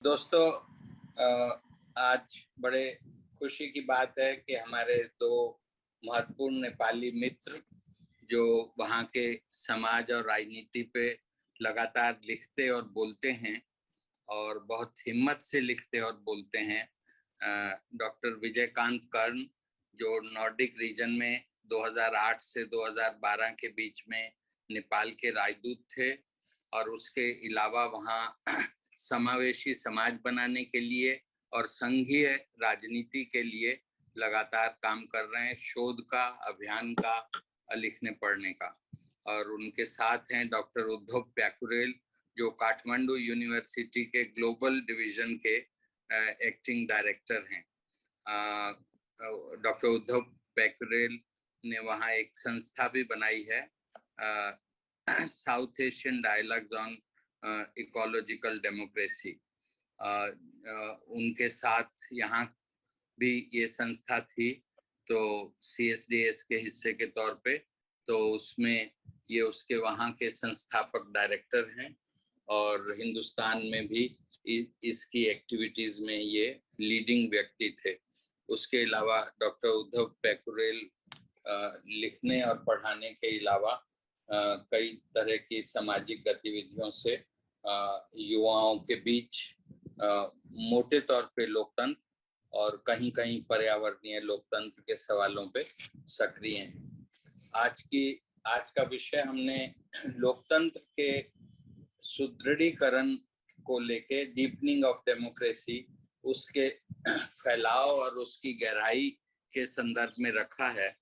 दोस्तों, आज बड़े खुशी की बात है कि हमारे दो महत्वपूर्ण नेपाली मित्र जो वहाँ के समाज और राजनीति पे लगातार लिखते और बोलते हैं और बहुत हिम्मत से लिखते और बोलते हैं, डॉक्टर विजयकांत कर्ण जो नॉर्डिक रीजन में 2008 से 2012 के बीच में नेपाल के राजदूत थे और उसके अलावा वहाँ समावेशी समाज बनाने के लिए और संघीय राजनीति के लिए लगातार काम कर रहे हैं, शोध का, अभियान का, लिखने पढ़ने का। और उनके साथ हैं डॉक्टर उद्धव प्याकुरेल जो काठमांडू यूनिवर्सिटी के ग्लोबल डिवीजन के एक्टिंग डायरेक्टर हैं। डॉक्टर उद्धव प्याकुरेल ने वहाँ एक संस्था भी बनाई है, south Asian dialogues on ecological democracy. उनके साथ यहाँ भी ये संस्था थी तो CSDS के हिस्से के तौर पे, तो उसमें ये उसके वहाँ के संस्थापक डायरेक्टर हैं और हिंदुस्तान में भी इसकी एक्टिविटीज में ये लीडिंग व्यक्ति थे। उसके अलावा डॉक्टर उद्धव प्याकुरेल लिखने और पढ़ाने के अलावा कई तरह की सामाजिक गतिविधियों से युवाओं के बीच मोटे तौर पे लोकतंत्र और कहीं कहीं पर्यावरणीय लोकतंत्र के सवालों पे सक्रिय हैं। आज का विषय हमने लोकतंत्र के सुदृढ़ीकरण को लेके, डीपनिंग ऑफ डेमोक्रेसी, उसके फैलाव और उसकी गहराई के संदर्भ में रखा है।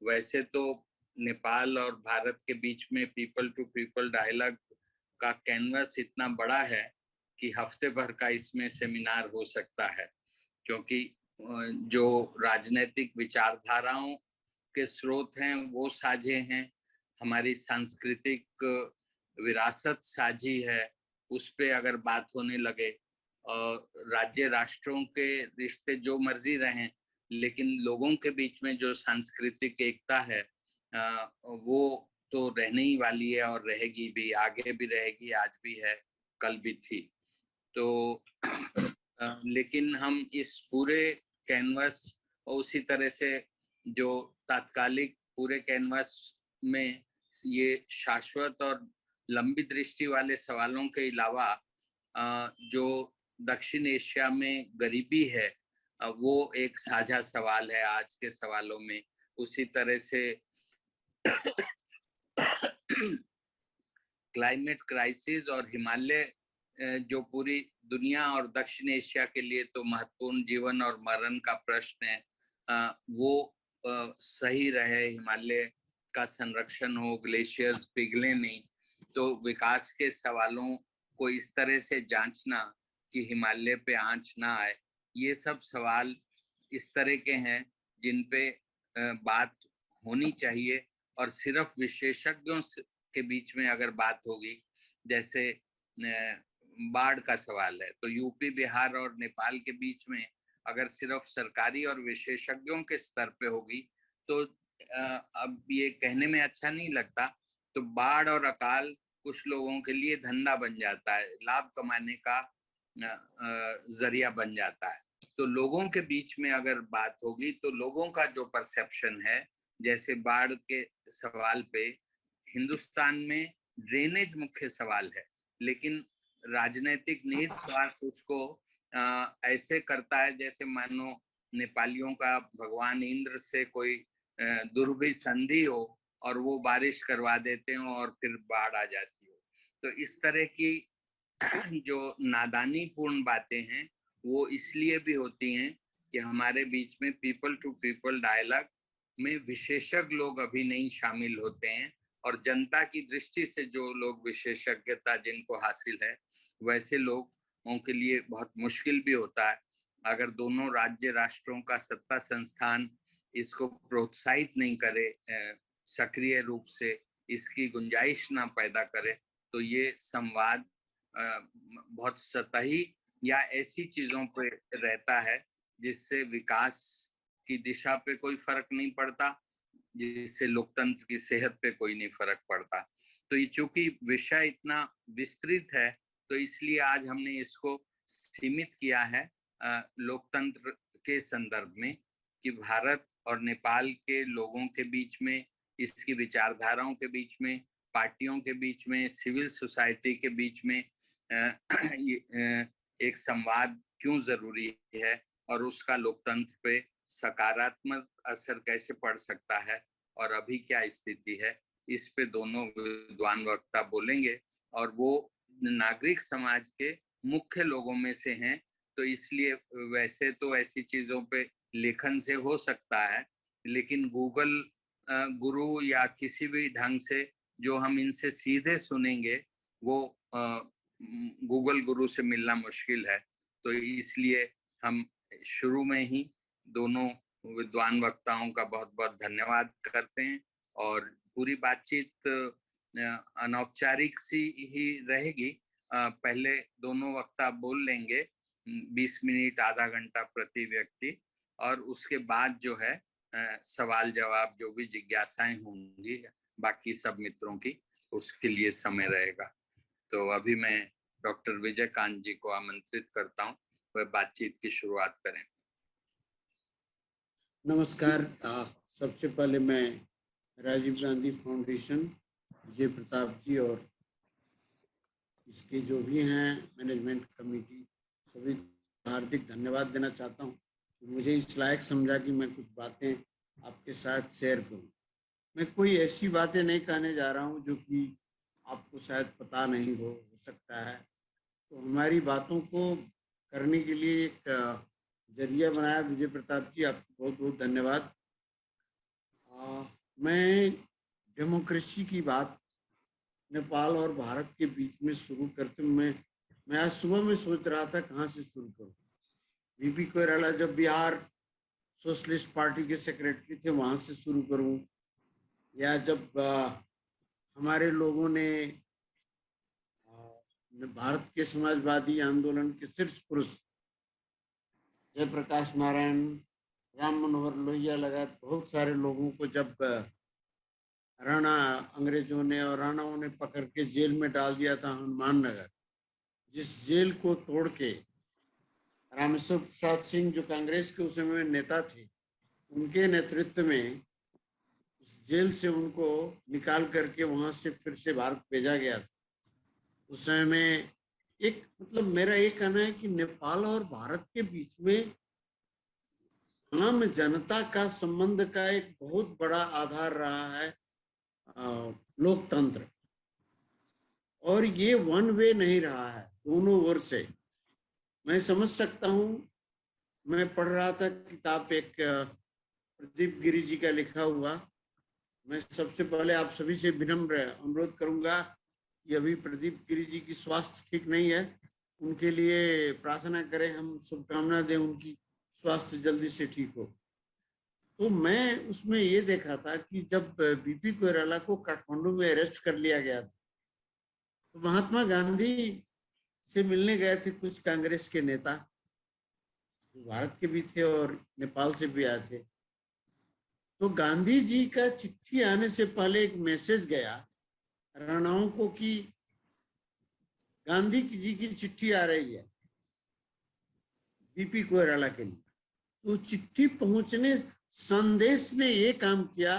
वैसे तो नेपाल और भारत के बीच में पीपल टू पीपल डायलॉग का कैनवस इतना बड़ा है कि हफ्ते भर का इसमें सेमिनार हो सकता है, क्योंकि जो राजनीतिक विचारधाराओं के स्रोत हैं वो साझे हैं, हमारी सांस्कृतिक विरासत साझी है, उस पे अगर बात होने लगे और राज्य राष्ट्रों के रिश्ते जो मर्जी रहें, लेकिन लोगों के बीच में जो सांस्कृतिक एकता है वो तो रहने ही वाली है और रहेगी भी, आगे भी रहेगी, आज भी है, कल भी थी। तो लेकिन हम इस पूरे कैनवस और उसी तरह से जो तात्कालिक पूरे कैनवस में ये शाश्वत और लंबी दृष्टि वाले सवालों के अलावा जो दक्षिण एशिया में गरीबी है वो एक साझा सवाल है आज के सवालों में। उसी तरह से क्लाइमेट क्राइसिस और हिमालय जो पूरी दुनिया और दक्षिण एशिया के लिए तो महत्वपूर्ण जीवन और मरण का प्रश्न है, वो सही रहे, हिमालय का संरक्षण हो, ग्लेशियर्स पिघले नहीं, तो विकास के सवालों को इस तरह से जांचना कि हिमालय पे आंच ना आए, ये सब सवाल इस तरह के हैं जिन पे बात होनी चाहिए। और सिर्फ विशेषज्ञों के बीच में अगर बात होगी, जैसे बाढ़ का सवाल है, तो यूपी, बिहार और नेपाल के बीच में अगर सिर्फ सरकारी और विशेषज्ञों के स्तर पे होगी तो अब ये कहने में अच्छा नहीं लगता, तो बाढ़ और अकाल कुछ लोगों के लिए धंधा बन जाता है, लाभ कमाने का जरिया बन जाता है। तो लोगों के बीच में अगर बात होगी तो लोगों का जो परसेप्शन है, जैसे बाढ़ के सवाल पे हिंदुस्तान में ड्रेनेज मुख्य सवाल है, लेकिन राजनीतिक निहित स्वार्थ उसको ऐसे करता है जैसे मानो नेपालियों का भगवान इंद्र से कोई दुर्भी संधि हो और वो बारिश करवा देते हो और फिर बाढ़ आ जाती हो। तो इस तरह की जो नादानी पूर्ण बातें हैं वो इसलिए भी होती हैं कि हमारे बीच में पीपल टू पीपल डायलॉग में विशेषज्ञ लोग अभी नहीं शामिल होते हैं, और जनता की दृष्टि से जो लोग विशेषज्ञता जिनको हासिल है वैसे लोगों के लिए बहुत मुश्किल भी होता है। अगर दोनों राज्य राष्ट्रों का सत्ता संस्थान इसको प्रोत्साहित नहीं करे, सक्रिय रूप से इसकी गुंजाइश ना पैदा करे, तो ये संवाद बहुत सतही या ऐसी चीजों पे रहता है जिससे विकास की दिशा पे कोई फर्क नहीं पड़ता, जिससे लोकतंत्र की सेहत पे कोई नहीं फर्क पड़ता। तो ये चूंकि विषय इतना विस्तृत है तो इसलिए आज हमने इसको सीमित किया है लोकतंत्र के संदर्भ में कि भारत और नेपाल के लोगों के बीच में, इसकी विचारधाराओं के बीच में, पार्टियों के बीच में, सिविल सोसाइटी के बीच में एक संवाद क्यों जरूरी है और उसका लोकतंत्र पे सकारात्मक असर कैसे पड़ सकता है और अभी क्या स्थिति है, इस पे दोनों विद्वान वक्ता बोलेंगे। और वो नागरिक समाज के मुख्य लोगों में से हैं, तो इसलिए वैसे तो ऐसी चीजों पे लेखन से हो सकता है, लेकिन गूगल गुरु या किसी भी ढंग से जो हम इनसे सीधे सुनेंगे वो गूगल गुरु से मिलना मुश्किल है। तो इसलिए हम शुरू में ही दोनों विद्वान वक्ताओं का बहुत बहुत धन्यवाद करते हैं और पूरी बातचीत अनौपचारिक सी ही रहेगी। पहले दोनों वक्ता बोल लेंगे 20 मिनट आधा घंटा प्रति व्यक्ति, और उसके बाद जो है सवाल जवाब जो भी जिज्ञासाएं होंगी बाकी सब मित्रों की, उसके लिए समय रहेगा। तो अभी मैं डॉक्टर विजयकांत जी को आमंत्रित करता हूं, वह बातचीत की शुरुआत करें। नमस्कार। सबसे पहले मैं राजीव गांधी फाउंडेशन, विजय प्रताप जी और इसके जो भी हैं मैनेजमेंट कमेटी, सभी को हार्दिक धन्यवाद देना चाहता हूं कि मुझे इस लायक समझा कि मैं कुछ बातें आपके साथ शेयर करूं। मैं कोई ऐसी बातें नहीं कहने जा रहा हूं जो कि आपको शायद पता नहीं हो सकता है। तो हमारी बातों को करने के लिए एक जरिया बनाया विजय प्रताप जी, आपको बहुत बहुत धन्यवाद। मैं डेमोक्रेसी की बात नेपाल और भारत के बीच में शुरू करते मैं आज सुबह में सोच रहा था कहाँ से शुरू करूं। बीपी कोइराला जब बिहार सोशलिस्ट पार्टी के सेक्रेटरी थे वहां से शुरू करूं, या जब हमारे लोगों ने भारत के समाजवादी आंदोलन के शीर्ष पुरुष जयप्रकाश नारायण, राम मनोहर लोहिया लगायत बहुत सारे लोगों को जब राणा अंग्रेजों ने और राणाओं ने पकड़ के जेल में डाल दिया था हनुमान नगर, जिस जेल को तोड़ के रामेश्वर प्रसाद सिंह जो कांग्रेस के उस समय नेता थे, उनके नेतृत्व में इस जेल से उनको निकाल करके वहां से फिर से भारत भेजा गया था। उस समय में एक मेरा ये कहना है कि नेपाल और भारत के बीच में आम जनता का संबंध का एक बहुत बड़ा आधार रहा है लोकतंत्र, और ये वन वे नहीं रहा है, दोनों ओर से। मैं समझ सकता हूं, मैं पढ़ रहा था किताब एक प्रदीप गिरि जी का लिखा हुआ। मैं सबसे पहले आप सभी से विनम्र अनुरोध करूंगा कि अभी प्रदीप गिरि जी की स्वास्थ्य ठीक नहीं है, उनके लिए प्रार्थना करें, हम शुभकामना दें उनकी स्वास्थ्य जल्दी से ठीक हो। तो मैं उसमें ये देखा था कि जब बीपी कोइराला को काठमांडू में अरेस्ट कर लिया गया था, तो महात्मा गांधी से मिलने गए थे कुछ कांग्रेस के नेता, जो भारत के भी थे और नेपाल से भी आए थे। तो गांधी जी का चिट्ठी आने से पहले एक मैसेज गया राणाओं को कि गांधी जी की चिट्ठी आ रही है बीपी कोइराला के लिए। तो चिट्ठी पहुंचने संदेश ने ये काम किया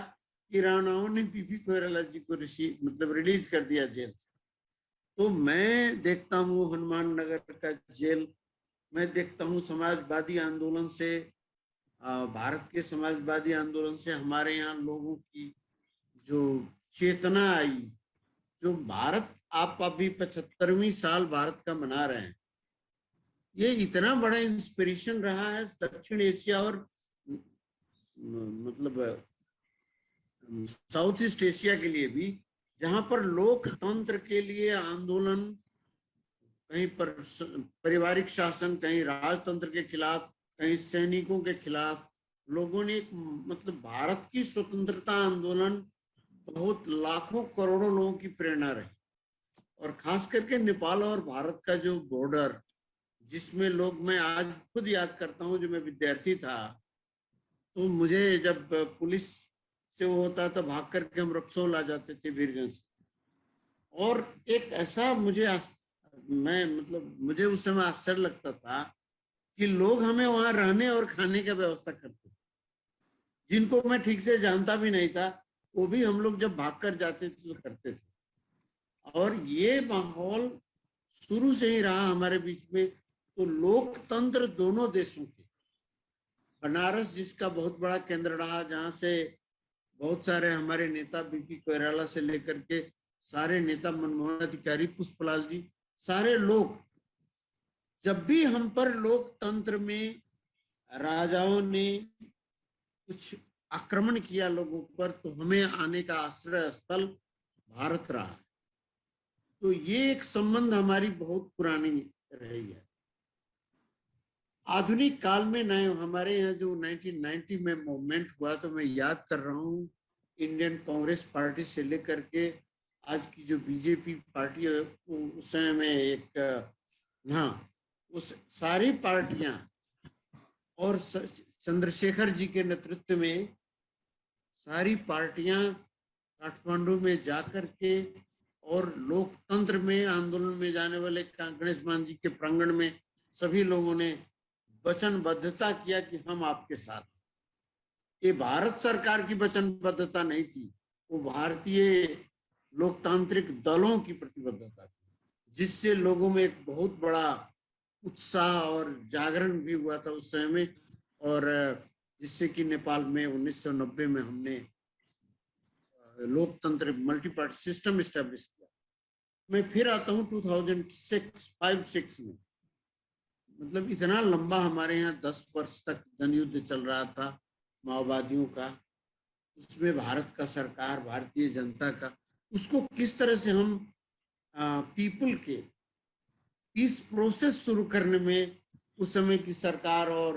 कि राणाओं ने बीपी कोइराला जी को रिलीज कर दिया जेल से। तो मैं देखता हूँ हनुमान नगर का जेल, मैं देखता हूँ समाजवादी आंदोलन से, भारत के समाजवादी आंदोलन से हमारे यहाँ लोगों की जो चेतना आई, जो भारत आप अभी 75वीं साल भारत का मना रहे हैं, ये इतना बड़ा इंस्पिरेशन रहा है दक्षिण एशिया और साउथ ईस्ट एशिया के लिए भी, जहां पर लोकतंत्र के लिए आंदोलन, कहीं पर पारिवारिक शासन, कहीं राजतंत्र के खिलाफ, कहीं सैनिकों के खिलाफ, लोगों ने एक भारत की स्वतंत्रता आंदोलन बहुत लाखों करोड़ों लोगों की प्रेरणा रही। और खास करके नेपाल और भारत का जो बॉर्डर, जिसमें लोग, मैं आज खुद याद करता हूं, जो मैं विद्यार्थी था तो मुझे जब पुलिस से वो होता था भाग करके हम रक्सौल आ जाते थे वीरगंज। और एक ऐसा मुझे मैं मतलब मुझे उस समय आश्चर्य लगता था कि लोग हमें वहां रहने और खाने का व्यवस्था करते थे, जिनको मैं ठीक से जानता भी नहीं था, वो भी हम लोग जब भाग कर जाते थे तो करते थे। और ये माहौल शुरू से ही रहा हमारे बीच में। तो लोकतंत्र दोनों देशों के, बनारस जिसका बहुत बड़ा केंद्र रहा, जहां से बहुत सारे हमारे नेता बीपी कोइराला से लेकर के सारे नेता, मनमोहन अधिकारी, पुष्पलाल जी, सारे लोग, जब भी हम पर लोकतंत्र में राजाओं ने कुछ आक्रमण किया लोगों पर, तो हमें आने का आश्रय स्थल भारत रहा है। तो ये एक संबंध हमारी बहुत पुरानी रही है। आधुनिक काल में नए हमारे यहाँ जो 1990 में मूवमेंट हुआ, तो मैं याद कर रहा हूँ, इंडियन कांग्रेस पार्टी से लेकर के आज की जो बीजेपी पार्टी है, उस समय में एक, हाँ, उस सारी पार्टियां और चंद्रशेखर जी के नेतृत्व में सारी पार्टियां काठमांडू में जाकर के और लोकतंत्र में आंदोलन में जाने वाले गणेश मान जी के प्रांगण में सभी लोगों ने वचनबद्धता किया कि हम आपके साथ। ये भारत सरकार की वचनबद्धता नहीं थी, वो भारतीय लोकतांत्रिक दलों की प्रतिबद्धता थी, जिससे लोगों में एक बहुत बड़ा उत्साह और जागरण भी हुआ था उस समय में, और जिससे कि नेपाल में 1990 में हमने लोकतंत्र मल्टी पार्टी सिस्टम स्टैब्लिश किया। मैं फिर आता हूँ 2006 में, मतलब इतना लंबा हमारे यहाँ 10 वर्ष तक जनयुद्ध चल रहा था माओवादियों का, उसमें भारत का सरकार, भारतीय जनता का, उसको किस तरह से हम पीपल के पीस प्रोसेस शुरू करने में उस समय की सरकार और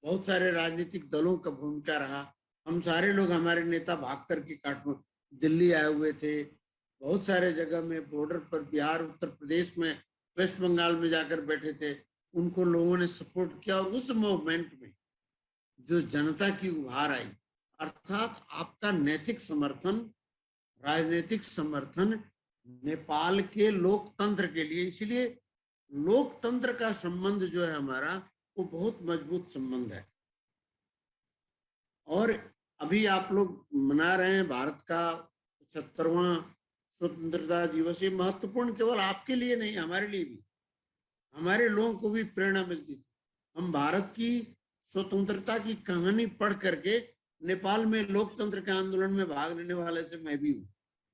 बहुत सारे राजनीतिक दलों का भूमिका रहा। हम सारे लोग, हमारे नेता भाग करके काठमांडू, दिल्ली आए हुए थे, बहुत सारे जगह में बॉर्डर पर, बिहार, उत्तर प्रदेश में, वेस्ट बंगाल में जाकर बैठे थे, उनको लोगों ने सपोर्ट किया। और उस मूवमेंट में जो जनता की उभार आई, अर्थात आपका नैतिक समर्थन, राजनीतिक समर्थन नेपाल के लोकतंत्र के लिए, इसलिए लोकतंत्र का संबंध जो है हमारा, वो बहुत मजबूत संबंध है। और अभी आप लोग मना रहे हैं भारत का 75वां स्वतंत्रता दिवस। ये महत्वपूर्ण केवल आपके लिए नहीं, हमारे लिए भी, हमारे लोगों को भी प्रेरणा मिलती थी। हम भारत की स्वतंत्रता की कहानी पढ़ करके, नेपाल में लोकतंत्र के आंदोलन में भाग लेने वाले से मैं भी हूँ।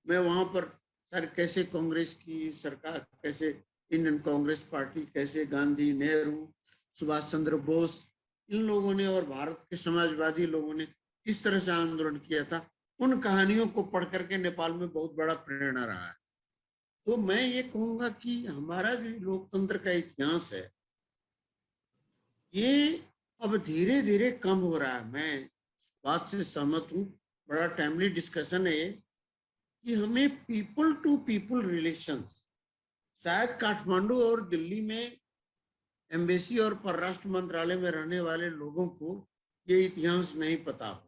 मैं वहां पर सर कैसे कांग्रेस की सरकार, कैसे इंडियन कांग्रेस पार्टी, कैसे गांधी, नेहरू, सुभाष चंद्र बोस, इन लोगों ने और भारत के समाजवादी लोगों ने किस तरह से आंदोलन किया था, उन कहानियों को पढ़ करके नेपाल में बहुत बड़ा प्रेरणा रहा है। तो मैं ये कहूंगा कि हमारा जो लोकतंत्र का इतिहास है, ये अब धीरे धीरे कम हो रहा है। मैं इस बात से सहमत हूँ, बड़ा टाइमली डिस्कशन है कि हमें पीपल टू पीपल रिलेशंस, शायद काठमांडू और दिल्ली में एम्बेसी और परराष्ट्र मंत्रालय में रहने वाले लोगों को ये इतिहास नहीं पता हो,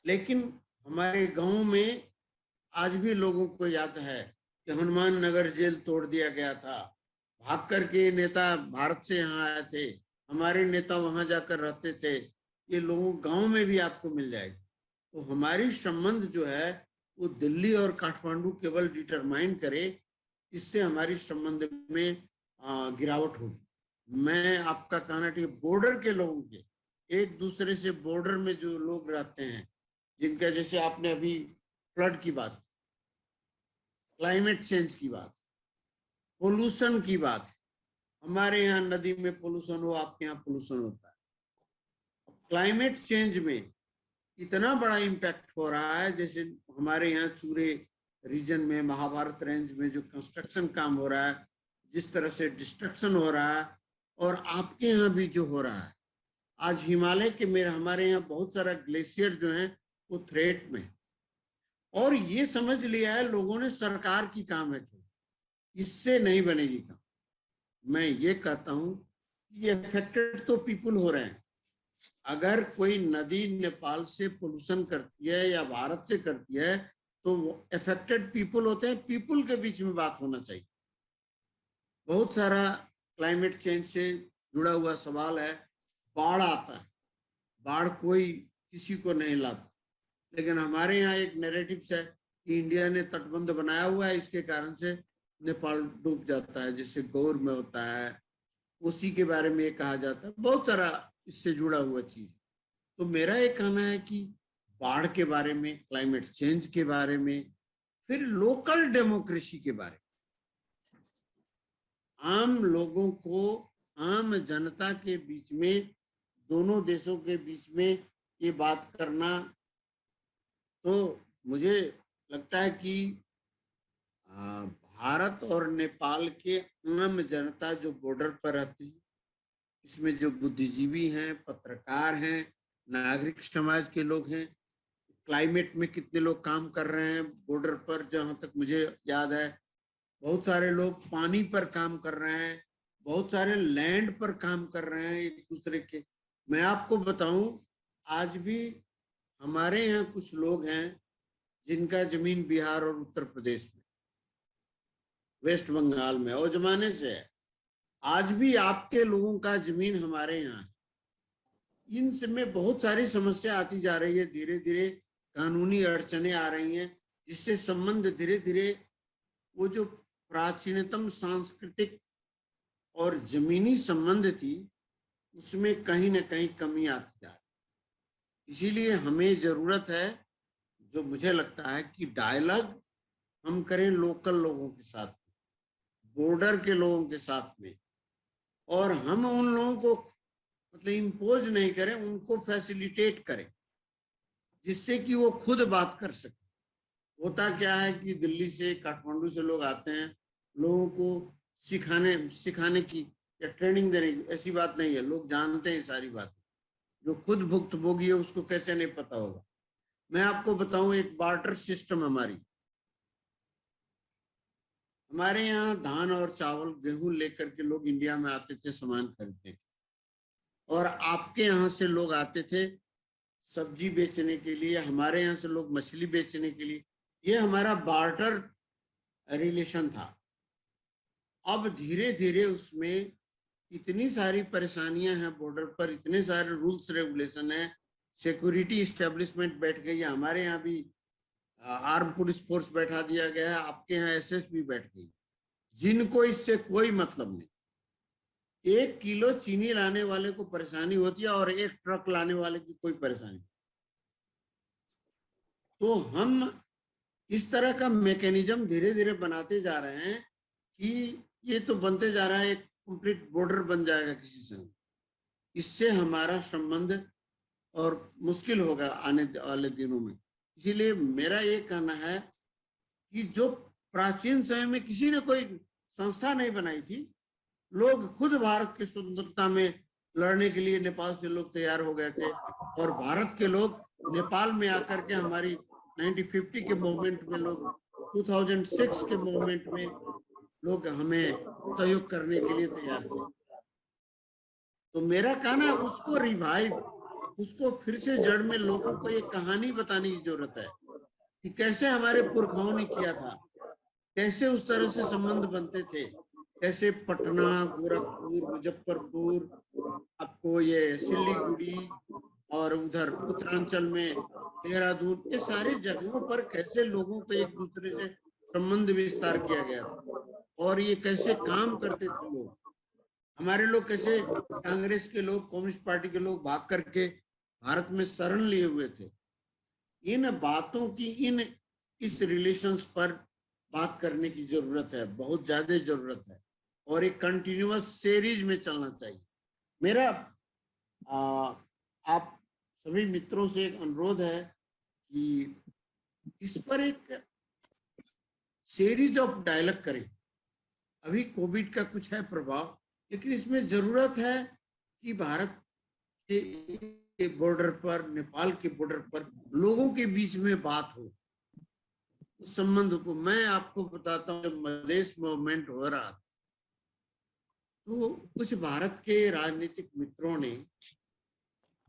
लेकिन हमारे गांव में आज भी लोगों को याद है कि हनुमान नगर जेल तोड़ दिया गया था, भाग करके नेता भारत से यहाँ आए थे, हमारे नेता वहां जाकर रहते थे। ये लोगों गांव में भी आपको मिल जाएगी। तो हमारी संबंध जो है वो दिल्ली और काठमांडू केवल डिटरमाइन करे, इससे हमारी संबंध में गिरावट होगी। मैं आपका कहना ठीक, बॉर्डर के लोगों के, एक दूसरे से बॉर्डर में जो लोग रहते हैं, जिनका, जैसे आपने अभी फ्लड की बात, क्लाइमेट चेंज की बात, पोल्यूशन की बात, हमारे यहाँ नदी में पोल्यूशन हो, आपके यहाँ पोल्यूशन होता है। क्लाइमेट चेंज में इतना बड़ा इम्पैक्ट हो रहा है, जैसे हमारे यहाँ चूरे रीजन में, महाभारत रेंज में जो कंस्ट्रक्शन काम हो रहा है, जिस तरह से डिस्ट्रक्शन हो रहा है, और आपके यहाँ भी जो हो रहा है। आज हिमालय के मेरे, हमारे यहाँ बहुत सारा ग्लेशियर जो है वो थ्रेट में, और ये समझ लिया है लोगों ने सरकार की काम है, तो इससे नहीं बनेगी काम। मैं ये कहता हूं कि ये अफेक्टेड तो पीपल हो रहे हैं। अगर कोई नदी नेपाल से पोल्यूशन करती है या भारत से करती है, तो अफेक्टेड पीपल होते हैं, पीपल के बीच में बात होना चाहिए। बहुत सारा क्लाइमेट चेंज से जुड़ा हुआ सवाल है। बाढ़ आता है, बाढ़ कोई किसी को नहीं लाता, लेकिन हमारे यहाँ एक नैरेटिव है कि इंडिया ने तटबंध बनाया हुआ है, इसके कारण से नेपाल डूब जाता है, जैसे गौर में होता है, उसी के बारे में कहा जाता है। बहुत सारा इससे जुड़ा हुआ चीज। तो मेरा ये कहना है कि बाढ़ के बारे में, क्लाइमेट चेंज के बारे में, फिर लोकल डेमोक्रेसी के बारे में, आम लोगों को, आम जनता के बीच में, दोनों देशों के बीच में ये बात करना, तो मुझे लगता है कि भारत और नेपाल के आम जनता जो बॉर्डर पर रहते हैं, इसमें जो बुद्धिजीवी हैं, पत्रकार हैं, नागरिक समाज के लोग हैं, क्लाइमेट में कितने लोग काम कर रहे हैं बॉर्डर पर, जहां तक मुझे याद है बहुत सारे लोग पानी पर काम कर रहे हैं, बहुत सारे लैंड पर काम कर रहे हैं एक दूसरे के। मैं आपको बताऊं, आज भी हमारे यहाँ कुछ लोग हैं जिनका जमीन बिहार और उत्तर प्रदेश में, वेस्ट बंगाल में, और जमाने से है। आज भी आपके लोगों का जमीन हमारे यहाँ है। इन सब में बहुत सारी समस्या आती जा रही है, धीरे धीरे कानूनी अड़चने आ रही हैं, जिससे संबंध धीरे धीरे, वो जो प्राचीनतम सांस्कृतिक और जमीनी संबंध थी, उसमें कहीं ना कहीं कमी आती जा रही। इसीलिए हमें जरूरत है, जो मुझे लगता है कि डायलॉग हम करें लोकल लोगों के साथ, बॉर्डर के लोगों के साथ में, और हम उन लोगों को मतलब इम्पोज नहीं करें, उनको फैसिलिटेट करें, जिससे कि वो खुद बात कर सके। होता क्या है कि दिल्ली से, काठमांडू से लोग आते हैं, लोगों को सिखाने की या ट्रेनिंग देने की, ऐसी बात नहीं है। लोग जानते हैं सारी बातें, जो खुद भुक्तभोगी है उसको कैसे नहीं पता होगा। मैं आपको बताऊं, एक बार्टर सिस्टम हमारे यहाँ धान और चावल, गेहूं लेकर के लोग इंडिया में आते थे, सामान खरीदने के, और आपके यहाँ से लोग आते थे सब्जी बेचने के लिए, हमारे यहाँ से लोग मछली बेचने के लिए। ये हमारा बार्टर रिलेशन था। अब धीरे धीरे उसमें इतनी सारी परेशानियां हैं, बॉर्डर पर इतने सारे रूल्स रेगुलेशन है, सिक्योरिटी इस्टेब्लिशमेंट बैठ गई है। हमारे यहाँ भी आर्म पुलिस फोर्स बैठा दिया गया है, आपके यहाँ एसएसबी बैठ गई, जिनको इससे कोई मतलब नहीं। 1 किलो चीनी लाने वाले को परेशानी होती है और 1 ट्रक लाने वाले की कोई परेशानी। तो हम इस तरह का मैकेनिज्म धीरे धीरे बनाते जा रहे हैं कि ये तो बनते जा रहा है, एक कंप्लीट बॉर्डर बन जाएगा किसी से। इससे हमारा संबंध और मुश्किल होगा आने वाले दिनों में। इसीलिए मेरा ये कहना है कि जो प्राचीन समय में किसी ने कोई संस्था नहीं बनाई थी, लोग खुद भारत की स्वतंत्रता में लड़ने के लिए नेपाल से लोग तैयार हो गए थे, और भारत के लोग नेपाल में आकर के हमारी 1950 के मूवमेंट में, लोग 2006 के मूवमेंट में लोग हमें सहयोग करने के लिए तैयार थे। तो मेरा कहना है, उसको रिवाइव, उसको फिर से जड़ में लोगों को एक कहानी बताने की जरूरत है कि कैसे हमारे पुरखाओं ने किया था, कैसे उस तरह से संबंध बनते थे, कैसे पटना, गोरखपुर, मुजफ्फरपुर, आपको ये सिलीगुड़ी, और उधर उत्तरांचल में देहरादून, ये सारी जगहों पर कैसे लोगों को एक दूसरे से संबंध विस्तार किया गया था, और ये कैसे काम करते थे लोग। हमारे लोग कैसे, कांग्रेस के लोग, कम्युनिस्ट पार्टी के लोग भाग करके भारत में शरण लिए हुए थे। इन बातों की, इस रिलेशंस पर बात करने की जरूरत है, बहुत ज्यादा जरूरत है, और एक कंटिन्यूअस सीरीज में चलना चाहिए। मेरा आप सभी मित्रों से एक अनुरोध है कि इस पर एक सीरीज ऑफ डायलॉग करें। अभी कोविड का कुछ है प्रभाव, लेकिन इसमें जरूरत है कि भारत के बॉर्डर पर, नेपाल के बॉर्डर पर लोगों के बीच में बात हो, उस संबंध को। मैं आपको बताता हूँ, जब मधेश मूवमेंट हो रहा था, तो कुछ भारत के राजनीतिक मित्रों ने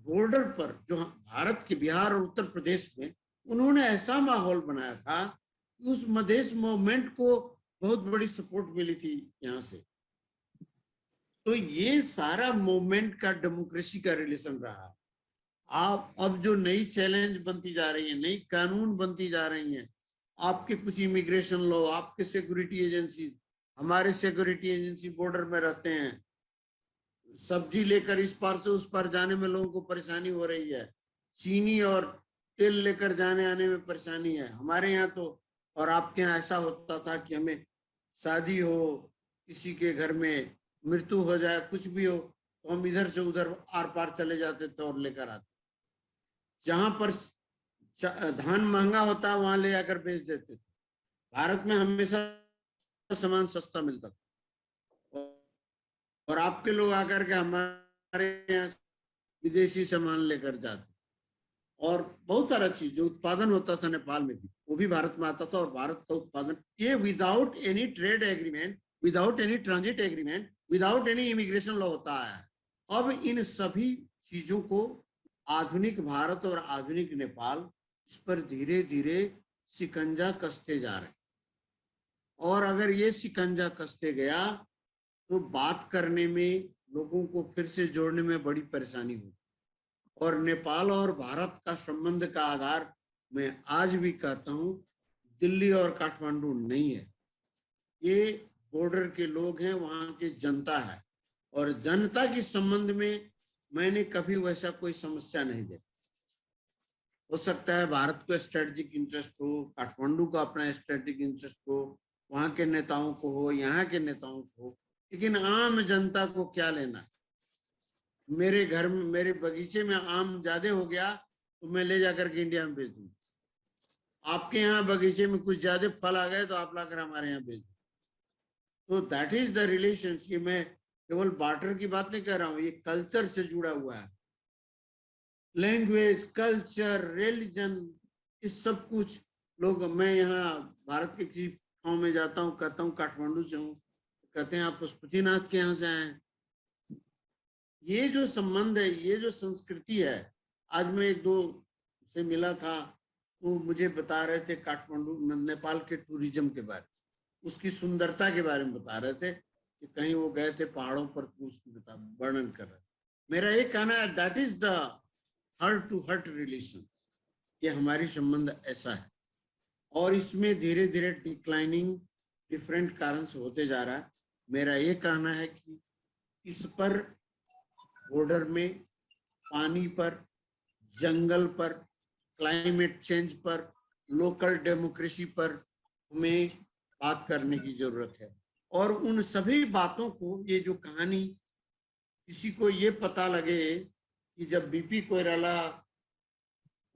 बॉर्डर पर, जो भारत के बिहार और उत्तर प्रदेश में उन्होंने ऐसा माहौल बनाया था कि उस मधेश मूवमेंट को बहुत बड़ी सपोर्ट मिली थी यहाँ से। तो ये सारा मूवमेंट का डेमोक्रेसी का रिलेशन रहा। आप अब जो नई चैलेंज बनती जा रही है, नई कानून बनती जा रही हैं, आपके कुछ इमिग्रेशन लॉ, आपके सिक्योरिटी एजेंसी, हमारे सिक्योरिटी एजेंसी बॉर्डर में रहते हैं, सब्जी लेकर इस पार से उस पार जाने में लोगों को परेशानी हो रही है, चीनी और तेल लेकर जाने आने में परेशानी है हमारे यहाँ तो। और आपके यहाँ ऐसा होता था कि हमें शादी हो, किसी के घर में मृत्यु हो जाए, कुछ भी हो, तो हम इधर से उधर आर पार चले जाते थे और लेकर आते। जहां पर धान महंगा होता है वहां ले जाकर बेच देते थे। भारत में हमेशा सामान सस्ता मिलता था और आपके लोग आकर के हमारे यहाँ विदेशी सामान लेकर जाते। और बहुत सारा चीज जो उत्पादन होता था नेपाल में भी, वो भी भारत में आता था। और भारत का उत्पादन ये without any trade agreement, without any transit agreement, without any immigration law होता है। अब इन सभी चीजों को आधुनिक भारत और आधुनिक नेपाल इस पर धीरे धीरे शिकंजा कसते जा रहे हैं। और अगर ये शिकंजा कसते गया तो बात करने में, लोगों को फिर से जोड़ने में बड़ी परेशानी होगी। और नेपाल और भारत का संबंध का आधार मैं आज भी कहता हूं दिल्ली और काठमांडू नहीं है, ये बॉर्डर के लोग हैं, वहां की जनता है। और जनता के संबंध में मैंने कभी वैसा कोई समस्या नहीं देखा। हो सकता है भारत को स्ट्रेटेजिक इंटरेस्ट हो, काठमांडू का अपना स्ट्रेटेजिक इंटरेस्ट हो, वहां के नेताओं को हो, यहाँ के नेताओं को हो, लेकिन आम जनता को क्या लेना। मेरे घर में, मेरे बगीचे में आम ज्यादा हो गया तो मैं ले जाकर के इंडिया में बेच दूंगा। आपके यहाँ बगीचे में कुछ ज्यादा फल आ गए तो आप लाकर हमारे यहाँ बेच दो। तो दैट इज द रिलेशनशिप। मैं केवल बार्टर की बात नहीं कर रहा हूँ, ये कल्चर से जुड़ा हुआ है। लैंग्वेज, कल्चर, रिलीजन, इस सब कुछ लोग, मैं यहाँ भारत के किसी गाँव में जाता हूँ, कहता हूँ काठमांडू से हूँ, कहते हैं आप पशुपतिनाथ के यहाँ से आए हैं। ये जो संबंध है, ये जो संस्कृति है। आज मैं एक दो से मिला था, वो मुझे बता रहे थे काठमांडू नेपाल के टूरिज्म के बारे में, उसकी सुंदरता के बारे में बता रहे थे कि कहीं वो गए थे पहाड़ों पर, तो उसकी वर्णन कर रहे थे। मेरा ये कहना है that is the heart to heart relation. ये हमारी संबंध ऐसा है और इसमें धीरे धीरे डिक्लाइनिंग डिफरेंट कारण से होते जा रहा है। मेरा ये कहना है कि इस पर बॉर्डर में, पानी पर, जंगल पर, क्लाइमेट चेंज पर, लोकल डेमोक्रेसी पर हमें बात करने की जरूरत है। और उन सभी बातों को, ये जो कहानी, किसी को ये पता लगे कि जब बीपी कोइराला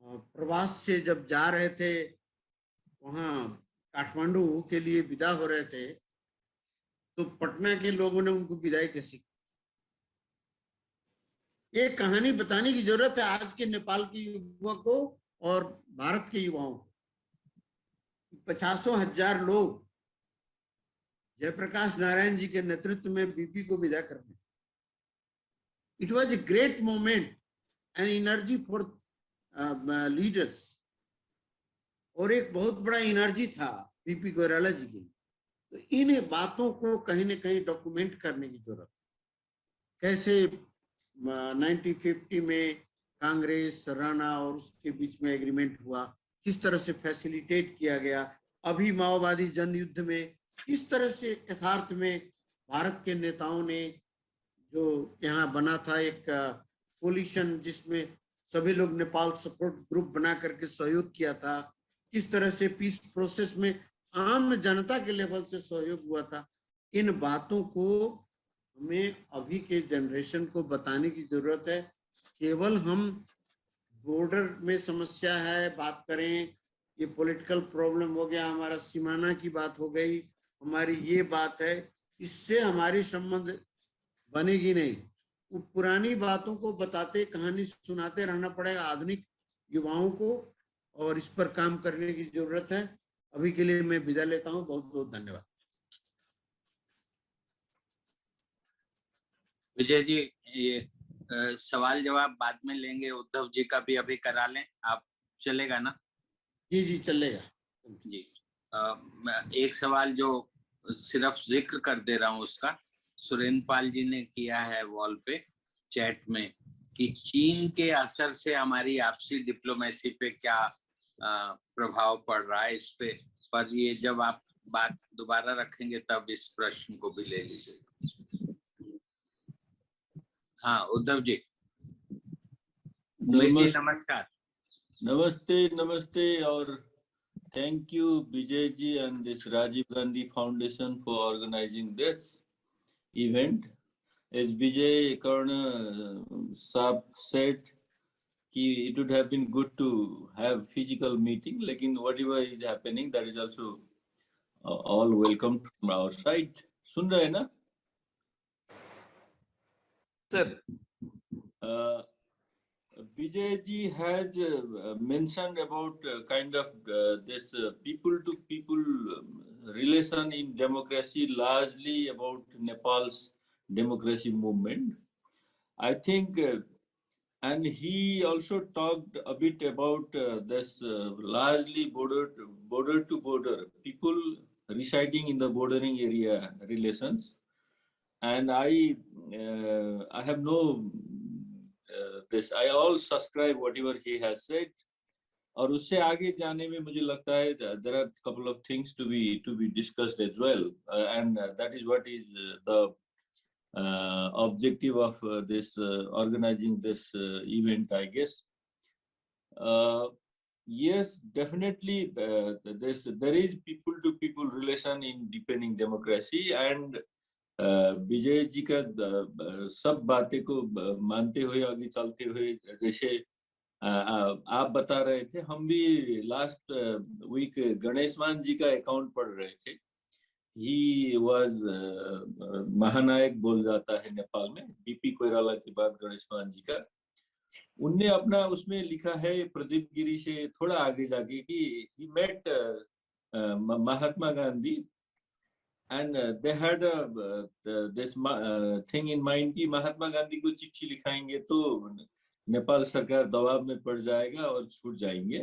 प्रवास से जब जा रहे थे, वहां काठमांडू के लिए विदा हो रहे थे, तो पटना के लोगों ने उनको विदाई कैसी। ये कहानी बताने की जरूरत है आज के नेपाल के युवा को और भारत के युवाओं को। 50,000 लोग जयप्रकाश नारायण जी के नेतृत्व में बीपी को विदा करने। It was a great moment and energy for leaders, और एक बहुत बड़ा एनर्जी था बीपी कोइराला जी के लिए। तो इन बातों को कहीं ना कहीं डॉक्यूमेंट करने की जरूरत है। कैसे 1950 में कांग्रेस, राणा और उसके बीच में एग्रीमेंट हुआ, किस तरह से फैसिलिटेट किया गया। अभी माओवादी जन युद्ध में किस तरह से यथार्थ में भारत के नेताओं ने, जो यहाँ बना था एक कोलिशन जिसमें सभी लोग नेपाल सपोर्ट ग्रुप बना करके सहयोग किया था, किस तरह से पीस प्रोसेस में आम जनता के लेवल से सहयोग हुआ था। इन बातों को हमें अभी के जनरेशन को बताने की जरूरत है। केवल हम बॉर्डर में समस्या है बात करें, ये पॉलिटिकल प्रॉब्लम हो गया, हमारा सीमाना की बात हो गई, हमारी ये बात है, इससे हमारी संबंध बनेगी नहीं। वो पुरानी बातों को बताते, कहानी सुनाते रहना पड़ेगा आधुनिक युवाओं को, और इस पर काम करने की जरूरत है। अभी के लिए मैं विदा लेता हूं। बहुत बहुत धन्यवाद। विजय जी, ये सवाल जवाब बाद में लेंगे, उद्धव जी का भी अभी करा लें आप, चलेगा ना? जी जी चलेगा जी। मैं एक सवाल जो सिर्फ जिक्र कर दे रहा हूँ उसका, सुरेंद्र पाल जी ने किया है वॉल पे चैट में कि चीन के असर से हमारी आपसी डिप्लोमेसी पे क्या प्रभाव पड़ रहा है इस पे, पर ये जब आप बात दोबारा रखेंगे तब इस प्रश्न को भी ले लीजिए। हाँ उद्धव जी, उमेश जी नमस्कार। नमस्ते नमस्ते और thank you Vijay ji and this Rajiv Gandhi Foundation for organizing this event. As Vijay Karna Saab said, it would have been good to have physical meeting, lekin whatever is happening, that is also all welcome from our side. सुन रहे हैं ना? Sir. Vijay ji has mentioned about kind of this people to people relation in democracy, largely about Nepal's democracy movement. I think, and he also talked a bit about this largely border to border people residing in the bordering area relations. And I have no this. I all subscribe whatever he has said. और उससे आगे जाने में मुझे लगता है there are a couple of things to be discussed as well, and that is what is the objective of this organizing this event, I guess. Yes, definitely there is people to people relation in deepening democracy, and Vijay ji का सब बातें को मानते हुए आगे चलते हुए, जैसे आप बता रहे थे, हम भी लास्ट वीक गणेश मान जी का अकाउंट पढ़ रहे थे. ही वाज महानायक बोल जाता है नेपाल में, बीपी कोइराला के बाद गणेश मान जी का. उनने अपना उसमें लिखा है प्रदीप गिरी से थोड़ा आगे जाके कि he met Mahatma Gandhi and they had this thing in mind कि महात्मा गांधी को चिट्ठी लिखाएंगे तो नेपाल सरकार दबाव में पड़ जाएगा और छूट जाएंगे.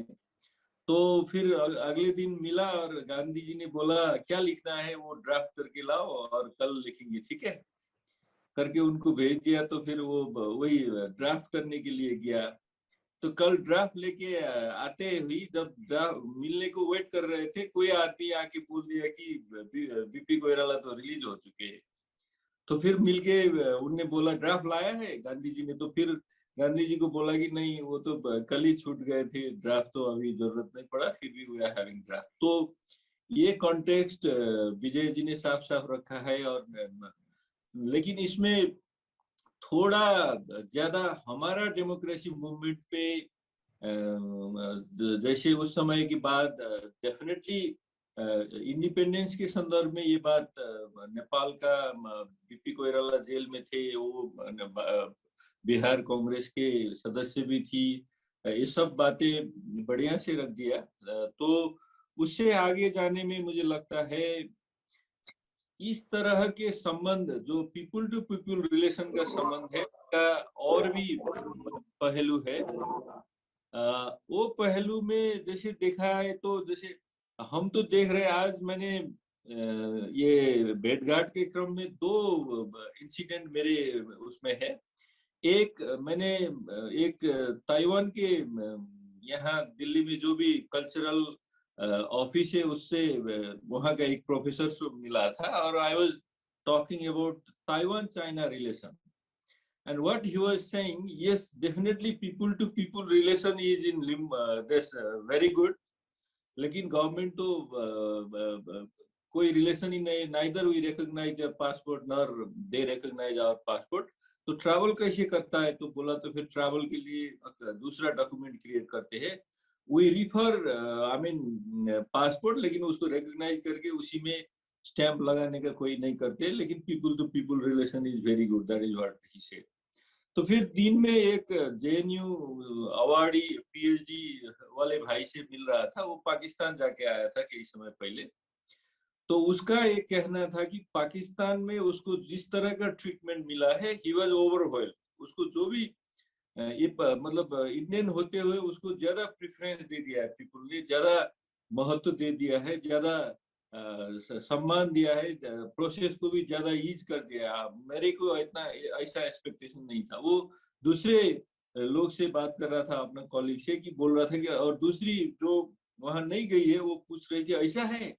तो फिर अगले दिन मिला और गांधी जी ने बोला क्या लिखना है वो ड्राफ्ट करके लाओ और कल लिखेंगे, ठीक है, करके उनको भेज दिया. तो फिर वो वही ड्राफ्ट करने के लिए गया. तो कल ड्राफ्ट लेके आते हुई जब ड्राफ्ट मिलने को वेट कर रहे थे, कोई आदमी आके बोल दिया कि बीपी कोइराला तो रिलीज हो चुके हैं. तो फिर मिलके उनने बोला ड्राफ्ट लाया है गांधी जी ने. तो फिर गांधी जी को बोला कि नहीं वो तो कल ही छूट गए थे, ड्राफ्ट तो अभी जरूरत नहीं पड़ा, फिर भी वी आर हैविंग ड्राफ्ट. तो ये कॉन्टेक्स्ट विजय जी ने साफ साफ रखा है. और लेकिन इसमें थोड़ा ज्यादा हमारा डेमोक्रेसी मूवमेंट पे जैसे उस समय की बात, डेफिनेटली इंडिपेंडेंस के संदर्भ में ये बात, नेपाल का बीपी कोइराला जेल में थे, वो बिहार कांग्रेस के सदस्य भी थी, ये सब बातें बढ़िया से रख दिया. तो उससे आगे जाने में मुझे लगता है इस तरह के संबंध जो पीपल टू पीपल रिलेशन का संबंध है का और भी पहलू है. वो पहलू में जैसे देखा है तो जैसे हम तो देख रहे हैं, आज मैंने ये भेंटघाट के क्रम में 2 इंसिडेंट मेरे उसमें है. एक मैंने एक ताइवान के यहाँ दिल्ली में जो भी कल्चरल ऑफिस है उससे वहाँ का एक प्रोफेसर से मिला था और I was talking about Taiwan China relation. And what he was saying, yes, definitely people to people relation is in this very good. लेकिन गवर्नमेंट तो कोई रिलेशन ही नहीं, neither we recognize their passport nor they recognize our passport. तो travel कैसे करता है? तो बोला तो फिर ट्रैवल के लिए दूसरा डॉक्यूमेंट क्रिएट करते हैं. We refer I mean passport, लेकिन उसको रिकॉग्नाइज करके उसी में स्टैंप लगाने का कोई नहीं करते. लेकिन people to people relation is very good, that is what he said. तो फिर दिन में एक जेएनयू अवार्डी पीएचडी वाले भाई से मिल रहा था, वो पाकिस्तान जाके आया था कई समय पहले. तो उसका एक कहना था कि पाकिस्तान में उसको जिस तरह का ट्रीटमेंट मिला है, ही वाज ओवरवेल्ड. उसको जो भी मतलब इंडियन होते हुए उसको ज्यादा प्रेफरेंस दे दिया है, पीपल ने ज्यादा महत्व दे दिया है, ज्यादा सम्मान दिया है, प्रोसेस को भी ज्यादा ईज कर दिया है। मेरे को इतना ऐसा एक्सपेक्टेशन नहीं था। वो दूसरे लोग से बात कर रहा था, अपना कॉलीग से, कि बोल रहा था कि, और दूसरी जो वहां नहीं गई है वो पूछ रही थी ऐसा है,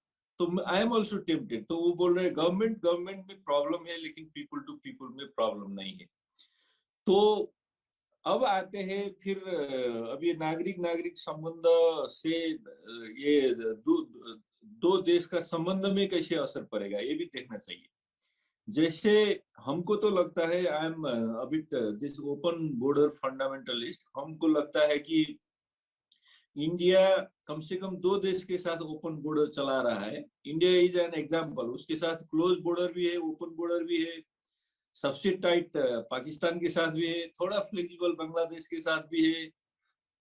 तो आई एम ऑल्सो टेम्पटेड। तो वो बोल रहे हैं गवर्नमेंट में प्रॉब्लम है, लेकिन पीपल टू पीपल में प्रॉब्लम नहीं है। तो अब आते हैं फिर अब ये नागरिक नागरिक संबंध से ये दो देश का संबंध में कैसे असर पड़ेगा, ये भी देखना चाहिए। जैसे हमको तो लगता है, I am a bit this open border fundamentalist, हमको लगता है कि इंडिया कम से कम दो देश के साथ ओपन बॉर्डर चला रहा है। इंडिया इज एन एग्जाम्पल, उसके साथ क्लोज बॉर्डर भी है, ओपन बॉर्डर भी है, सबसे टाइट पाकिस्तान के साथ भी है, थोड़ा फ्लेक्सिबल बांग्लादेश के साथ भी है,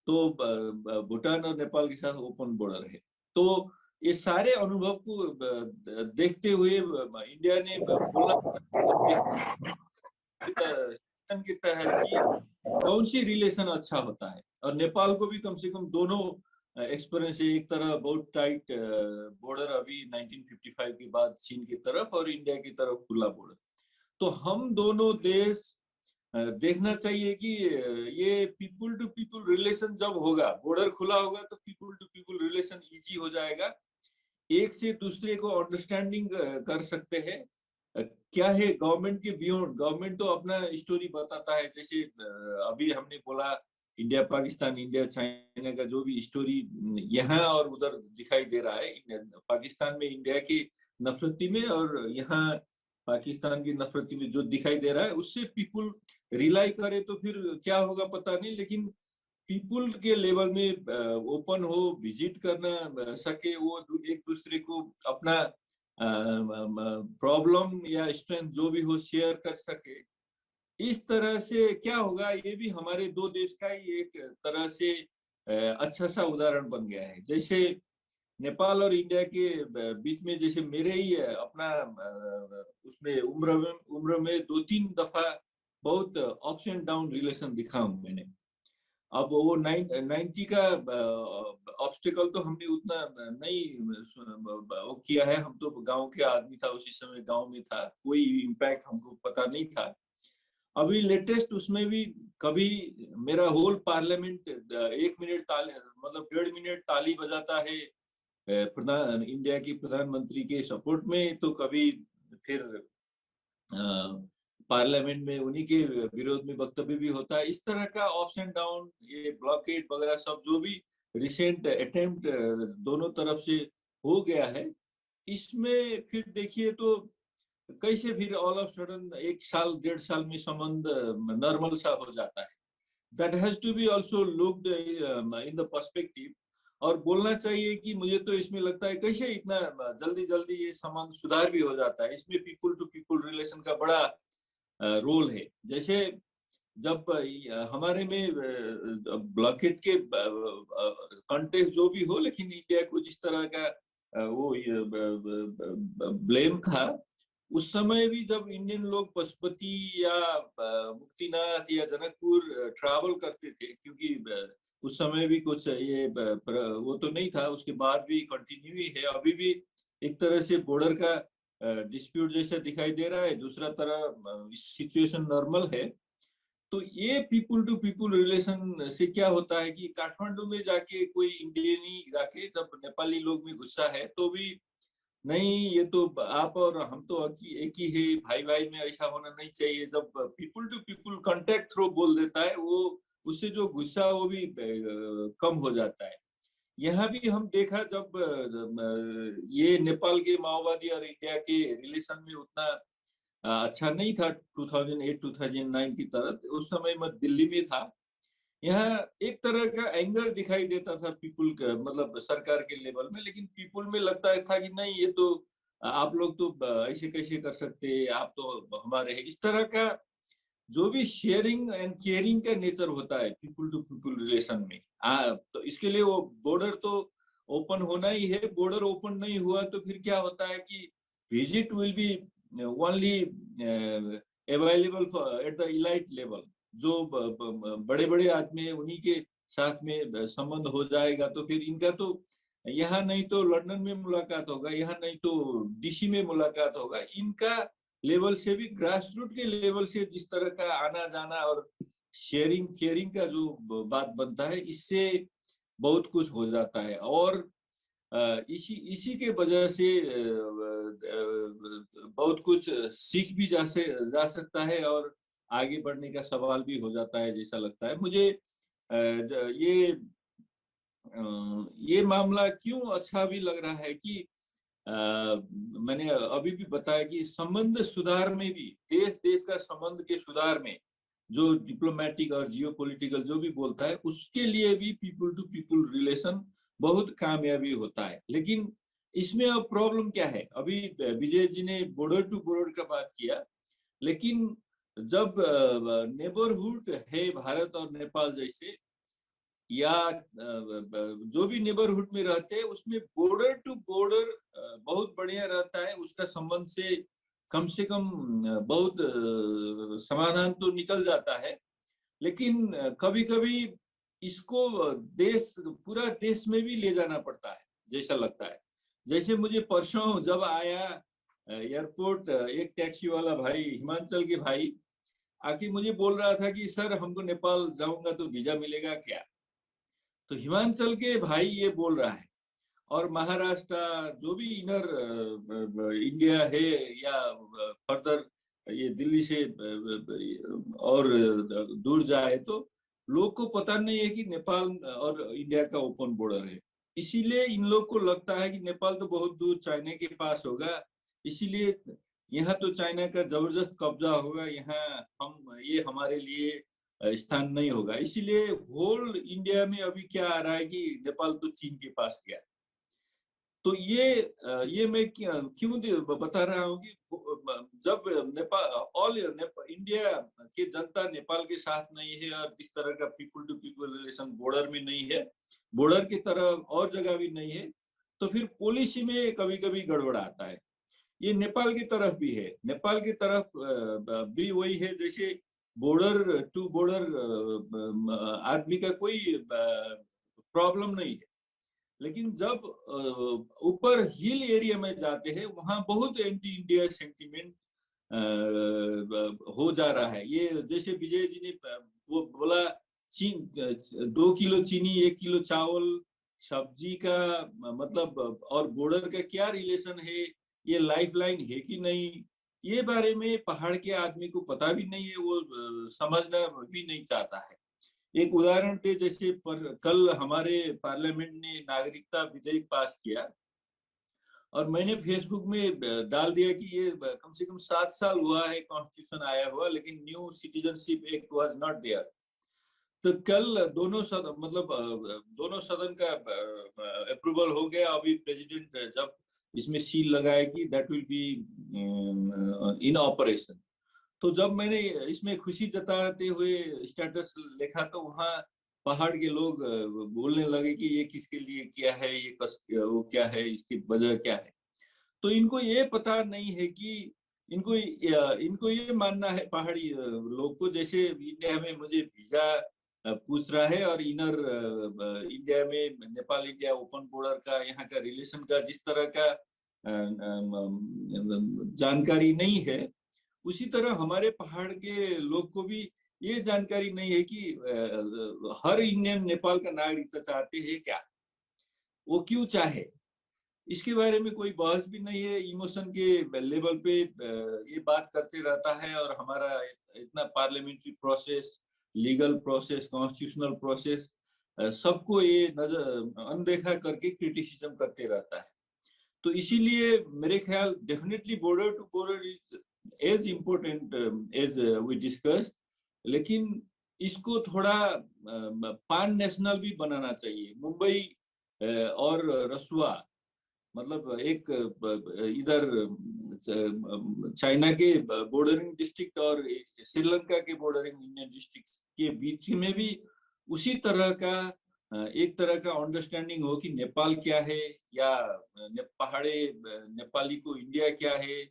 तो भूटान और नेपाल के साथ ओपन बॉर्डर है। तो ये सारे अनुभव को देखते हुए इंडिया ने बोला के तहत कि कौन सी रिलेशन अच्छा होता है, और नेपाल को भी कम से कम दोनों एक्सपीरियंस है। एक तरह बहुत टाइट बॉर्डर अभी 1955 के बाद चीन की तरफ, और इंडिया की तरफ खुला बॉर्डर। तो हम दोनों देश देखना चाहिए कि ये पीपल टू पीपल रिलेशन जब होगा, बॉर्डर खुला होगा, तो people to people relation easy हो जाएगा, एक से दूसरे को अंडरस्टैंडिंग कर सकते हैं। क्या है गवर्नमेंट के बियॉन्ड, गवर्नमेंट तो अपना स्टोरी बताता है, जैसे अभी हमने बोला इंडिया पाकिस्तान, इंडिया चाइना का जो भी स्टोरी यहाँ और उधर दिखाई दे रहा है, पाकिस्तान में इंडिया की नफरती में और यहाँ पाकिस्तान की नफरती में जो दिखाई दे रहा है, उससे पीपल रिलाई करे तो फिर क्या होगा पता नहीं, लेकिन पीपल के लेवल में ओपन हो, विजिट करना सके, वो एक दूसरे को अपना प्रॉब्लम या स्ट्रेंथ जो भी हो शेयर कर सके। इस तरह से क्या होगा, ये भी हमारे दो देश का ही एक तरह से अच्छा सा उदाहरण बन गया है। जैसे नेपाल और इंडिया के बीच में, जैसे मेरे ही अपना उसमें उम्र में 2-3 दफा बहुत अप्स एंड डाउन रिलेशन दिखा हूं मैंने। अब वो 90 का ऑब्स्टिकल तो हमने उतना नहीं वो किया है, हम तो गांव के आदमी था, उसी समय गांव में था, कोई इम्पैक्ट हमको पता नहीं था। अभी लेटेस्ट उसमें भी कभी मेरा होल पार्लियामेंट 1 मिनट ताली, मतलब 1.5 मिनट ताली बजाता है प्रधान इंडिया की प्रधानमंत्री के सपोर्ट में, तो कभी फिर पार्लियामेंट में उन्हीं के विरोध में वक्तव्य भी होता है। इस तरह का अप्स एंड डाउन, ये ब्लॉकेट वगैरह सब जो भी रिसेंट अटेम्प्ट दोनों तरफ से हो गया है, इसमें फिर देखिए तो कैसे फिर ऑल ऑफ सडन 1 साल 1.5 साल में संबंध नॉर्मल सा हो जाता है। That has to be also looked in the perspective. और बोलना चाहिए कि मुझे तो इसमें लगता है कैसे इतना जल्दी जल्दी ये संबंध सुधार भी हो जाता है। इसमें पीपल टू पीपल रिलेशन का बड़ा रोल है। जैसे जब हमारे में ब्लॉकेट के कॉन्टेक्स्ट जो भी हो, लेकिन इंडिया को जिस तरह का वो ब्लेम था, उस समय भी जब इंडियन लोग पशुपति या मुक्तिनाथ या जनकपुर ट्रैवल करते थे, क्योंकि उस समय भी कुछ ये वो तो नहीं था, उसके बाद भी कंटिन्यू ही है, अभी भी एक तरह से बॉर्डर का डिस्प्यूट जैसा दिखाई दे रहा है, दूसरा तरह सिचुएशन नॉर्मल है। तो ये पीपल टू पीपल रिलेशन से क्या होता है कि काठमांडू में जाके कोई इंडियन जाके जब नेपाली लोग में गुस्सा है तो भी नहीं, ये तो आप और हम तो एक ही है, भाई भाई में ऐसा होना नहीं चाहिए। जब people to people contact through बोल देता है, वो उससे जो गुस्सा वो भी कम हो जाता है। यहाँ भी हम देखा जब ये नेपाल के माओवादी और इंडिया के रिलेशन में उतना अच्छा नहीं था 2008-2009 की तरह, उस समय मैं दिल्ली में था। यहाँ एक तरह का एंगर दिखाई देता था पीपल का, मतलब सरकार के लेवल में, लेकिन पीपल में लगता था कि नहीं, ये तो आप लोग तो ऐसे कैसे कर सकते हैं, आप तो हमारे हैं। इस तरह का जो भी शेयरिंग एंड केयरिंग का नेचर होता है पीपल टू पीपल रिलेशन में, तो इसके लिए वो बॉर्डर तो ओपन होना ही है। बॉर्डर ओपन नहीं हुआ तो फिर क्या होता है कि visit will be only available at the elite level, जो बड़े बड़े आदमी है उन्हीं के साथ में संबंध हो जाएगा, तो फिर इनका तो यहाँ नहीं तो लंदन में मुलाकात होगा, यहाँ नहीं तो डीसी में मुलाकात होगा। इनका लेवल से भी, ग्रास रूट के लेवल से जिस तरह का आना जाना और शेयरिंग केयरिंग का जो बात बनता है, इससे बहुत कुछ हो जाता है। और इसी के वजह से बहुत कुछ सीख भी जा सकता है और आगे बढ़ने का सवाल भी हो जाता है, जैसा लगता है मुझे। ये मामला क्यों अच्छा भी लग रहा है कि मैंने अभी भी बताया कि संबंध सुधार में भी, देश देश का संबंध के सुधार में जो डिप्लोमेटिक और जियोपॉलिटिकल जो भी बोलता है, उसके लिए भी पीपल टू पीपल रिलेशन बहुत कामयाबी होता है। लेकिन इसमें अब प्रॉब्लम क्या है? अभी विजय जी ने बॉर्डर टू बॉर्डर का बात किया, लेकिन जब नेबरहुड है भारत और नेपाल जैसे, या जो भी नेबरहुड में रहते हैं, उसमें बॉर्डर टू बॉर्डर बहुत बढ़िया रहता है। उसका संबंध से कम बहुत समाधान तो निकल जाता है। लेकिन कभी कभी इसको पूरा देश में भी ले जाना पड़ता है, जैसा लगता है। जैसे मुझे परसों जब आया एयरपोर्ट, एक टैक्सी वाला भाई, हिमाचल के भाई, आके मुझे बोल रहा था कि सर हमको नेपाल जाऊंगा तो वीजा मिलेगा क्या? तो हिमाचल के भाई ये बोल रहा है, और महाराष्ट्र जो भी इनर इंडिया है या फर्दर ये दिल्ली से और दूर जाए, तो लोग को पता नहीं है कि नेपाल और इंडिया का ओपन बॉर्डर है। इसीलिए इन लोग को लगता है कि नेपाल तो बहुत दूर चाइना के पास होगा, इसीलिए यहाँ तो चाइना का जबरदस्त कब्जा होगा, यहाँ ये हमारे लिए स्थान नहीं होगा। इसीलिए होल इंडिया में अभी क्या आ रहा है कि नेपाल तो चीन के पास गया। तो ये मैं क्यों बता रहा हूँ कि जब इंडिया के जनता नेपाल के साथ नहीं है, और इस तरह का people to people relation border में नहीं है, बॉर्डर की तरफ और जगह भी नहीं है, तो फिर पॉलिसी में कभी कभी गड़बड़ आता है। ये नेपाल की तरफ भी है, नेपाल की तरफ भी वही है, जैसे बॉर्डर टू बॉर्डर आदमी का कोई प्रॉब्लम नहीं है। लेकिन जब ऊपर हिल एरिया में जाते हैं, वहां बहुत एंटी इंडिया सेंटिमेंट हो जा रहा है। ये जैसे विजय जी ने वो बोला, 2 किलो चीनी 1 किलो चावल सब्जी का मतलब, और बॉर्डर का क्या रिलेशन है, ये लाइफलाइन है कि नहीं, ये बारे में पहाड़ के आदमी को पता भी नहीं है, वो समझना भी नहीं चाहता है। एक उदाहरण थे, जैसे कल हमारे पार्लियामेंट ने नागरिकता विधेयक पास किया, और मैंने फेसबुक में डाल दिया कि ये कम से कम 7 साल हुआ है कॉन्स्टिट्यूशन आया हुआ, लेकिन new citizenship act was not there. तो कल दोनों सदन का अप्रूवल हो गया। अभी प्रेसिडेंट जब इसमें सील लगाएगी, that will be in operation. तो जब मैंने इसमें खुशी जताते हुए स्टेटस लिखा, तो वहाँ पहाड़ के लोग बोलने लगे कि ये किसके लिए किया है, वो क्या है, इसकी वजह क्या है। तो इनको ये पता नहीं है कि इनको ये मानना है पहाड़ी लोग को, जैसे इंडिया में मुझे वीजा पूछ रहा है, और इनर इंडिया में नेपाल इंडिया ओपन बॉर्डर का, यहाँ का रिलेशन का जिस तरह का जानकारी नहीं है, उसी तरह हमारे पहाड़ के लोग को भी ये जानकारी नहीं है कि हर इंडियन नेपाल का नागरिकता चाहते हैं क्या, वो क्यों चाहे, इसके बारे में कोई बहस भी नहीं है। इमोशन के लेवल पे ये बात करते रहता है, और हमारा इतना parliamentary process, legal process, constitutional process, सबको ये अनदेखा करके क्रिटिसिज्म करते रहता है। तो इसीलिए मेरे ख्याल definitely border to border is as important as we discuss, लेकिन इसको थोड़ा पान नेशनल भी बनाना चाहिए। मुंबई और रसुआ, मतलब एक इधर चाइना के बॉर्डरिंग डिस्ट्रिक्ट और श्रीलंका के बॉर्डरिंग इंडियन डिस्ट्रिक्ट के बीच में भी उसी तरह का एक तरह का अंडरस्टैंडिंग हो कि नेपाल क्या है, या पहाड़े नेपाली को इंडिया क्या है,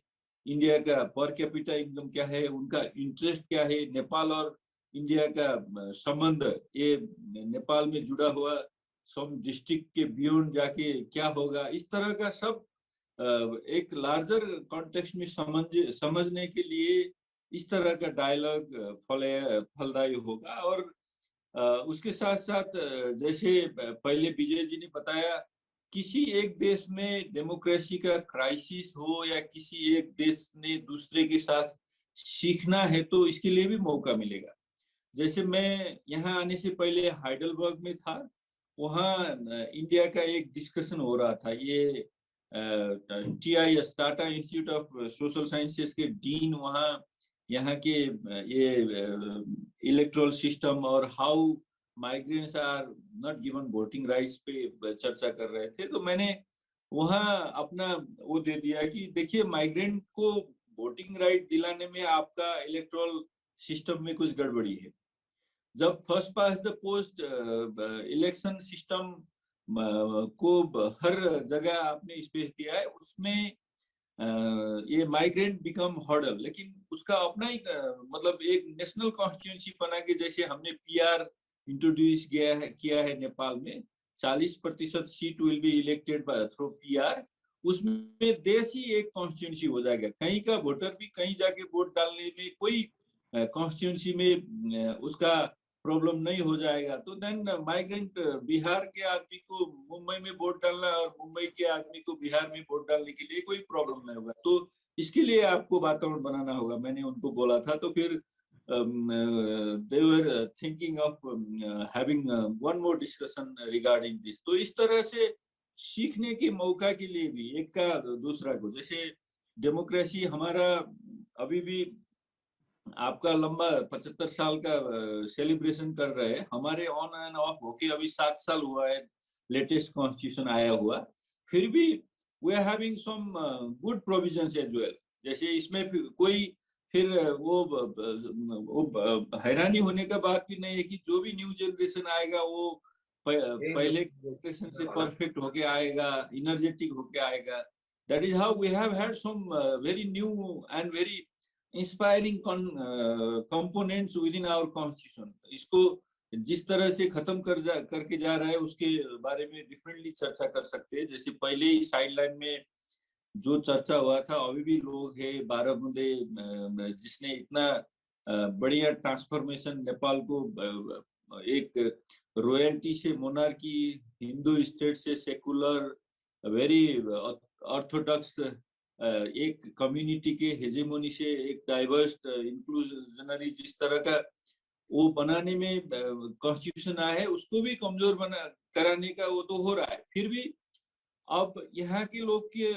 इंडिया का पर कैपिटा इनकम क्या है, उनका इंटरेस्ट क्या है नेपाल और इंडिया का संबंध ये नेपाल में जुड़ा हुआ सम डिस्ट्रिक्ट के बियॉन्ड जाके क्या होगा, इस तरह का सब एक लार्जर कॉन्टेक्स्ट में समझने के लिए इस तरह का डायलॉग फलदायी होगा। और उसके साथ साथ जैसे पहले विजय जी ने बताया, किसी एक देश में डेमोक्रेसी का क्राइसिस हो या किसी एक देश ने दूसरे के साथ सीखना है तो इसके लिए भी मौका मिलेगा। जैसे मैं यहाँ आने से पहले हाइडलबर्ग में था, वहाँ इंडिया का एक डिस्कशन हो रहा था। ये TIS Tata institute of social sciences के डीन वहाँ यहाँ के ये इलेक्टोरल सिस्टम और how migrants are not given voting rights पे चर्चा कर रहे थे। तो मैंने वहाँ अपना वो दे दिया कि देखिए, माइग्रेंट को वोटिंग राइट दिलाने में आपका इलेक्टोरल सिस्टम में कुछ गड़बड़ी है। जब first pass the post election system को हर जगह आपने स्पेस दिया है, उसमें ये माइग्रेंट बिकम हर्डल। लेकिन उसका अपना ही मतलब एक नेशनल कॉन्स्टिट्यूंसी बना के, जैसे हमने PR इंट्रोड्यूस किया है नेपाल में, 40% seat will be elected through PR। उसमें देश ही एक कॉन्स्टिट्यूंसी हो जाएगा। कहीं का वोटर भी कहीं जाके वोट डालने में कोई कॉन्स्टिट्यूंसी में उसका प्रॉब्लम नहीं हो जाएगा। तो देन माइग्रेंट बिहार के आदमी को मुंबई में वोट डालना और मुंबई के आदमी को बिहार में वोट डालने के लिए कोई प्रॉब्लम नहीं होगा। तो इसके लिए आपको वातावरण बनाना होगा, मैंने उनको बोला था। तो फिर they were thinking of having one more discussion regarding this। तो इस तरह से सीखने के मौका के लिए भी एक का दूसरा को, जैसे डेमोक्रेसी हमारा अभी भी आपका लंबा 75 साल का सेलिब्रेशन कर रहे हैं, हमारे ऑन एंड ऑफ होके अभी 7 साल हुआ है लेटेस्ट कॉन्स्टिट्यूशन आया हुआ। फिर भी we are having some good provisions as well. जैसे इसमें कोई फिर वो हैरानी होने का बात भी नहीं है कि जो भी न्यू जनरेशन आएगा वो पहले जनरेशन से परफेक्ट होके आएगा, इनर्जेटिक होके आएगा। That is how we have had some very new and very inspiring components within our constitution. इसको जिस तरह से खत्म करके जा रहा है उसके बारे में डिफरेंटली चर्चा कर सकते हैं। जैसे पहले ही साइडलाइन में जो चर्चा हुआ था, अभी भी लोग है बारामुंडे जिसने इतना बढ़िया ट्रांसफॉर्मेशन नेपाल को एक रॉयल्टी से मोनार्की, हिंदू स्टेट से सेकुलर, वेरी ऑर्थोडॉक्स एक कम्युनिटी के हेजेमोनी से एक डाइवर्स इंक्लूजनरी जिस तरह का वो बनाने में कॉन्स्टिट्यूशन आया है, उसको भी कमजोर कराने का वो तो हो रहा है। फिर भी अब यहाँ के लोग के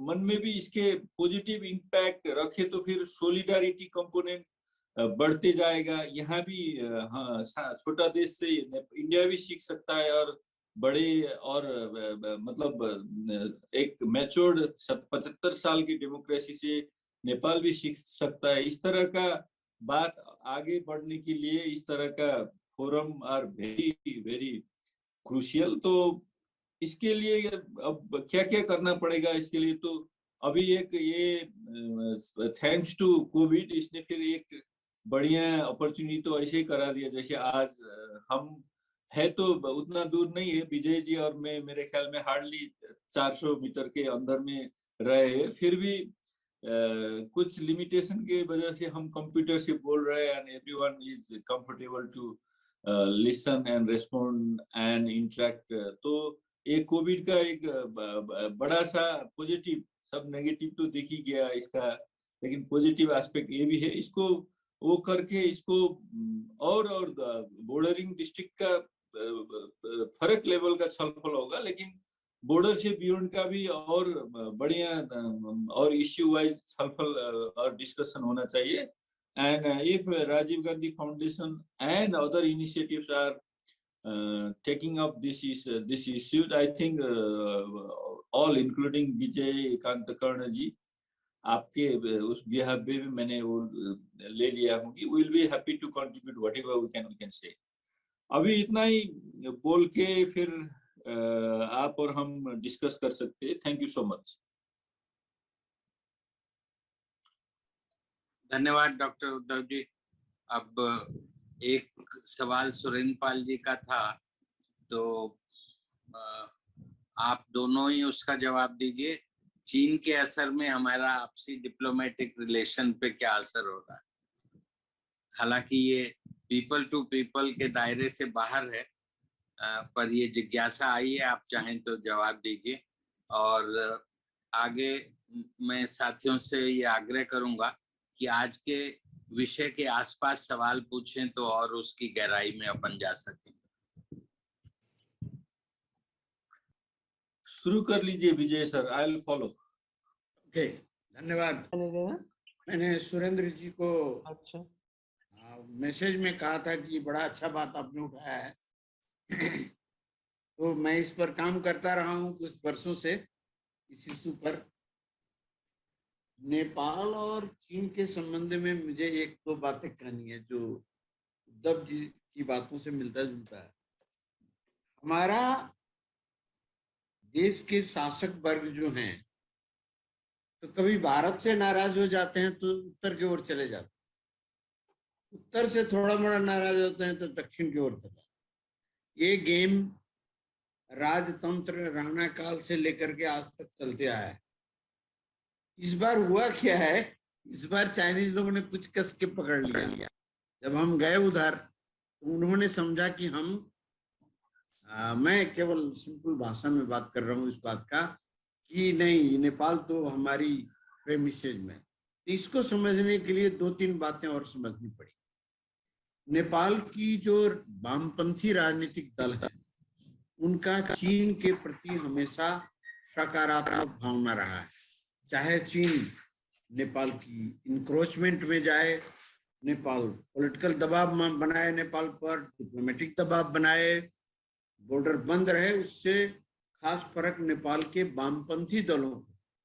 मन में भी इसके पॉजिटिव इम्पैक्ट रखे तो फिर सोलिडारिटी कंपोनेंट बढ़ते जाएगा। यहाँ भी हाँ, छोटा देश से इंडिया भी सीख सकता है और बड़े और मतलब एक मैच्योर्ड 75 साल की डेमोक्रेसी से नेपाल भी सीख सकता है। इस तरह का बात आगे बढ़ने के लिए इस तरह का forum are very very crucial. तो इसके लिए अब क्या क्या करना पड़ेगा, इसके लिए तो अभी एक ये थैंक्स टू कोविड इसने फिर एक बढ़िया अपॉर्चुनिटी तो ऐसे ही करा दिया। जैसे आज हम है तो उतना दूर नहीं है, विजय जी और मैं मेरे ख्याल में हार्डली 400 मीटर के अंदर में रहे हैं, फिर भी कुछ लिमिटेशन के वजह से हम कंप्यूटर से बोल रहे हैं and everyone is comfortable to listen and respond and interact. तो एक कोविड का एक बड़ा सा पॉजिटिव, सब नेगेटिव तो देख ही गया इसका, लेकिन पॉजिटिव एस्पेक्ट ये भी है। इसको वो करके इसको और बॉर्डरिंग डिस्ट्रिक्ट का फर्क लेवल का छलफल होगा, लेकिन बॉर्डर से बियॉन्ड का भी और बढ़िया और इश्यू वाइज छलफल और डिस्कशन होना चाहिए। And if Rajiv Gandhi foundation and other initiatives are taking up this issue, I think all including Vijay Kant Karn ji, आपके उस बिहार में भी मैंने वो ले लिया हूँ कि we'll be happy to contribute whatever we can say। अभी इतना ही बोल के फिर आप और हम डिस्कस कर सकते हैं। Thank you so much. धन्यवाद डॉक्टर उद्धव जी। अब एक सवाल सुरेंद्र पाल जी का था, तो आप दोनों ही उसका जवाब दीजिए। चीन के असर में हमारा आपसी डिप्लोमेटिक रिलेशन पे क्या असर हो रहा है? हालांकि ये पीपल टू पीपल के दायरे से बाहर है, पर ये जिज्ञासा आई है, आप चाहें तो जवाब दीजिए। और आगे मैं साथियों से ये आग्रह करूंगा कि आज के विषय के आसपास सवाल पूछें तो और उसकी गहराई में अपन जा सकें। शुरू कर लीजिए Vijay sir, I will follow. Okay, धन्यवाद। मैंने सुरेंद्र जी को अच्छा मैसेज में कहा था कि बड़ा अच्छा बात आपने उठाया है। तो मैं इस पर काम करता रहा हूँ कुछ वर्षों से, इस इशू पर। नेपाल और चीन के संबंध में मुझे एक दो बातें कहनी है जो उद्धव जी की बातों से मिलता जुलता है। हमारा देश के शासक वर्ग जो हैं, तो कभी भारत से नाराज हो जाते हैं तो उत्तर की ओर चले जाते हैं, उत्तर से थोड़ा मोड़ा नाराज होते हैं तो दक्षिण की ओर चले जाते हैं। ये गेम राजतंत्र राणा काल से लेकर के आज तक चलते आया है। इस बार हुआ क्या है, इस बार चाइनीज लोगों ने कुछ कस के पकड़ लिया। जब हम गए उधर तो उन्होंने समझा कि हम मैं केवल सिंपल भाषा में बात कर रहा हूँ इस बात का कि नहीं, नेपाल तो हमारी प्रेमिसेज में। तो इसको समझने के लिए दो तीन बातें और समझनी पड़ी। नेपाल की जो वामपंथी राजनीतिक दल है, उनका चीन के प्रति हमेशा सकारात्मक भावना रहा है। चाहे चीन नेपाल की इंक्रोचमेंट में जाए, नेपाल पॉलिटिकल दबाव बनाए, नेपाल पर डिप्लोमेटिक दबाव बनाए, बॉर्डर बंद रहे, उससे खास फर्क नेपाल के वामपंथी दलों को,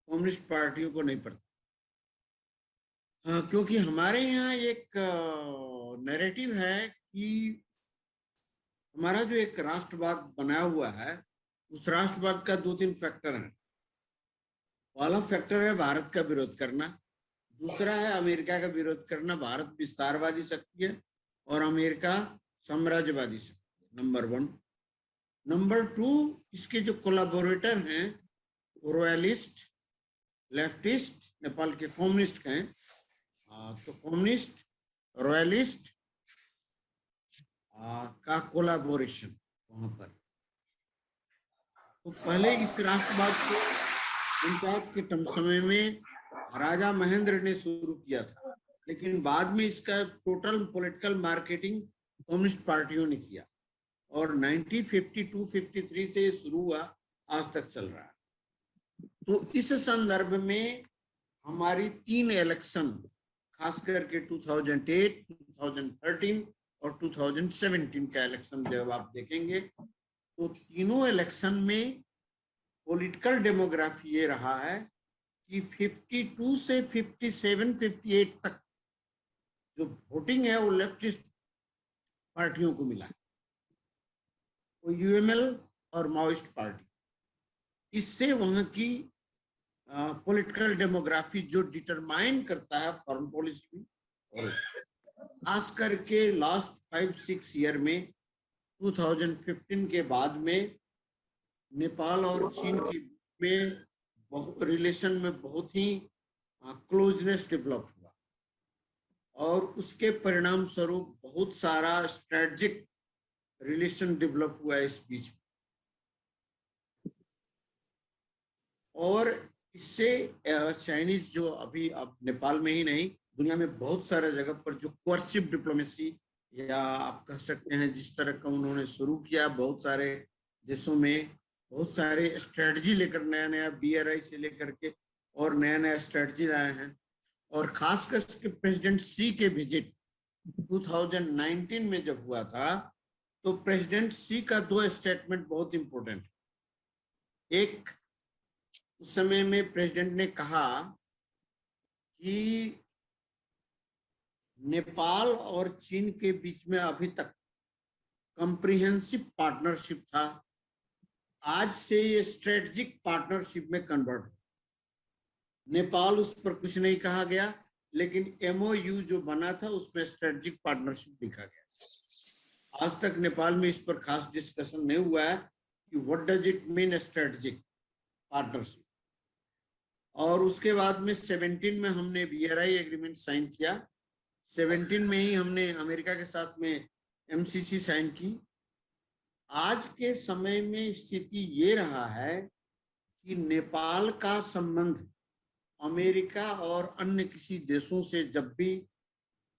कम्युनिस्ट पार्टियों को नहीं पड़ता। क्योंकि हमारे यहाँ एक नैरेटिव है कि हमारा जो एक राष्ट्रवाद बनाया हुआ है, उस राष्ट्रवाद का दो तीन फैक्टर है। पहला फैक्टर है भारत का विरोध करना, दूसरा है अमेरिका का विरोध करना। भारत विस्तारवादी शक्ति है और अमेरिका साम्राज्यवादी शक्ति है, नंबर वन। नंबर टू, इसके जो कोलैबोरेटर हैं रॉयलिस्ट, लेफ्टिस्ट, नेपाल के कम्युनिस्ट हैं, तो कम्युनिस्ट रॉयलिस्ट का कोलैबोरेशन वहां पर। तो पहले इस राष्ट्रवाद को पंचायत के समय में राजा महेंद्र ने शुरू किया था, लेकिन बाद में इसका टोटल पॉलिटिकल मार्केटिंग कम्युनिस्ट पार्टियों ने किया और 1952-53 से शुरू हुआ, आज तक चल रहा है। तो इस संदर्भ में हमारी 3 इलेक्शन, खास करके 2008, 2013 और 2017 का इलेक्शन जब आप देखेंगे तो तीनों इलेक्शन में पॉलिटिकल डेमोग्राफी ये रहा है कि 52 से 57, 58 तक जो वोटिंग है वो लेफ्टिस्ट पार्टियों को मिला है, वो यूएमएल और माओइस्ट पार्टी। इससे वहां की पॉलिटिकल डेमोग्राफी जो डिटरमाइन करता है फॉरेन पॉलिसी, और खास करके लास्ट 5-6 ईयर में 2015 के बाद में नेपाल और चीन के में रिलेशन में बहुत ही क्लोजनेस डेवलप हुआ और उसके परिणाम स्वरूप बहुत सारा स्ट्रेटेजिक रिलेशन डेवलप हुआ इस बीच। और इससे चाइनीज जो अभी अब नेपाल में ही नहीं, दुनिया में बहुत सारे जगह पर जो कोर्सिव डिप्लोमेसी या आप कह सकते हैं जिस तरह का उन्होंने शुरू किया, बहुत सारे देशों में बहुत सारे स्ट्रेटजी लेकर, नया नया BRI से लेकर के और नया नया स्ट्रेटजी लाए हैं। और खास करके प्रेसिडेंट सी के विजिट 2019 में जब हुआ था, तो प्रेसिडेंट सी का 2 स्टेटमेंट बहुत इंपॉर्टेंट। एक, उस समय में प्रेसिडेंट ने कहा कि नेपाल और चीन के बीच में अभी तक कॉम्प्रिहेंसिव पार्टनरशिप था, आज से ये स्ट्रेटेजिक पार्टनरशिप में कन्वर्ट हो। नेपाल उस पर कुछ नहीं कहा गया, लेकिन MOU जो बना था उसमें स्ट्रेटेजिक पार्टनरशिप लिखा गया। आज तक नेपाल में इस पर खास डिस्कशन नहीं हुआ है कि what does it mean strategic partnership. और उसके बाद में 17 में हमने BRI एग्रीमेंट साइन किया। 17 में ही हमने अमेरिका के साथ में MCC साइन की। आज के समय में स्थिति ये रहा है कि नेपाल का संबंध अमेरिका और अन्य किसी देशों से जब भी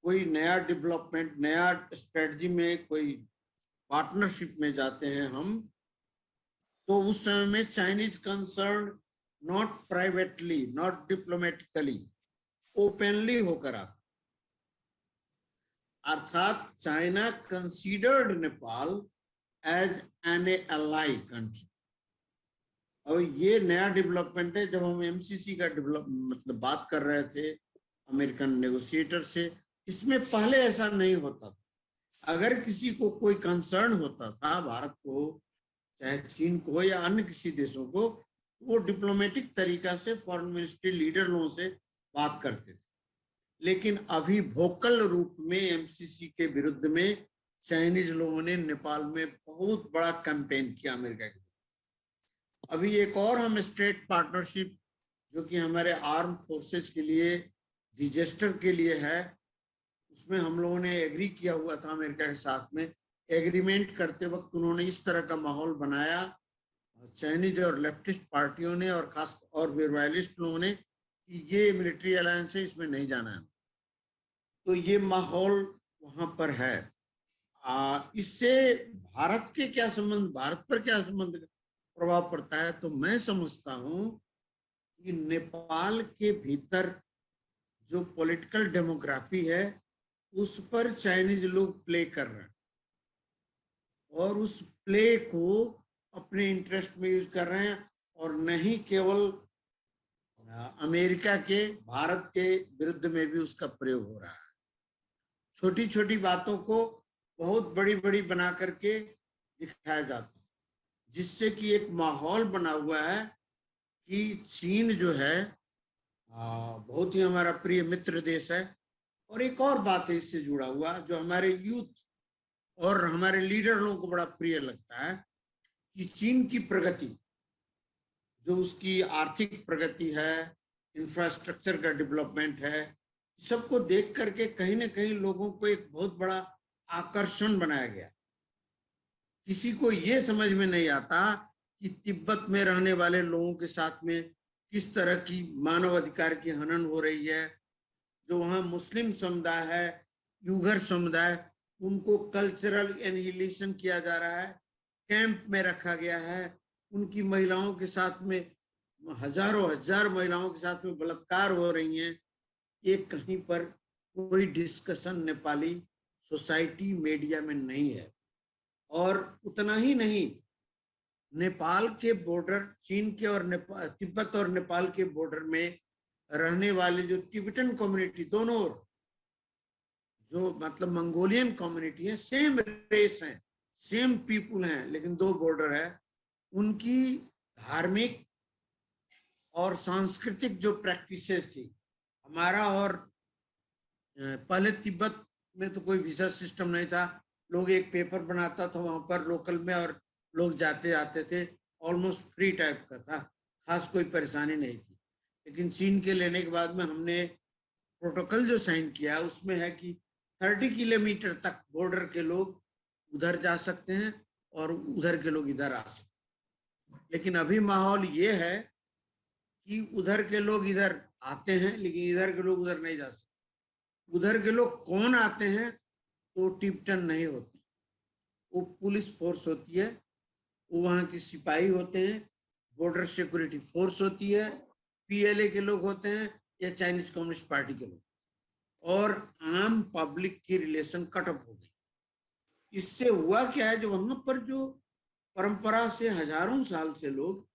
कोई नया डेवलपमेंट, नया स्ट्रेटजी में, कोई पार्टनरशिप में जाते हैं हम, तो उस समय में Chinese concern not privately, not diplomatically, openly होकर आता। अर्थात China considered Nepal as an ally country. और ये नया डेवलपमेंट है। जब हम MCC का मतलब बात कर रहे थे अमेरिकन नेगोशिएटर से, इसमें पहले ऐसा नहीं होता था। अगर किसी को कोई कंसर्न होता था, भारत को, चाहे चीन को या अन्य किसी देशों को, वो डिप्लोमेटिक तरीका से फॉरेन मिनिस्ट्री लीडर लोगों से बात करते थे। लेकिन अभी वोकल रूप में MCC के विरुद्ध में चाइनीज लोगों ने नेपाल में बहुत बड़ा कैंपेन किया अमेरिका के। अभी एक और हम स्टेट पार्टनरशिप जो कि हमारे आर्म फोर्सेस के लिए, डिजास्टर के लिए है, उसमें हम लोगों ने एग्री किया हुआ था अमेरिका के साथ में। एग्रीमेंट करते वक्त उन्होंने इस तरह का माहौल बनाया, चाइनीज और लेफ्टिस्ट पार्टियों ने और खास और रॉयलिस्ट लोगों ने, कि ये मिलिट्री अलायंस है, इसमें नहीं जाना है। तो ये माहौल वहां पर है। इससे भारत के क्या संबंध, भारत पर क्या संबंध प्रभाव पड़ता है? तो मैं समझता हूं कि नेपाल के भीतर जो पॉलिटिकल डेमोग्राफी है उस पर चाइनीज लोग प्ले कर रहे हैं और उस प्ले को अपने इंटरेस्ट में यूज कर रहे हैं, और नहीं केवल अमेरिका के, भारत के विरुद्ध में भी उसका प्रयोग हो रहा है। छोटी छोटी बातों को बहुत बड़ी बड़ी बना करके दिखाया जाता है, जिससे कि एक माहौल बना हुआ है कि चीन जो है बहुत ही हमारा प्रिय मित्र देश है। और एक और बात है इससे जुड़ा हुआ, जो हमारे यूथ और हमारे लीडर लोगों को बड़ा प्रिय लगता है, कि चीन की प्रगति, जो उसकी आर्थिक प्रगति है, इंफ्रास्ट्रक्चर का डेवलपमेंट है, सबको देख करके कहीं ना कहीं लोगों को एक बहुत बड़ा आकर्षण बनाया गया। किसी को ये समझ में नहीं आता कि तिब्बत में रहने वाले लोगों के साथ में किस तरह की मानव अधिकार की हनन हो रही है। जो वहाँ मुस्लिम समुदाय है, यूगर समुदाय, उनको कल्चरल एनिहिलेशन किया जा रहा है, कैंप में रखा गया है, उनकी महिलाओं के साथ में, हजारों हजार महिलाओं के साथ में बलात्कार हो रही हैं। ये कहीं पर कोई डिस्कशन नेपाली सोसाइटी, मीडिया में नहीं है। और उतना ही नहीं, नेपाल के बॉर्डर, चीन के और तिब्बत और नेपाल के बॉर्डर में रहने वाले जो तिब्बतन कम्युनिटी, दोनों ओर जो मतलब मंगोलियन कम्युनिटी है, सेम रेस है, सेम पीपुल हैं, लेकिन दो बॉर्डर है। उनकी धार्मिक और सांस्कृतिक जो प्रैक्टिसेस थी, हमारा और पहले तिब्बत में तो कोई वीजा सिस्टम नहीं था, लोग एक पेपर बनाता था वहां पर लोकल में और लोग जाते आते थे, ऑलमोस्ट फ्री टाइप का था, खास कोई परेशानी नहीं थी। लेकिन चीन के लेने के बाद में हमने प्रोटोकॉल जो साइन किया उसमें है कि 30 किलोमीटर तक बॉर्डर के लोग उधर जा सकते हैं और उधर के लोग इधर आ सकते हैं। लेकिन अभी माहौल ये है कि उधर के लोग इधर आते हैं, लेकिन इधर के लोग उधर नहीं जा सकते। उधर के लोग कौन आते हैं? तो टिब्बतन नहीं होते, वो पुलिस फोर्स होती है, वो वहाँ की सिपाही होते हैं, बॉर्डर सिक्योरिटी फोर्स होती है, PLA के लोग होते हैं या चाइनीज कम्युनिस्ट पार्टी के लोग, और आम पब्लिक की रिलेशन कट ऑफ हो गई। इससे हुआ क्या है, जो वहां पर जो परंपरा से हजारों साल से लोग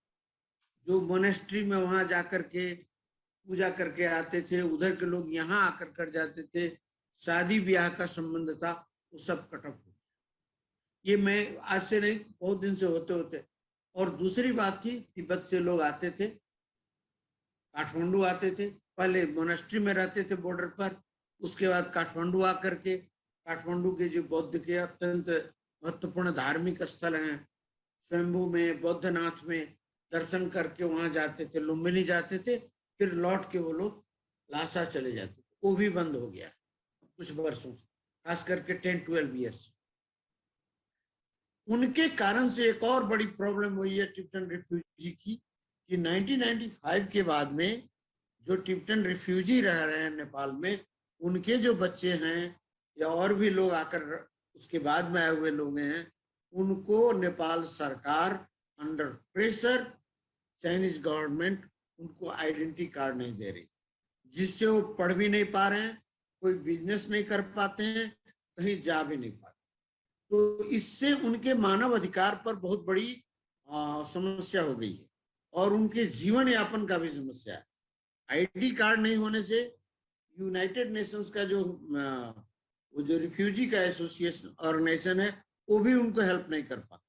जो मोनेस्ट्री में वहां जाकर के पूजा करके आते थे, उधर के लोग यहाँ आकर कर जाते थे, शादी ब्याह का संबंध था, वो सब कट ऑफ हो गया। ये मैं आज से नहीं, बहुत दिन से होते होते। और दूसरी बात थी, तिब्बत से लोग आते थे, काठमांडू आते थे, पहले मोनास्ट्री में रहते थे बॉर्डर पर, उसके बाद काठमांडू आकर के काठमांडू के जो बौद्ध के अत्यंत महत्वपूर्ण धार्मिक स्थल हैं, स्वयंभू में, बौद्धनाथ में दर्शन करके वहां जाते थे, लुम्बिनी जाते थे, फिर लौट के वो लोग लासा चले जाते थे। वो भी बंद हो गया कुछ वर्षों से, खास करके 10-12 ईयर्स। उनके कारण से एक और बड़ी प्रॉब्लम हुई है टिबेटन रिफ्यूजी की, कि 1995 के बाद में जो टिबेटन रिफ्यूजी रह रहे हैं नेपाल में, उनके जो बच्चे हैं या और भी लोग आकर उसके बाद में आए हुए लोग हैं, उनको नेपाल सरकार अंडर प्रेशर, चाइनीज गवर्नमेंट उनको आइडेंटिटी कार्ड नहीं दे रही, जिससे वो पढ़ भी नहीं पा रहे हैं, कोई बिजनेस नहीं कर पाते हैं, कहीं जा भी नहीं पाते। तो इससे उनके मानव अधिकार पर बहुत बड़ी समस्या हो गई है, और उनके जीवन यापन का भी समस्या है। आईडी कार्ड नहीं होने से यूनाइटेड नेशंस का जो वो जो रिफ्यूजी का एसोसिएशन ऑर्गेनाइजेशन है, वो भी उनको हेल्प नहीं कर पाता।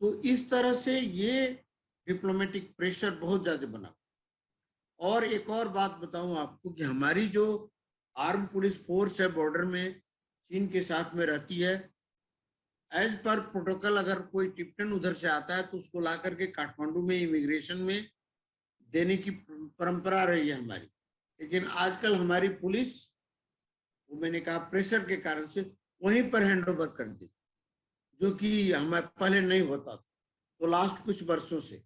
तो इस तरह से ये डिप्लोमेटिक प्रेशर बहुत ज्यादा बना। और एक और बात बताऊं आपको कि हमारी जो आर्म पुलिस फोर्स है बॉर्डर में चीन के साथ में रहती है, एज पर प्रोटोकॉल अगर कोई टिबेटन उधर से आता है तो उसको ला करके काठमांडू में इमिग्रेशन में देने की परंपरा रही है हमारी। लेकिन आजकल हमारी पुलिस, वो मैंने कहा प्रेशर के कारण से वहीं पर हैंड ओवर कर दी, जो कि हमें पहले नहीं होता था, तो लास्ट कुछ वर्षों से।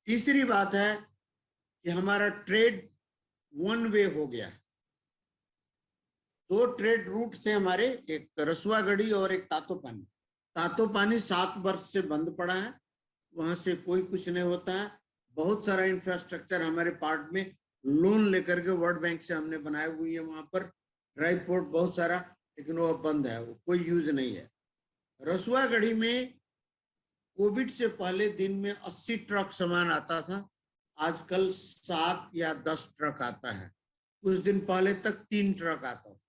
तीसरी बात है कि हमारा ट्रेड वन वे हो गया है। 2 ट्रेड रूट थे हमारे, एक रसुआगढ़ी और एक तातोपानी। तातोपानी 7 वर्ष से बंद पड़ा है, वहां से कोई कुछ नहीं होता है। बहुत सारा इंफ्रास्ट्रक्चर हमारे पार्ट में लोन लेकर के वर्ल्ड बैंक से हमने बनाए हुई है, वहां पर ड्राई पोर्ट बहुत सारा, लेकिन वो बंद है, वो कोई यूज नहीं है। रसुआगढ़ी में कोविड से पहले दिन में 80 ट्रक सामान आता था, आजकल 7 या 10 ट्रक आता है। कुछ दिन पहले तक 3 ट्रक आता था।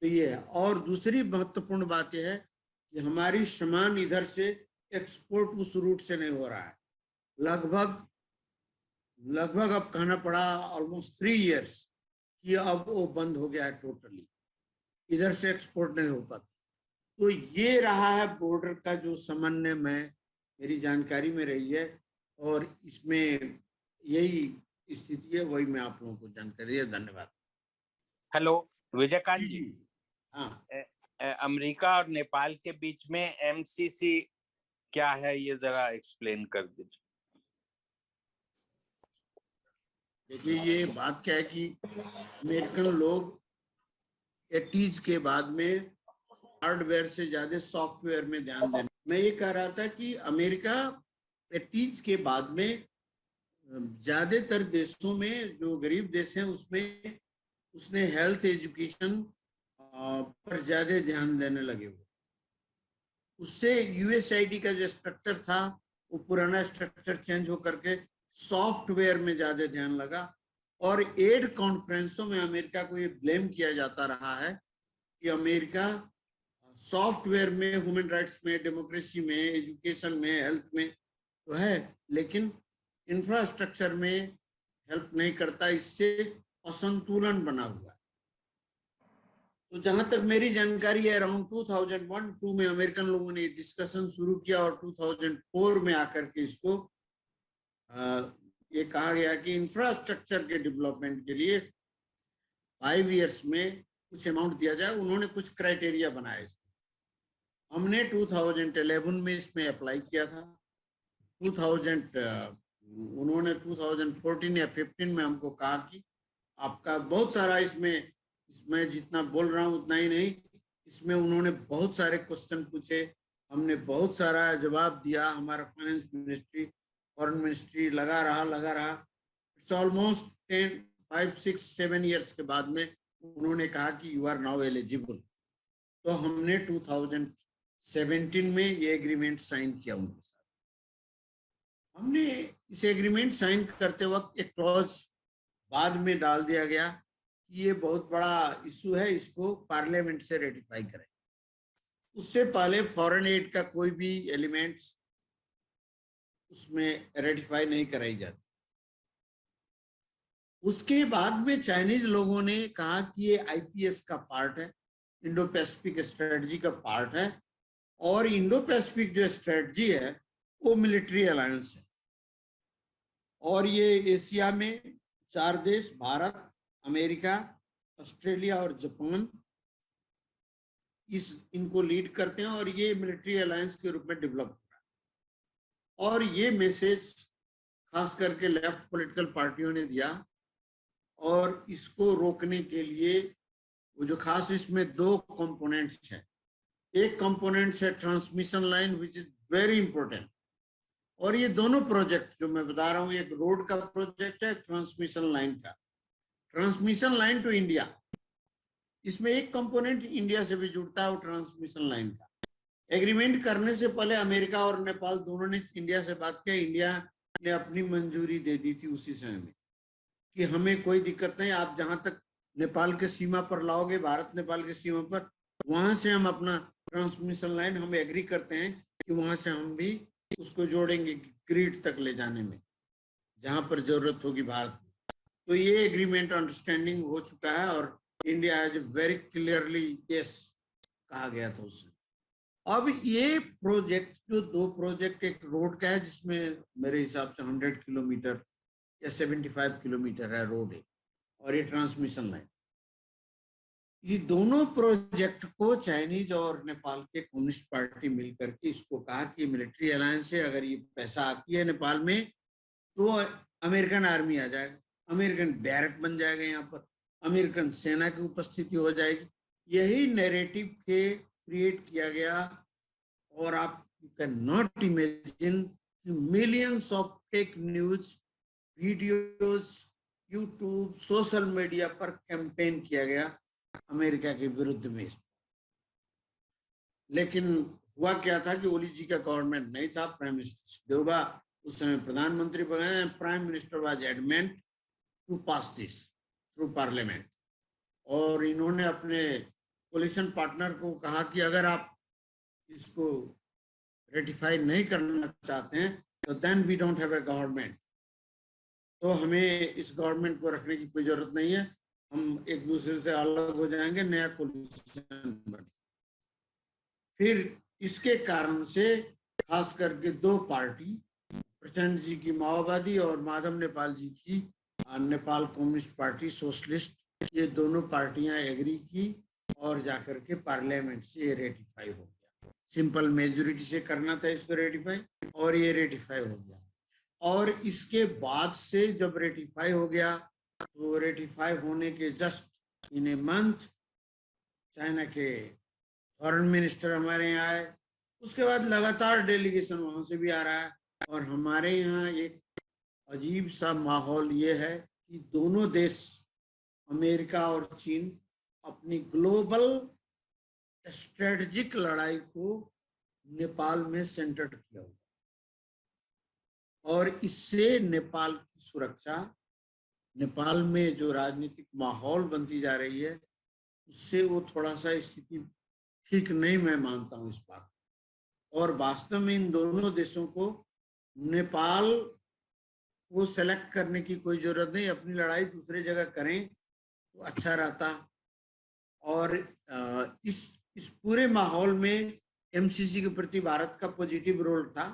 तो ये है। और दूसरी महत्वपूर्ण बात यह है कि हमारी सामान इधर से एक्सपोर्ट उस रूट से नहीं हो रहा है। लगभग अब कहना पड़ा ऑलमोस्ट 3 इयर्स कि अब वो बंद हो गया है टोटली, इधर से एक्सपोर्ट नहीं हो पाता। तो ये रहा है बॉर्डर का जो समन्वय में मेरी जानकारी में रही है, और इसमें यही स्थिति है, वही मैं आप लोगों को जानकारी है। धन्यवाद। हेलो विजयकांत जी। हाँ, अमेरिका और नेपाल के बीच में एमसीसी क्या है, ये जरा एक्सप्लेन कर दीजिए। देखिए ये बात क्या है कि अमेरिकन लोग 80s के बाद में हार्डवेयर से ज्यादा सॉफ्टवेयर में ध्यान देने। मैं ये कह रहा था कि अमेरिका 80s के बाद में ज्यादातर देशों में, जो गरीब देश हैं उसमें उसने हेल्थ एजुकेशन पर ज्यादा ध्यान देने लगे हुए। उससे यूएसआईडी का जो स्ट्रक्चर था वो पुराना स्ट्रक्चर चेंज होकर के सॉफ्टवेयर में ज्यादा ध्यान लगा। और एड कॉन्फ्रेंसों में अमेरिका को ये ब्लेम किया जाता रहा है कि अमेरिका सॉफ्टवेयर में, ह्यूमन राइट्स में, डेमोक्रेसी में, एजुकेशन में, हेल्थ में तो है, लेकिन इंफ्रास्ट्रक्चर में हेल्प नहीं करता। इससे असंतुलन बना हुआ है। तो जहां तक मेरी जानकारी है, अराउंड 2001-2 में अमेरिकन लोगों ने डिस्कशन शुरू किया, और 2004 में आकर के इसको ये कहा गया कि इंफ्रास्ट्रक्चर के डेवलपमेंट के लिए 5 इयर्स में कुछ अमाउंट दिया जाए। उन्होंने कुछ क्राइटेरिया बनाए। हमने 2011 में इसमें अप्लाई किया था। उन्होंने 2014 या 15 में हमको कहा कि आपका बहुत सारा इसमें जितना बोल रहा हूँ उतना ही नहीं, इसमें उन्होंने बहुत सारे क्वेश्चन पूछे, हमने बहुत सारा जवाब दिया। हमारा फाइनेंस मिनिस्ट्री, फॉरेन मिनिस्ट्री लगा रहा। इट्स ऑलमोस्ट 5-6-7 ईयर्स के बाद में उन्होंने कहा कि यू आर नाउ एलिजिबल। तो हमने 2017 में ये एग्रीमेंट साइन किया उनके साथ। हमने इस एग्रीमेंट साइन करते वक्त एक क्लॉज बाद में डाल दिया गया कि ये बहुत बड़ा इशू है, इसको पार्लियामेंट से रेटिफाई करें। उससे पहले फॉरेन एड का कोई भी एलिमेंट्स उसमें रेटिफाई नहीं कराई जाती। उसके बाद में चाइनीज लोगों ने कहा कि ये आईपीएस का पार्ट है, इंडो पैसिफिक स्ट्रेटजी का पार्ट है, और इंडो पैसिफिक जो स्ट्रेटजी है वो मिलिट्री अलायंस है। और ये एशिया में 4 देश, भारत, अमेरिका, ऑस्ट्रेलिया और जापान, इनको लीड करते हैं, और ये मिलिट्री अलायंस के रूप में डेवलप हो रहा है। और ये मैसेज खास करके लेफ्ट पॉलिटिकल पार्टियों ने दिया, और इसको रोकने के लिए वो जो खास इसमें 2 कंपोनेंट्स हैं। एक कंपोनेंट है transmission line which is very important, और ये दोनों प्रोजेक्ट जो मैं बता रहा हूँ, एक रोड का प्रोजेक्ट है, ट्रांसमिशन लाइन का। ट्रांसमिशन लाइन टू इंडिया, इसमें एक कंपोनेंट इंडिया से भी जुड़ता है, वो ट्रांसमिशन लाइन का। एग्रीमेंट करने से पहले अमेरिका और नेपाल दोनों ने इंडिया से बात किया। इंडिया ने अपनी मंजूरी दे दी थी उसी समय में कि हमें कोई दिक्कत नहीं, आप जहां तक नेपाल के सीमा पर लाओगे, भारत नेपाल के सीमा पर, वहां से हम अपना ट्रांसमिशन लाइन, हम एग्री करते हैं कि वहां से हम भी उसको जोड़ेंगे ग्रिड तक ले जाने में, जहां पर जरूरत होगी भारत में। तो ये एग्रीमेंट अंडरस्टैंडिंग हो चुका है, और India has very clearly yes कहा गया था उसमें। अब ये प्रोजेक्ट, जो 2 प्रोजेक्ट, एक रोड का है जिसमें मेरे हिसाब से 100 किलोमीटर या 75 किलोमीटर है रोड है, और ये ट्रांसमिशन लाइन, ये दोनों प्रोजेक्ट को चाइनीज और नेपाल के कम्युनिस्ट पार्टी मिलकर के इसको कहा कि मिलिट्री अलायंस है, अगर ये पैसा आती है नेपाल में तो अमेरिकन आर्मी आ जाएगा, अमेरिकन बैरक बन जाएगा, यहाँ पर अमेरिकन सेना की उपस्थिति हो जाएगी। यही नैरेटिव के क्रिएट किया गया, और आप you can not imagine millions of fake news videos YouTube social media पर कैंपेन किया गया अमेरिका के विरुद्ध में। लेकिन हुआ क्या था कि ओली जी का गवर्नमेंट नहीं था, प्राइम मिनिस्टर देउबा उस समय प्रधानमंत्री बने, prime minister was adamant to pass this through parliament, और इन्होंने अपने कोलिशन पार्टनर को कहा कि अगर आप इसको रेटिफाई नहीं करना चाहते हैं तो then we don't have a government, तो हमें इस गवर्नमेंट को रखने की कोई जरूरत नहीं है, हम एक दूसरे से अलग हो जाएंगे, नया कोलिशन बने। फिर इसके कारण से खास करके 2 पार्टी, प्रचंड जी की माओवादी और माधव नेपाल जी की नेपाल कम्युनिस्ट पार्टी सोशलिस्ट, ये दोनों पार्टियां एग्री की, और जाकर के पार्लियामेंट से ये रेटिफाई हो गया। सिंपल मेजोरिटी से करना था इसको रेटिफाई, और ये रेटिफाई हो गया। और इसके बाद से जब रेटिफाई हो गया, तो रेटिफाई होने के just in a month China के फॉरेन मिनिस्टर हमारे यहाँ आए, उसके बाद लगातार डेलीगेशन वहां से भी आ रहा है। और हमारे यहाँ एक अजीब सा माहौल ये है कि दोनों देश, अमेरिका और चीन, अपनी ग्लोबल स्ट्रेटेजिक लड़ाई को नेपाल में सेंटर्ड किया हुआ, और इससे नेपाल की सुरक्षा, नेपाल में जो राजनीतिक माहौल बनती जा रही है, उससे वो थोड़ा सा स्थिति ठीक नहीं मैं मानता हूँ इस बात। और वास्तव में इन दोनों देशों को नेपाल को सेलेक्ट करने की कोई जरूरत नहीं, अपनी लड़ाई दूसरे जगह करें तो अच्छा रहता। और इस पूरे माहौल में एमसीसी के प्रति भारत का पॉजिटिव रोल था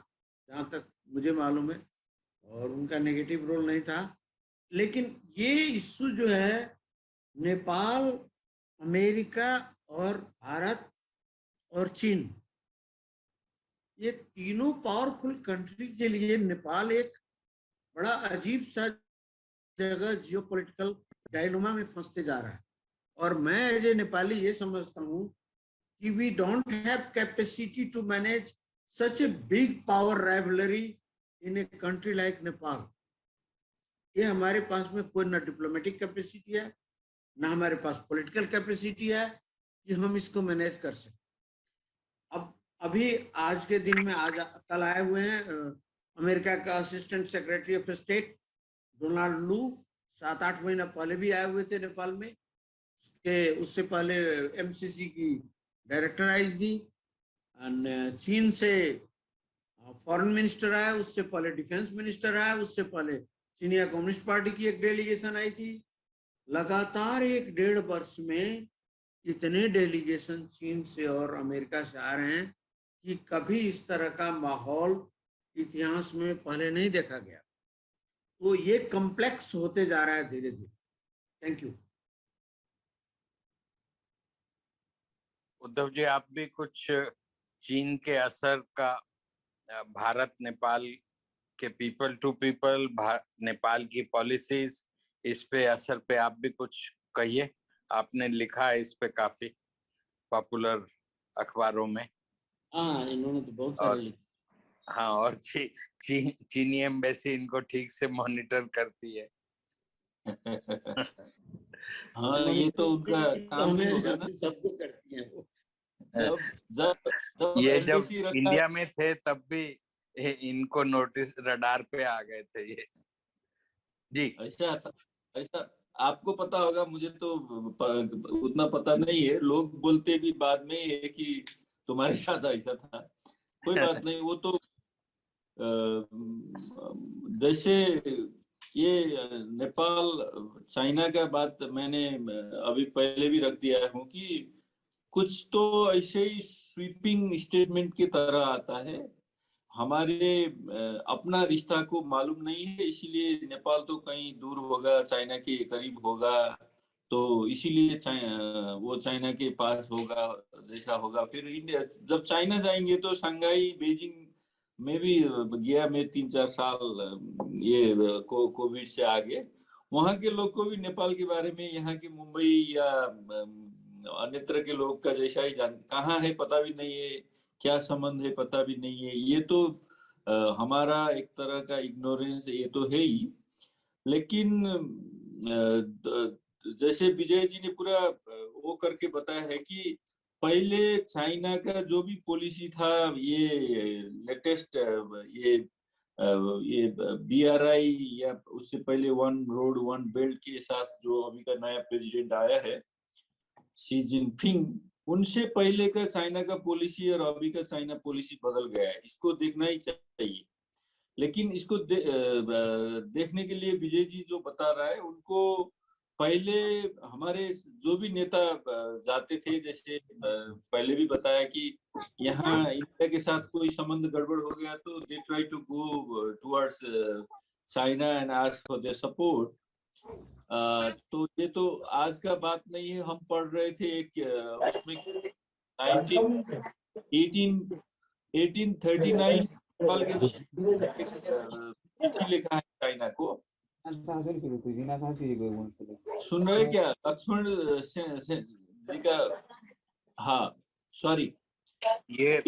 जहां तक मुझे मालूम है, और उनका नेगेटिव रोल नहीं था। लेकिन ये इश्यू जो है, नेपाल, अमेरिका और भारत और चीन, ये तीनों पावरफुल कंट्री के लिए नेपाल एक बड़ा अजीब सा जगह जियोपॉलिटिकल डायलेमा में फंसते जा रहा है। और मैं एज ए नेपाली ये समझता हूँ कि we don't have capacity to manage such a big power rivalry in a country like Nepal. ये हमारे पास में कोई ना डिप्लोमेटिक कैपेसिटी है, ना हमारे पास पॉलिटिकल कैपेसिटी है कि हम इसको मैनेज कर सकें। अब अभी आज के दिन में कल आए हुए हैं अमेरिका का assistant secretary of state Donald लू, 7-8 महीना पहले भी आए हुए थे नेपाल में। उससे पहले एमसीसी की डायरेक्टर आई थी, चीन से फॉरेन मिनिस्टर आया, उससे पहले डिफेंस मिनिस्टर आया, उससे पहले चीनिया कम्युनिस्ट पार्टी की एक डेलीगेशन आई थी। लगातार 1-1.5 वर्ष में इतने डेलीगेशन चीन से और अमेरिका से आ रहे हैं कि कभी इस तरह का माहौल इतिहास में पहले नहीं देखा गया। तो ये कम्प्लेक्स होते जा रहा है धीरे धीरे। Thank you. उद्धव जी, आप भी कुछ चीन के असर का भारत नेपाल के पीपल टू पीपल, नेपाल की पॉलिसीज, इस पे असर पे आप भी कुछ कहिए। आपने लिखा है इस पे काफी पॉपुलर अखबारों में। हाँ, इन्होंने तो बहुत सारे लिखे। हाँ, और चीनी एम्बेसी इनको ठीक से मॉनिटर करती है। हाँ, ये तो उनका काम ही होगा ना। सबको करती है वो। जब ये जब एम्बेसी रखा इंडिया में थे तब भी इनको नोटिस, रडार पे आ गए थे ये। जी, ऐसा आपको पता होगा, मुझे तो उतना पता नहीं है। लोग बोलते भी बाद में है कि तुम्हारे साथ ऐसा था। कोई बात नहीं, वो तो जैसे ये नेपाल चाइना का बात मैंने अभी पहले भी रख दिया हूँ कि कुछ तो ऐसे ही स्वीपिंग स्टेटमेंट की तरह आता है। हमारे अपना रिश्ता को मालूम नहीं है, इसीलिए नेपाल तो कहीं दूर होगा, चाइना के करीब होगा, तो इसीलिए वो चाइना के पास होगा जैसा होगा। फिर इंडिया जब चाइना जाएंगे तो शंघाई बीजिंग में भी गया मैं 3-4 साल ये कोविड से आगे। वहां के लोग को भी नेपाल के बारे में, यहाँ के मुंबई या अन्यत्र के लोग का जैसा ही जान, कहाँ है पता भी नहीं है, क्या संबंध है पता भी नहीं है। ये तो हमारा एक तरह का इग्नोरेंस ये तो है ही। लेकिन जैसे विजय जी ने पूरा वो करके बताया है कि पहले चाइना का जो भी पॉलिसी था, ये लेटेस्ट ये BRI या उससे पहले वन रोड वन बेल्ट के साथ जो अभी का नया प्रेसिडेंट आया है शी जिनपिंग, उनसे पहले का चाइना का पॉलिसी और अभी का चाइना पॉलिसी बदल गया है। इसको देखना ही चाहिए। लेकिन इसको देखने के लिए विजय जी जो बता रहा है, उनको पहले हमारे जो भी नेता जाते थे, जैसे पहले भी बताया कि यहाँ इंडिया के साथ कोई संबंध गड़बड़ हो गया तो they try to go towards China and ask for their support. तो ये तो आज का बात नहीं है। हम पढ़ रहे थे एक उसमें 1839 नेपाल के चिट्ठी लिखा है चाइना को। सुन रहे क्या लक्ष्मण जी का? हाँ, सॉरी, ये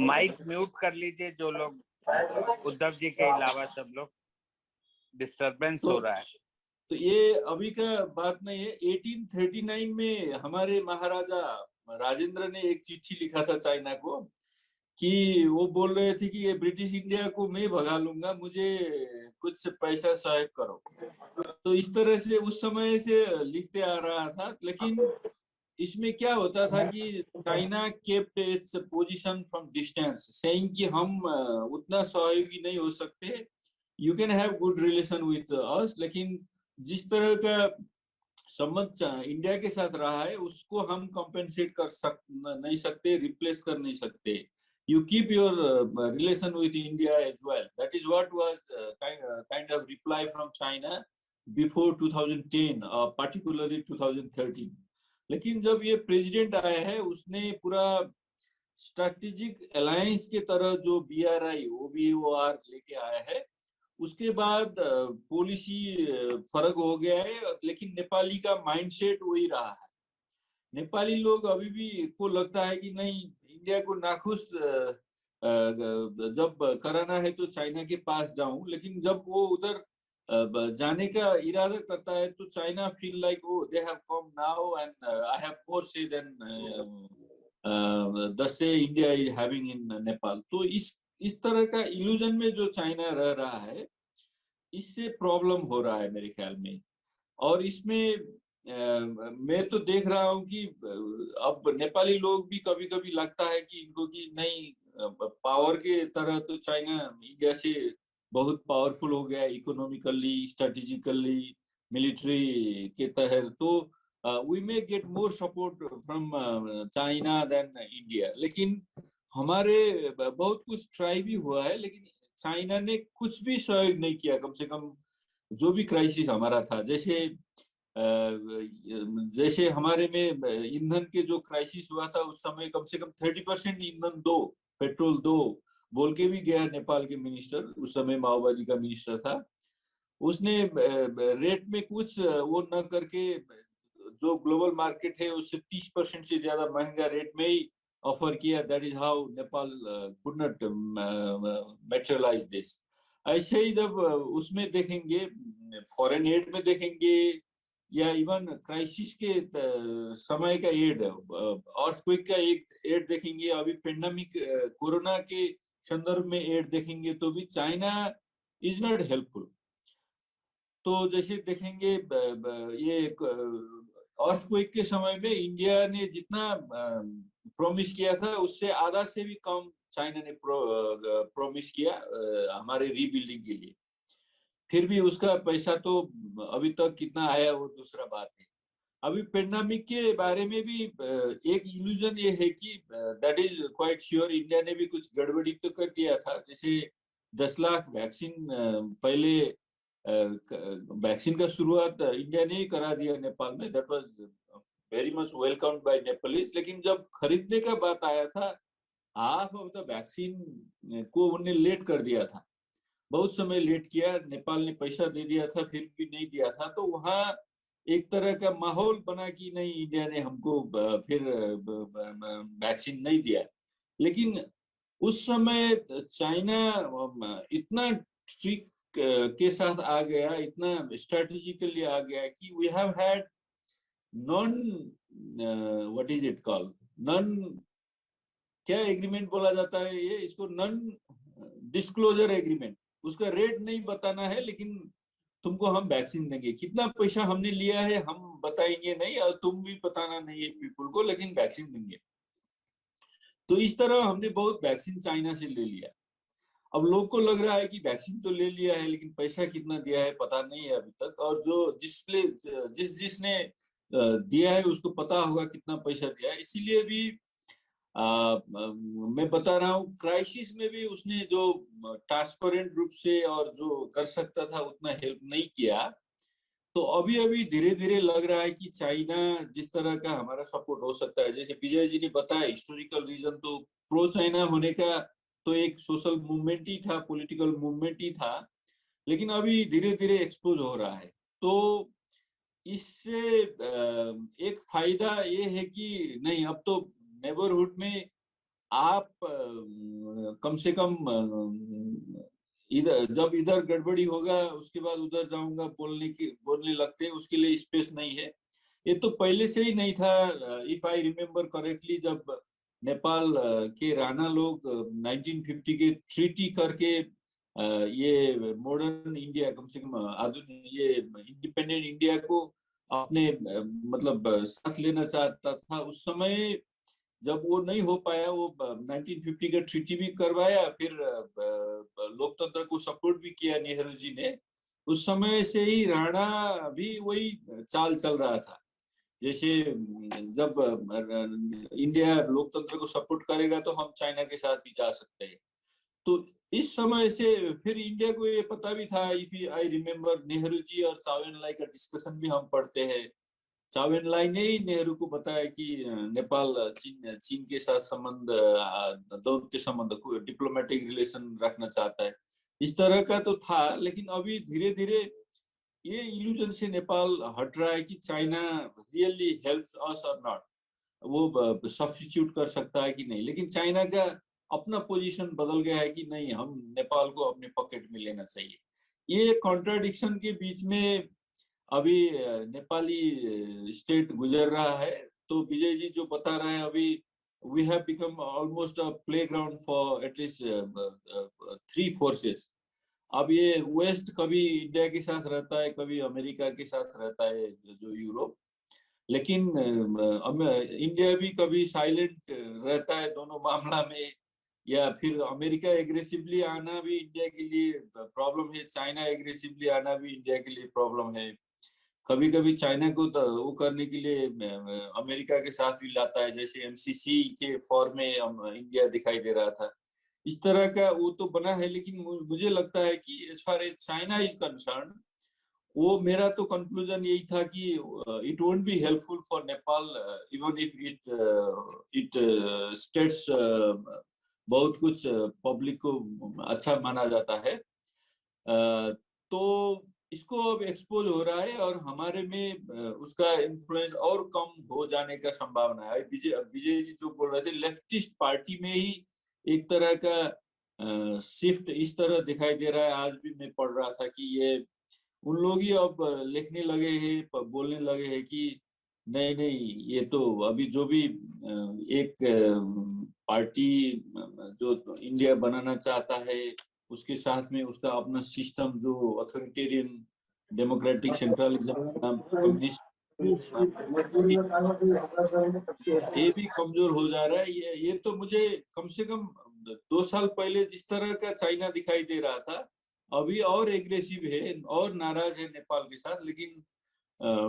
माइक म्यूट कर लीजिए जो लोग, उद्धव जी के अलावा सब लोग, डिस्टरबेंस हो रहा है। तो ये अभी का बात नहीं है। 1839 में हमारे महाराजा राजेंद्र ने एक चिट्ठी लिखा था चाइना को कि वो बोल रहे थे कि ये ब्रिटिश इंडिया को मैं भगा लूंगा, मुझे कुछ पैसा सहायता करो। तो इस तरह से उस समय से लिखते आ रहा था। लेकिन इसमें क्या होता था कि China kept its position from distance, saying कि हम उतना सहयोगी नहीं हो सकते, you can have good relation with us, लेकिन जिस तरह का संबंध इंडिया के साथ रहा है उसको हम कंपेंसेट नहीं सकते, रिप्लेस कर नहीं सकते। You keep your relation with India as well. That is what was kind of reply from China before 2010, particularly 2013. लेकिन जब ये प्रेसिडेंट आया है उसने पूरा स्ट्रैटेजिक अलायंस के तरह जो BRI OBOR लेके आया है, उसके बाद पॉलिसी फर्क हो गया है। लेकिन नेपाली का माइंडसेट वही रहा है। नेपाली लोग अभी भी को लगता है कि नहीं, इंडिया को नाखुश जब कराना है तो चाइना के पास जाऊं, लेकिन जब वो उधर जाने का इरादा करता है तो China feel like oh they have come now and I have more से देन द से India is having in Nepal. तो इस तरह का इल्यूजन में जो चाइना रह रहा है, इससे प्रॉब्लम हो रहा है मेरे ख्याल में। और इसमें मैं तो देख रहा हूँ कि अब नेपाली लोग भी कभी कभी लगता है कि इनको कि नहीं, पावर के तरह तो चाइना इंडिया से बहुत पावरफुल हो गया इकोनॉमिकली, स्ट्रेटेजिकली, मिलिट्री के तहत, तो we may get more support from China than India. लेकिन हमारे बहुत कुछ ट्राई भी हुआ है, लेकिन चाइना ने कुछ भी सहयोग नहीं किया। कम से कम जो भी क्राइसिस हमारा था, जैसे हमारे में ईंधन के जो क्राइसिस हुआ था उस समय कम से कम 30% ईंधन दो, पेट्रोल दो बोल के भी गया नेपाल के मिनिस्टर, उस समय माओवादी का मिनिस्टर था। उसने रेट में कुछ वो न करके जो ग्लोबल मार्केट है उससे 30% से ज्यादा महंगा रेट में ही ऑफर किया। That is how Nepal could not materialise this. ऐसे ही जब उसमें देखेंगे, फॉरेन एड में देखेंगे, या इवन क्राइसिस के समय का एड, अर्थक्वेक का एक एड देखेंगे, अभी पेंडेमिक कोरोना के संदर्भ में एड देखेंगे, तो भी चाइना इज नॉट हेल्पफुल। तो जैसे देखेंगे ये अर्थक्वेक के समय में इंडिया ने जितना प्रॉमिस किया था उससे आधा से भी कम चाइना ने प्रॉमिस किया हमारे रीबिल्डिंग के लिए। फिर भी उसका पैसा तो अभी तक कितना आया वो दूसरा बात है। अभी पेंडेमिक के बारे में भी एक इल्यूजन ये है कि that is quite sure India ने भी कुछ गड़बड़ी तो कर दिया था। जैसे 10 लाख वैक्सीन पहले वैक्सीन का शुरुआत इंडिया ने ही करा दिया नेपाल में। That was very much welcomed by Nepalese. लेकिन जब खरीदने का बात आया था, हाफ ऑफ द वैक्सीन को उन्होंने लेट कर दिया था, बहुत समय लेट किया। नेपाल ने पैसा दे दिया था फिर भी नहीं दिया था, तो वहाँ एक तरह का माहौल बना कि नहीं इंडिया ने हमको फिर वैक्सीन नहीं दिया। लेकिन उस समय चाइना इतना ट्रिक के साथ आ गया, इतना स्ट्रेटेजिकली आ गया कि we have had non what is it called, non, क्या एग्रीमेंट बोला जाता है ये इसको, नॉन डिस्क्लोजर एग्रीमेंट। उसका रेट नहीं बताना है लेकिन तुमको हम वैक्सीन देंगे, कितना पैसा हमने लिया है हम बताएंगे नहीं, और तुम भी बताना नहीं है पीपल को, लेकिन वैक्सीन देंगे। तो इस तरह हमने बहुत वैक्सीन चाइना से ले लिया। अब लोग को लग रहा है कि वैक्सीन तो ले लिया है लेकिन पैसा कितना दिया है पता नहीं है अभी तक, और जो जिसने दिया है उसको पता होगा कितना पैसा दिया है। इसीलिए भी मैं बता रहा हूँ, क्राइसिस में भी उसने जो ट्रांसपेरेंट रूप से और जो कर सकता था उतना हेल्प नहीं किया। तो अभी अभी धीरे धीरे लग रहा है कि चाइना जिस तरह का हमारा सपोर्ट हो सकता है, जैसे विजय जी ने बताया, हिस्टोरिकल रीजन तो प्रो चाइना होने का तो एक सोशल मूवमेंट ही था, पॉलिटिकल मूवमेंट ही था, लेकिन अभी धीरे धीरे एक्सपोज हो रहा है। तो इससे एक फायदा ये है कि नहीं, अब तो नेबरहुड में आप कम से कम इधर, जब इधर गड़बड़ी होगा उसके बाद उधर जाऊंगा बोलने लगते हैं, उसके लिए स्पेस नहीं है। ये तो पहले से ही नहीं था। इफ आई रिमेम्बर करेक्टली, जब नेपाल के राणा लोग 1950 के ट्रीटी करके ये मॉडर्न इंडिया, कम से कम आधुनिक ये इंडिपेंडेंट इंडिया को अपने मतलब साथ लेना चाहता था, उस समय जब वो नहीं हो पाया, वो 1950 का ट्रीटी भी करवाया, फिर लोकतंत्र को सपोर्ट भी किया नेहरू जी ने। उस समय से ही राणा भी वही चाल चल रहा था, जैसे जब इंडिया लोकतंत्र को सपोर्ट करेगा तो हम चाइना के साथ भी जा सकते हैं। तो इस समय से फिर इंडिया को ये पता भी था। If I remember, Nehru ji और चाउ एन लाई का डिस्कशन भी हम पढ़ते हैं। चाउ एन लाई ने ही नेहरू को बताया कि नेपाल चीन के साथ संबंध, दौत्य संबंध को डिप्लोमेटिक रिलेशन रखना चाहता है, इस तरह का तो था। लेकिन अभी धीरे धीरे ये इल्यूजन से नेपाल हट रहा है कि चाइना रियली हेल्प्स अस और नॉट, वो सब्स्टिट्यूट कर सकता है कि नहीं। लेकिन चाइना का अपना पोजीशन बदल गया है कि नहीं, हम नेपाल को अपने पॉकेट में लेना चाहिए। ये कॉन्ट्राडिक्शन के बीच में अभी नेपाली स्टेट गुजर रहा है। तो विजय जी जो बता रहे हैं, अभी we have become almost a playground for at least 3 forces. अब ये वेस्ट कभी इंडिया के साथ रहता है, कभी अमेरिका के साथ रहता है, जो यूरोप, लेकिन इंडिया भी कभी साइलेंट रहता है दोनों मामला में। या फिर अमेरिका एग्रेसिवली आना भी इंडिया के लिए प्रॉब्लम है, चाइना एग्रेसिवली आना भी इंडिया के लिए प्रॉब्लम है। कभी कभी चाइना को तो वो करने के लिए अमेरिका के साथ भी लाता है, जैसे एमसीसी के फॉर्म में इंडिया दिखाई दे रहा था। इस तरह का वो तो बना है, लेकिन मुझे लगता है कि as far as China is concern, वो मेरा तो कंक्लूजन यही था कि it won't be helpful for Nepal even if it states बहुत कुछ पब्लिक को अच्छा माना जाता है। तो इसको अब एक्सपोज हो रहा है और हमारे में उसका इन्फ्लुएंस और कम हो जाने का संभावना है। विजय जी जो बोल रहे थे, लेफ्टिस्ट पार्टी में ही एक तरह का शिफ्ट इस तरह दिखाई दे रहा है। आज भी मैं पढ़ रहा था कि ये उन लोग ही अब लिखने लगे हैं, बोलने लगे हैं कि नहीं नहीं, ये तो अभी जो भी एक पार्टी जो इंडिया बनाना चाहता है उसके साथ में उसका अपना सिस्टम जो अथॉरिटेरियन डेमोक्रेटिक सेंट्रलिज्म कम्युनिस्ट, ये भी कमजोर हो जा रहा है। ये तो मुझे कम से कम 2 साल पहले जिस तरह का चाइना दिखाई दे रहा था, अभी और एग्रेसिव है और नाराज है नेपाल के साथ। लेकिन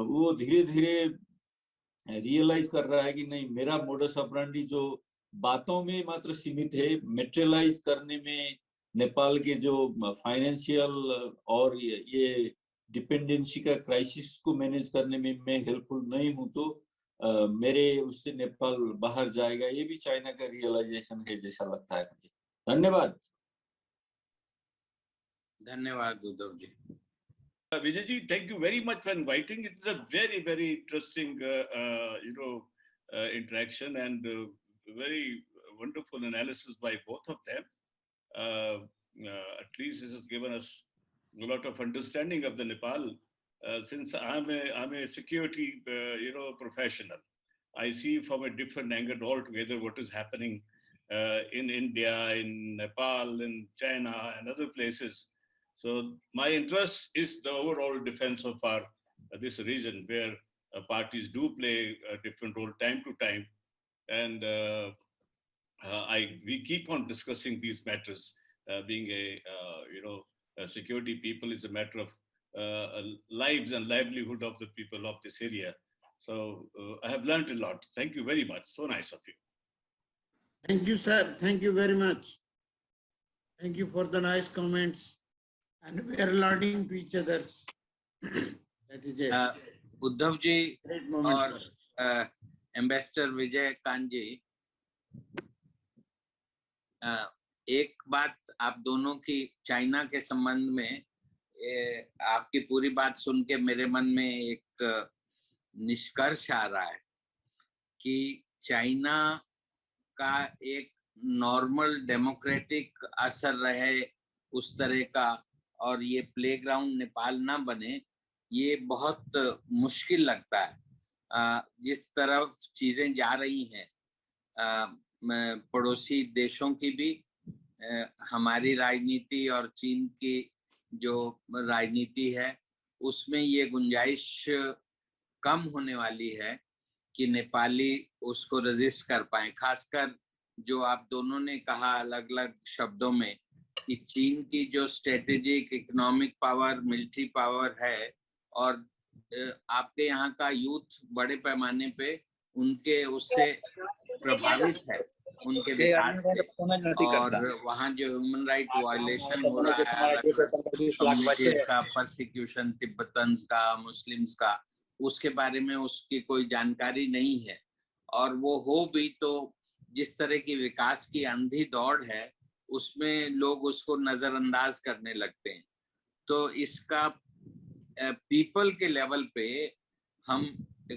वो धीरे धीरे रियलाइज कर रहा है कि नहीं, मेरा मोडस ऑपरेंडी जो बातों में मात्र सीमित है, मेटेरियलाइज करने में नेपाल के जो फाइनेंशियल और ये डिपेंडेंसी का क्राइसिस को मैनेज करने में मैं हेल्पफुल नहीं हूं, तो मेरे उससे नेपाल बाहर जाएगा। ये भी चाइना का रियलाइजेशन है जैसा लगता है मुझे। धन्यवाद। धन्यवाद Uddhav ji. Vijay ji, thank you very much for inviting. It's a very, very interesting, interaction and very wonderful analysis by both of them. At least this has given us a lot of understanding of the Nepal. Since I'm a security, professional, I see from a different angle altogether what is happening in India, in Nepal, in China, and other places. So my interest is the overall defense of our this region, where parties do play a different role time to time, and we keep on discussing these matters. Being a security people is a matter of lives and livelihood of the people of this area. So I have learned a lot. Thank you very much. So nice of you. Thank you, sir. Thank you very much. Thank you for the nice comments. And we are learning to each other. That is a Uddhav ji great moment और for us. Ambassador Vijay Kant ji, एक बात आप दोनों की China के संबंध में, आपकी पूरी बात सुन के मेरे मन में एक निष्कर्ष आ रहा है कि चाइना का एक नॉर्मल डेमोक्रेटिक असर रहे उस तरह का, और ये प्लेग्राउंड नेपाल ना बने, ये बहुत मुश्किल लगता है। जिस तरफ चीजें जा रही हैं, पड़ोसी देशों की भी, हमारी राजनीति और चीन की जो राजनीति है, उसमें ये गुंजाइश कम होने वाली है कि नेपाली उसको रेजिस्ट कर पाए। खासकर जो आप दोनों ने कहा अलग अलग शब्दों में कि चीन की जो strategic economic power, military power है, और आपके यहाँ का यूथ बड़े पैमाने पे उनके उससे प्रभावित है, उनके विकास से, और वहाँ जो ह्यूमन राइट वायलेशन हो रहा है, कम्युनिटीज का परसिक्यूशन, तिब्बतन्स का, मुस्लिम्स का, उसके बारे में उसकी कोई जानकारी नहीं है। और वो हो भी तो जिस तरह की विकास की अंधी दौड़ है, उसमें लोग उसको नजरअंदाज करने लगते हैं। तो इसका पीपल के लेवल पे हम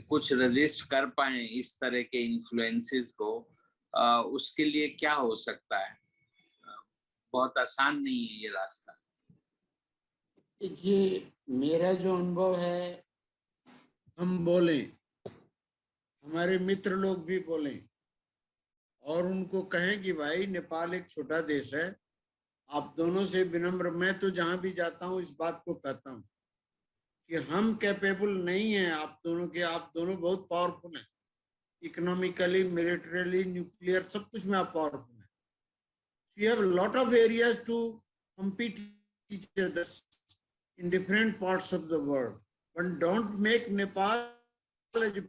कुछ रेजिस्ट कर पाए इस तरह के इन्फ्लुएंसेस को, उसके लिए क्या हो सकता है? बहुत आसान नहीं है ये रास्ता। देखिए, मेरा जो अनुभव है, हम बोलें, हमारे मित्र लोग भी बोलें और उनको कहें कि भाई नेपाल एक छोटा देश है, आप दोनों से विनम्र, मैं तो जहां भी जाता हूं इस बात को कहता हूं कि हम कैपेबल नहीं हैं आप दोनों के। आप दोनों बहुत पावरफुल हैं, इकोनॉमिकली, मिलिटरीली, न्यूक्लियर, सब कुछ में आप पावरफुल हैं, You have a lot of areas to compete each other in different parts of the world, but don't make Nepal as a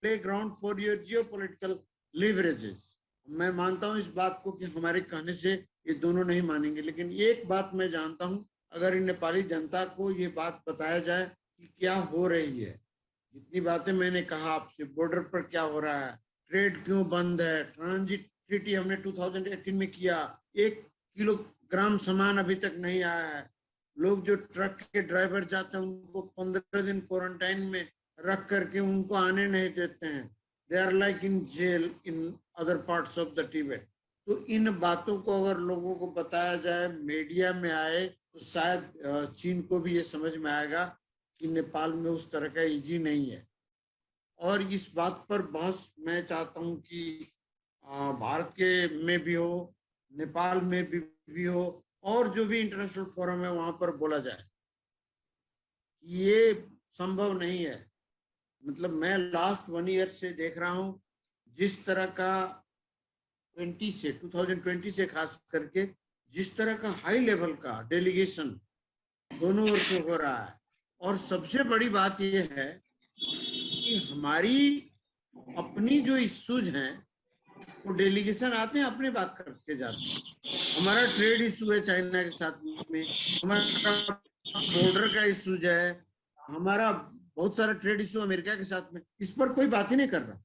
playground for your geopolitical leverages. मैं मानता हूं इस बात को कि हमारे कहने से ये दोनों नहीं मानेंगे, लेकिन एक बात मैं जानता हूं, अगर इन नेपाली जनता को ये बात बताया जाए कि क्या हो रही है, जितनी बातें मैंने कहा आपसे, बॉर्डर पर क्या हो रहा है, ट्रेड क्यों बंद है, ट्रांजिट ट्रीटी हमने 2018 में किया, 1 किलोग्राम सामान अभी तक नहीं आया है, लोग जो ट्रक के ड्राइवर जाते हैं उनको 15 दिन क्वारंटाइन में रख करके उनको आने नहीं देते हैं, they are like in jail in other parts of the Tibet. तो इन बातों को अगर लोगों को बताया जाए, मीडिया में आए, तो शायद चीन को भी ये समझ में आएगा कि नेपाल में उस तरह का इजी नहीं है। और इस बात पर बहस मैं चाहता हूं कि भारत के में भी हो, नेपाल में भी हो, और जो भी इंटरनेशनल फोरम है वहां पर बोला जाए। ये संभव नहीं है। मतलब मैं लास्ट 1 ईयर से देख रहा हूं जिस तरह का 2020 से खास करके जिस तरह का हाई लेवल का डेलीगेशन दोनों ओर से हो रहा है। और सबसे बड़ी बात यह है कि हमारी अपनी जो इश्यूज हैं वो डेलीगेशन आते हैं, अपनी बात करके जाते हैं। हमारा ट्रेड इशू है चाइना के साथ में, हमारा बॉर्डर का इशूज है, हमारा बहुत सारा ट्रेड इशू अमेरिका के साथ में, इस पर कोई बात ही नहीं कर रहा।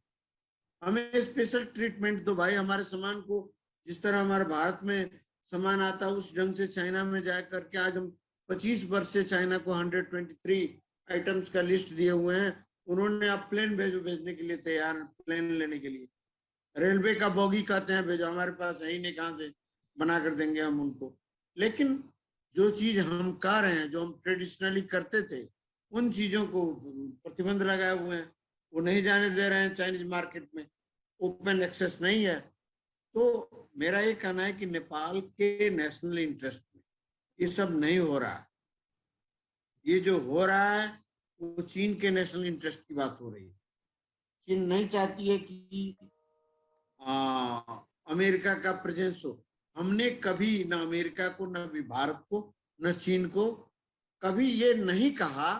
हमें स्पेशल ट्रीटमेंट दो भाई, हमारे सामान को जिस तरह हमारे भारत में सामान आता है उस ढंग से चाइना में जा करके, आज हम 25 वर्ष से चाइना को 123 आइटम्स का लिस्ट दिए हुए हैं। उन्होंने आप प्लेन भेजने के लिए तैयार, प्लेन लेने के लिए। रेलवे का बोगी कहते हैं भेजो, हमारे पास है ही नहीं, कहाँ से बना कर देंगे हम उनको। लेकिन जो चीज हम कर रहे हैं, जो हम ट्रेडिशनली करते थे, उन चीजों को प्रतिबंध लगाए हुए हैं, वो नहीं जाने दे रहे हैं चाइनीज मार्केट में, ओपन एक्सेस नहीं है। तो मेरा ये कहना है कि नेपाल के नेशनल इंटरेस्ट में ये सब नहीं हो रहा है। ये जो हो रहा है वो चीन के नेशनल इंटरेस्ट की बात हो रही है। चीन नहीं चाहती है कि अमेरिका का प्रेजेंस हो। हमने कभी न अमेरिका को, न भी भारत को, न चीन को कभी ये नहीं कहा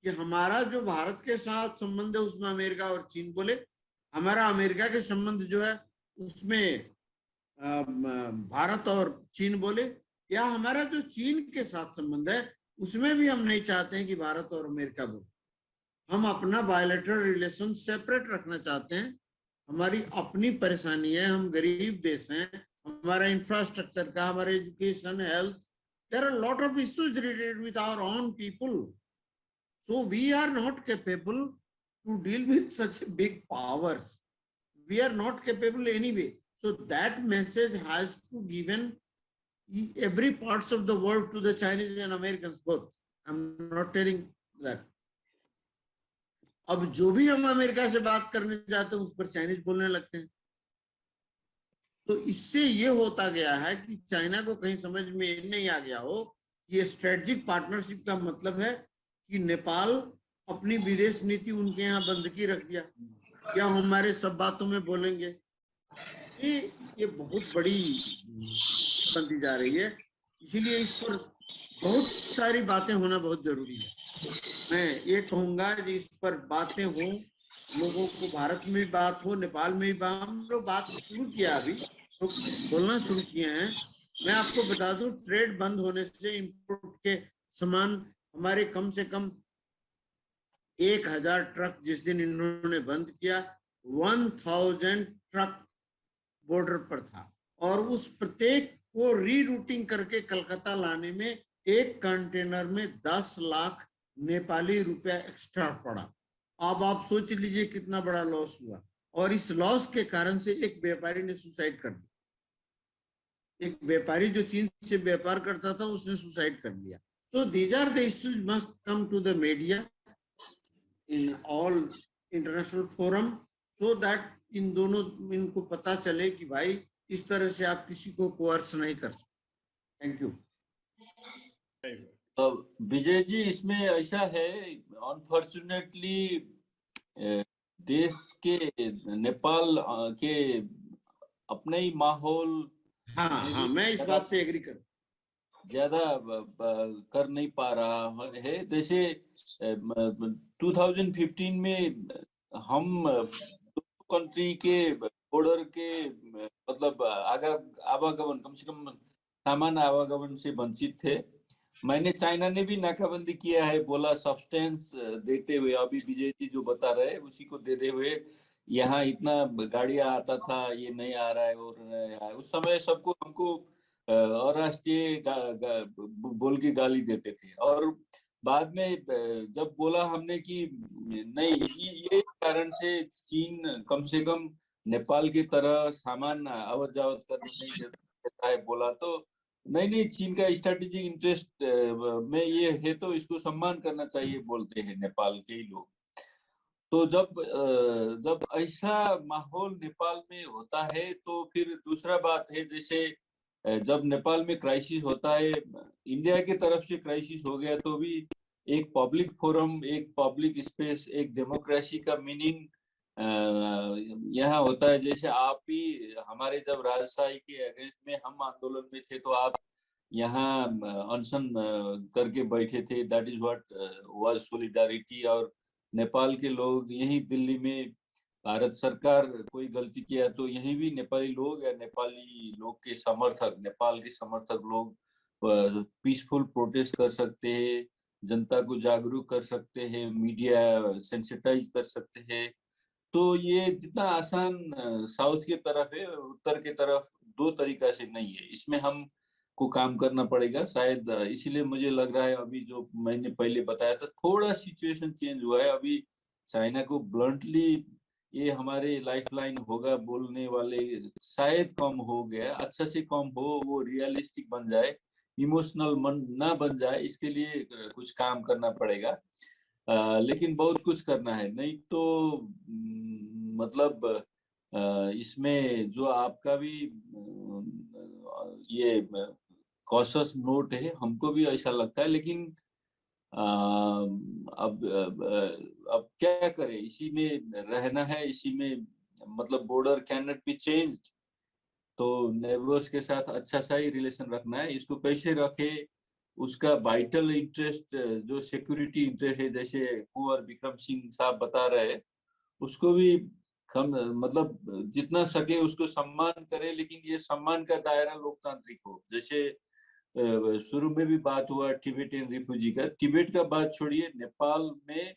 कि हमारा जो भारत के साथ संबंध है उसमें अमेरिका और चीन बोले, हमारा अमेरिका के संबंध जो है उसमें भारत और चीन बोले, या हमारा जो चीन के साथ संबंध है उसमें भी हम नहीं चाहते हैं कि भारत और अमेरिका बोले। हम अपना बायलैटरल रिलेशन सेपरेट रखना चाहते हैं। हमारी अपनी परेशानी है, हम गरीब देश हैं, हमारा इंफ्रास्ट्रक्चर का, हमारा education, health, there are lot of issues related with our own people, so we are not capable to deal with such big powers. We are not capable anyway. So that message has to given every parts of the world to the Chinese and Americans both. I'm not telling that. अब जो भी हम America से बात करने जाते हैं उस पर चाइनीज बोलने लगते हैं। तो इससे ये होता गया है कि चाइना को कहीं समझ में नहीं आ गया हो, ये स्ट्रेटेजिक पार्टनरशिप का मतलब है कि नेपाल अपनी विदेश नीति उनके यहाँ बंद की रख दिया, क्या हमारे सब बातों में बोलेंगे। ये बहुत बड़ी बनती जा रही है। इसीलिए इस पर बहुत सारी बातें होना बहुत जरूरी है। मैं ये कहूंगा कि इस पर बातें हो, लोगों को भारत में भी बात हो, नेपाल में भी हम लोग बात शुरू किया, अभी तो बोलना शुरू किए हैं। मैं आपको बता दूं, ट्रेड बंद होने से इंपोर्ट के सामान हमारे कम से कम 1000 ट्रक जिस दिन इन्होंने बंद किया, 1000 ट्रक बॉर्डर पर था, और उस प्रत्येक को रीरूटिंग करके कलकत्ता लाने में एक कंटेनर में 10 लाख नेपाली रुपया एक्स्ट्रा पड़ा। अब आप सोच लीजिए कितना बड़ा लॉस हुआ। और इस लॉस के कारण से एक व्यापारी ने सुसाइड कर दिया। एक व्यापारी जो चीन से व्यापार करता था उसने सुसाइड कर लिया। So these are the issues must come to the media in all international forum so that इन दोनों इनको पता चले कि भाई इस तरह से आप किसी को कोर्स नहीं कर सकते। Thank you. विजय जी, इसमें ऐसा है, अनफॉर्चुनेटली देश के नेपाल के अपना ही माहौल हाँ हाँ, मैं इस बात से एग्री कर। ज्यादा कर नहीं पा रहा है। जैसे 2015 में हम कंट्री के बॉर्डर के मतलब आवागमन, कम से कम सामान्य आवागमन से वंचित थे। मैंने चाइना ने भी नाकाबंदी किया है, बोला सब्सटेंस देते हुए, अभी विजय जी जो बता रहे हैं उसी को देते हुए, यहाँ इतना गाड़ियां आता था, ये नहीं आ रहा है और नहीं आ रहा है। उस समय सबको हमको अराष्ट्रीय बोल के गाली देते थे। और बाद में जब बोला हमने कि नहीं, ये कारण से चीन कम से कम नेपाल की तरह सामान आवत जावत करने नहीं देता है बोला, तो नहीं नहीं, चीन का स्ट्रेटेजिक इंटरेस्ट में ये है तो इसको सम्मान करना चाहिए बोलते हैं नेपाल के ही लोग। तो जब ऐसा माहौल नेपाल में होता है तो फिर दूसरा बात है, जैसे जब नेपाल में क्राइसिस होता है, इंडिया की तरफ से क्राइसिस हो गया तो भी एक पब्लिक फोरम, एक पब्लिक स्पेस, एक डेमोक्रेसी का मीनिंग यहाँ होता है। जैसे आप भी हमारे जब राजशाही के अगेंस्ट में हम आंदोलन में थे तो आप यहाँ अनशन करके बैठे थे, that is what was solidarity. और नेपाल के लोग यही दिल्ली में, भारत सरकार कोई गलती किया तो यहीं भी नेपाली लोग या नेपाली लोग के समर्थक, नेपाल के समर्थक लोग पीसफुल प्रोटेस्ट कर सकते हैं, जनता को जागरूक कर सकते हैं, मीडिया सेंसिटाइज कर सकते हैं। तो ये जितना आसान साउथ की तरफ है, उत्तर की तरफ दो तरीका से नहीं है। इसमें हम को काम करना पड़ेगा शायद। इसीलिए मुझे लग रहा है अभी जो मैंने पहले बताया था, थोड़ा सिचुएशन चेंज हुआ है अभी। चाइना को ब्लंटली ये हमारे लाइफलाइन होगा बोलने वाले शायद कम हो गया, अच्छा से कम हो, वो रियलिस्टिक बन जाए, इमोशनल मन ना बन जाए, इसके लिए कुछ काम करना पड़ेगा। लेकिन बहुत कुछ करना है, नहीं तो मतलब इसमें जो आपका भी ये कॉशस नोट है, हमको भी ऐसा लगता है। लेकिन अब क्या करें, इसी में रहना है, इसी में मतलब border can not be changed. तो नेबर्स के साथ अच्छा सा ही रिलेशन रखना है। इसको कैसे रखे, उसका वाइटल इंटरेस्ट जो सिक्योरिटी इंटरेस्ट है, जैसे कुंवर विक्रम सिंह साहब बता रहे हैं, उसको भी हम मतलब जितना सके उसको सम्मान करें, लेकिन ये सम्मान का दायरा लोकतांत्रिक हो। जैसे शुरू में भी बात हुआ टिबेटियन रिफ्यूजी का, तिब्बत का बात छोड़िए, नेपाल में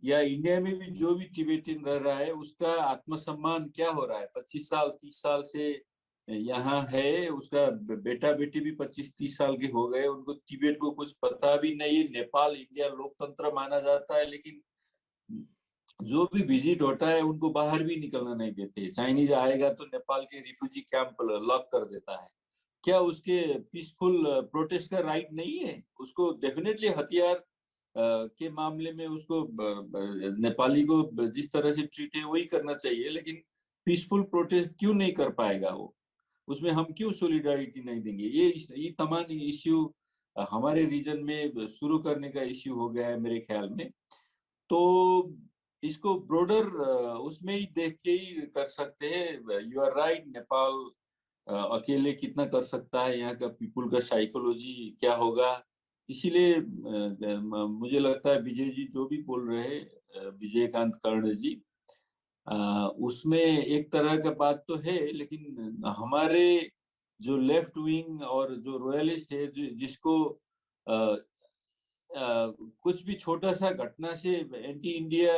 या इंडिया में भी जो भी टिबेटियन रह रहा है उसका आत्मसम्मान क्या हो रहा है। 25 साल 30 साल से यहाँ है, उसका बेटा बेटी भी 25-30 साल के हो गए, उनको तिब्बत को कुछ पता भी नहीं है। नेपाल इंडिया लोकतंत्र माना जाता है, लेकिन जो भी विजिट होता है उनको बाहर भी निकलना नहीं देते। चाइनीज आएगा तो नेपाल के रिफ्यूजी कैंप लॉक कर देता है। क्या उसके पीसफुल प्रोटेस्ट का राइट नहीं है? उसको डेफिनेटली हथियार के मामले में उसको नेपाली को जिस तरह से ट्रीट है वही करना चाहिए, लेकिन पीसफुल प्रोटेस्ट क्यों नहीं कर पाएगा वो? उसमें हम क्यों सॉलिडारिटी नहीं देंगे? ये तमाम इश्यू हमारे रीजन में शुरू करने का इश्यू हो गया है मेरे ख्याल में। तो इसको ब्रॉडर उसमें ही देख के ही कर सकते हैं। यू आर राइट, नेपाल अकेले कितना कर सकता है, यहाँ का पीपुल का साइकोलॉजी क्या होगा। इसीलिए मुझे लगता है विजय जी जो भी बोल रहे हैं, विजयकांत कर्ण जी, उसमें एक तरह का बात तो है, लेकिन हमारे जो लेफ्ट विंग और जो रॉयलिस्ट है, जिसको कुछ भी छोटा सा घटना से एंटी इंडिया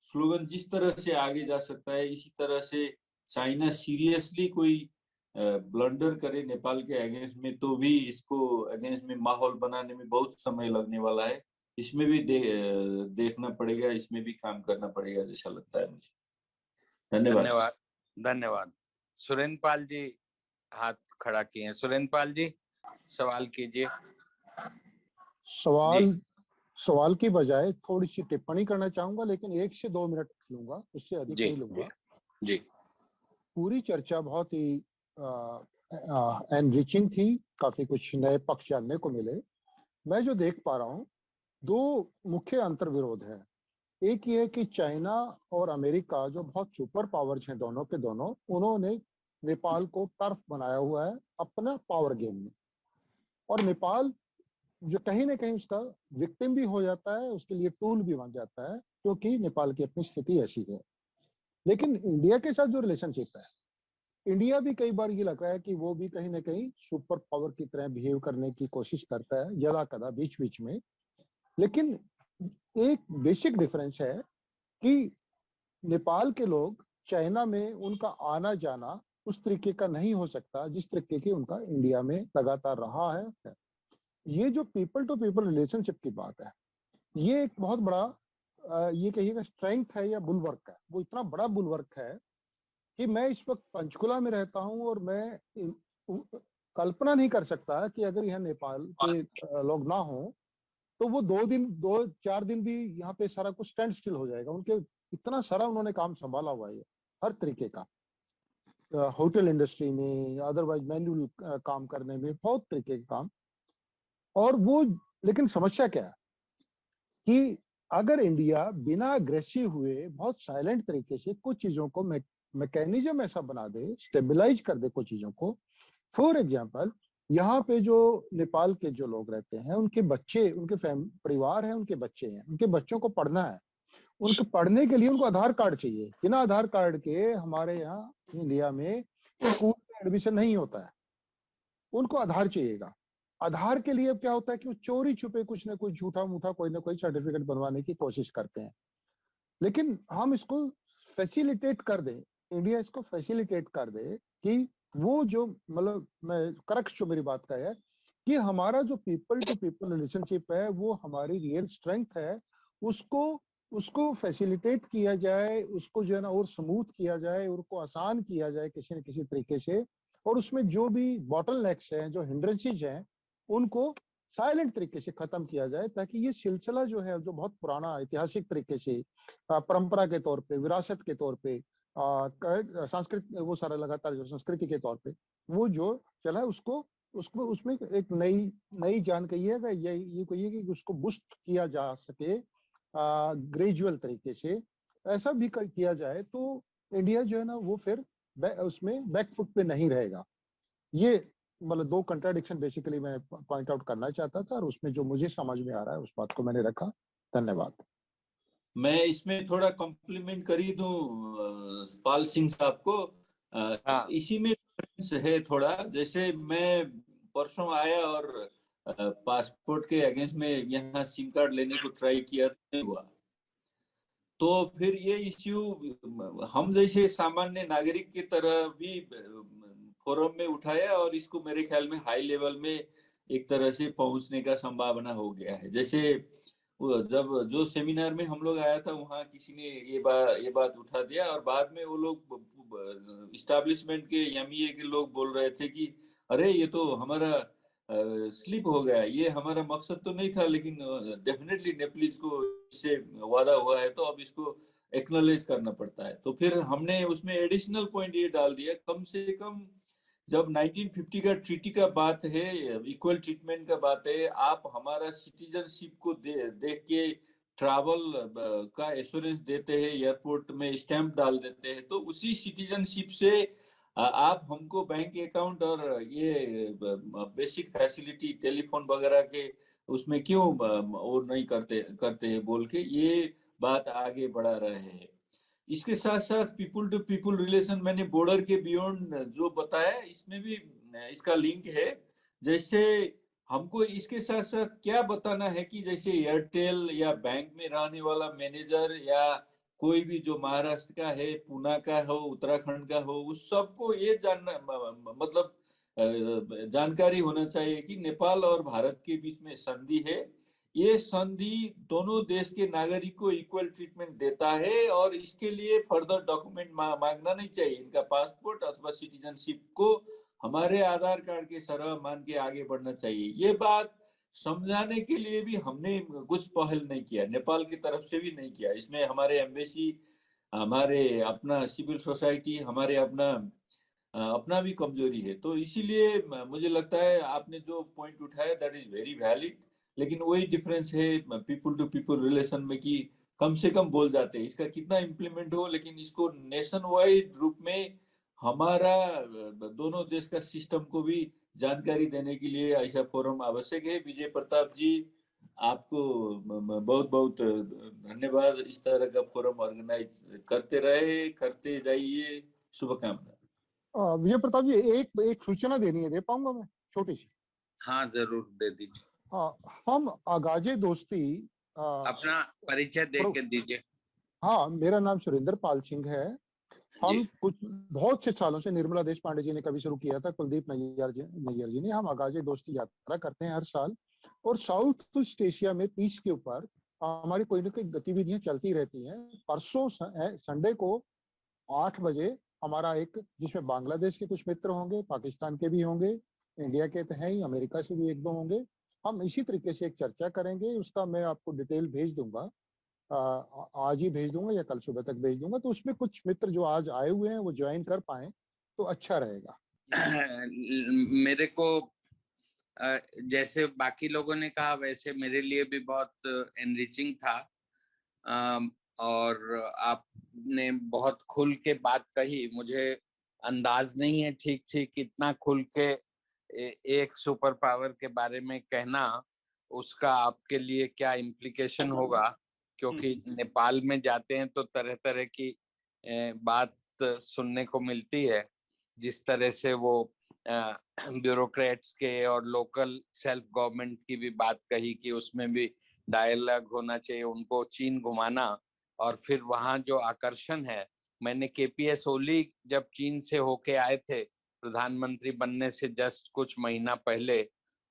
स्लोगन जिस तरह से आगे जा सकता है, इसी तरह से चाइना सीरियसली कोई ब्लंडर करे नेपाल के अगेंस्ट में तो भी इसको अगेंस्ट में माहौल बनाने में बहुत समय लगने वाला है। इसमें भी देखना पड़ेगा, इसमें भी काम करना पड़ेगा जैसा लगता है मुझे। धन्यवाद। धन्यवाद। धन्यवाद। सुरेंद्र पाल जी हाथ खड़ा किए हैं। सुरेंद्र पाल जी सवाल कीजिए। सवाल की बजाय थोड़ी सी टिप्पणी करना चाहूंगा, लेकिन 1 से 2 मिनट लूंगा, उससे अधिक नहीं लूंगा। जी। पूरी चर्चा बहुत ही एनरिचिंग थी, काफी कुछ नए पक्ष जानने को मिले। मैं जो देख पा रहा हूँ, 2 मुख्य अंतर्विरोध है। एक ये कि चाइना और अमेरिका जो बहुत सुपर पावर्स हैं दोनों के दोनों, उन्होंने नेपाल को टर्फ बनाया हुआ है अपना पावर गेम में। और नेपाल जो कहीं ना कहीं उसका विक्टिम भी हो जाता है, उसके लिए टूल भी बन जाता है, क्योंकि नेपाल की अपनी स्थिति ऐसी है। लेकिन इंडिया के साथ जो रिलेशनशिप है, इंडिया भी कई बार ये लग रहा है कि वो भी कहीं ना कहीं सुपर पावर की तरह बिहेव करने की कोशिश करता है यदा कदा बीच बीच में। लेकिन एक बेसिक डिफरेंस है कि नेपाल के लोग चाइना में उनका आना जाना उस तरीके का नहीं हो सकता जिस तरीके की उनका इंडिया में लगातार रहा है। ये जो पीपल टू पीपल रिलेशनशिप की बात है, ये एक बहुत बड़ा ये कहिएगा स्ट्रेंथ है या बुलवर्क है। वो इतना बड़ा बुलवर्क है कि मैं इस वक्त पंचकुला में रहता हूं और मैं कल्पना नहीं कर सकता कि अगर यहाँ नेपाल के लोग ना हो तो वो 2-4 दिन भी यहाँ पे सारा कुछ स्टैंड स्टिल हो जाएगा। उनके इतना सारा उन्होंने काम संभाला हुआ है हर तरीके का, होटल इंडस्ट्री में, अदरवाइज मैनुअल काम करने में, बहुत तरीके के काम। और वो लेकिन समस्या क्या है कि अगर इंडिया बिना अग्रेसिव हुए बहुत साइलेंट तरीके से कुछ चीजों को मैकेनिज्म ऐसा बना दे, स्टेबलाइज कर दे कुछ चीजों को। फॉर एग्जांपल, यहाँ पे जो नेपाल के जो लोग रहते हैं, उनके बच्चे, उनके परिवार है, उनके बच्चे हैं, उनके बच्चों को पढ़ना है, उनके पढ़ने के लिए उनको आधार कार्ड चाहिए। बिना आधार कार्ड के हमारे यहाँ इंडिया में स्कूल में एडमिशन नहीं होता है, उनको आधार चाहिएगा। आधार के लिए अब क्या होता है कि वो चोरी छुपे कुछ ना कुछ झूठा मूठा कोई ना कोई सर्टिफिकेट बनवाने की कोशिश करते हैं। लेकिन हम इसको फैसिलिटेट कर दें, इंडिया इसको फैसिलिटेट कर दे कि वो जो मतलब मैं करक्स जो मेरी बात का है कि हमारा जो पीपल टू पीपल रिलेशनशिप है वो हमारी रियल स्ट्रेंथ है, उसको फैसिलिटेट किया जाए, उसको जो है ना और स्मूथ किया जाए, उनको आसान किया जाए किसी न किसी तरीके से। और उसमें जो भी बॉटलनेक्स हैं, जो हिंड्रेंसेस हैं, उनको साइलेंट तरीके से खत्म किया जाए, ताकि ये सिलसिला जो है जो बहुत पुराना ऐतिहासिक तरीके से परंपरा के तौर पे, विरासत के तौर पे, संस्कृत वो सारा लगातार जो संस्कृति के तौर पे वो जो चला है, उसको उसको उसमें एक नई जान कहिएगा, ये कहिए कि उसको बूस्ट किया जा सके ग्रेजुअल तरीके से। ऐसा भी किया जाए तो इंडिया जो है ना वो फिर उसमें बैकफुट पे नहीं रहेगा। ये मतलब दो कंट्राडिक्शन बेसिकली मैं पॉइंट आउट करना चाहता था, और उसमें जो मुझे समझ में आ रहा है उस बात को मैंने रखा। धन्यवाद। मैं इसमें थोड़ा कॉम्प्लीमेंट करी दूं पाल सिंह साहब को। इसी में डिफरेंस है थोड़ा। जैसे मैं परसों आया और पासपोर्ट के अगेंस्ट में यहाँ सिम कार्ड लेने को ट्राई किया तो नहीं हुआ। तो फिर ये इश्यू हम जैसे सामान्य नागरिक की तरह भी फोरम में उठाया, और इसको मेरे ख्याल में हाई लेवल में एक तरह से पहुंचने का संभावना हो गया है। जैसे जब जो सेमिनार में हम लोग आया था वहाँ किसी ने ये बात उठा दिया, और बाद में वो लोग इस्टेब्लिशमेंट के एमईए के लोग बोल रहे थे कि अरे ये तो हमारा स्लिप हो गया, ये हमारा मकसद तो नहीं था, लेकिन डेफिनेटली नेपलीज को इससे वादा हुआ है तो अब इसको एक्नॉलेज करना पड़ता है। तो फिर हमने उसमें एडिशनल पॉइंट ये डाल दिया, कम से कम जब 1950 का ट्रीटी का बात है, इक्वल ट्रीटमेंट का बात है, आप हमारा सिटीजनशिप को देख के ट्रैवल का एश्योरेंस देते हैं, एयरपोर्ट में स्टैंप डाल देते हैं, तो उसी सिटीजनशिप से आप हमको बैंक अकाउंट और ये बेसिक फैसिलिटी टेलीफोन वगैरह के उसमें क्यों और नहीं करते हैं बोल के ये बात आगे बढ़ा रहे हैं। इसके साथ साथ पीपल टू पीपल रिलेशन मैंने बॉर्डर के बियॉन्ड जो बताया, इसमें भी इसका लिंक है। जैसे हमको इसके साथ साथ क्या बताना है कि जैसे एयरटेल या बैंक में रहने वाला मैनेजर या कोई भी जो महाराष्ट्र का है, पुणे का हो, उत्तराखंड का हो, उस सबको ये जानना मतलब जानकारी होना चाहिए कि नेपाल और भारत के बीच में संधि है। ये संधि दोनों देश के नागरिक को इक्वल ट्रीटमेंट देता है, और इसके लिए फर्दर डॉक्यूमेंट मांगना नहीं चाहिए। इनका पासपोर्ट अथवा सिटीजनशिप को हमारे आधार कार्ड के सरह मान के आगे बढ़ना चाहिए। ये बात समझाने के लिए भी हमने कुछ पहल नहीं किया, नेपाल की तरफ से भी नहीं किया। इसमें हमारे एम्बेसी, हमारे अपना सिविल सोसाइटी, हमारे अपना भी कमजोरी है। तो इसीलिए मुझे लगता है आपने जो पॉइंट उठाया दैट इज वेरी वैलिड, लेकिन वही डिफरेंस है पीपल टू पीपल रिलेशन में कि कम से कम बोल जाते हैं, इसका कितना इम्प्लीमेंट हो, लेकिन इसको नेशन वाइड रूप में हमारा दोनों देश का सिस्टम को भी जानकारी देने के लिए ऐसा फोरम आवश्यक है। विजय प्रताप जी, आपको बहुत बहुत धन्यवाद। इस तरह का फोरम ऑर्गेनाइज करते रहे, करते जाइए। शुभकामना। विजय प्रताप जी, एक एक सूचना देनी है, दे पाऊंगा मैं, छोटी सी? हाँ जरूर दे दीजिए। हम आगाजे दोस्ती अपना परिचय दे के दीजिए। हाँ, मेरा नाम सुरेंद्र पाल सिंह है। हम कुछ बहुत से सालों से, निर्मला देश पांडे जी ने कभी शुरू किया था, कुलदीप नैयर जी ने, हम आगाजे दोस्ती यात्रा करते हैं हर साल। और साउथ ईस्ट एशिया में पीस के ऊपर हमारी कोई ना कोई गतिविधियां चलती रहती हैं। परसों संडे को 8 बजे हमारा एक, जिसमें बांग्लादेश के कुछ मित्र होंगे, पाकिस्तान के भी होंगे, इंडिया के तो है ही, अमेरिका से भी 1-2 होंगे। हम इसी तरीके से एक चर्चा करेंगे, उसका मैं आपको डिटेल भेज दूंगा, आज ही भेज दूंगा या कल सुबह तक भेज दूंगा। तो उसमें कुछ मित्र जो आज आए हुए हैं वो ज्वाइन कर पाए तो अच्छा रहेगा। मेरे को जैसे बाकी लोगों ने कहा वैसे मेरे लिए भी बहुत एनरिचिंग था, और आपने बहुत खुल के बात कही। मुझे अंदाज नहीं है ठीक ठीक कितना खुल के एक सुपर पावर के बारे में कहना, उसका आपके लिए क्या इम्प्लीकेशन होगा, क्योंकि नेपाल में जाते हैं तो तरह तरह की बात सुनने को मिलती है। जिस तरह से वो ब्यूरोक्रेट्स के और लोकल सेल्फ गवर्नमेंट की भी बात कही कि उसमें भी डायलॉग होना चाहिए, उनको चीन घुमाना। और फिर वहाँ जो आकर्षण है, मैंने केपीएस ओली जब चीन से होके आए थे प्रधानमंत्री बनने से जस्ट कुछ महीना पहले,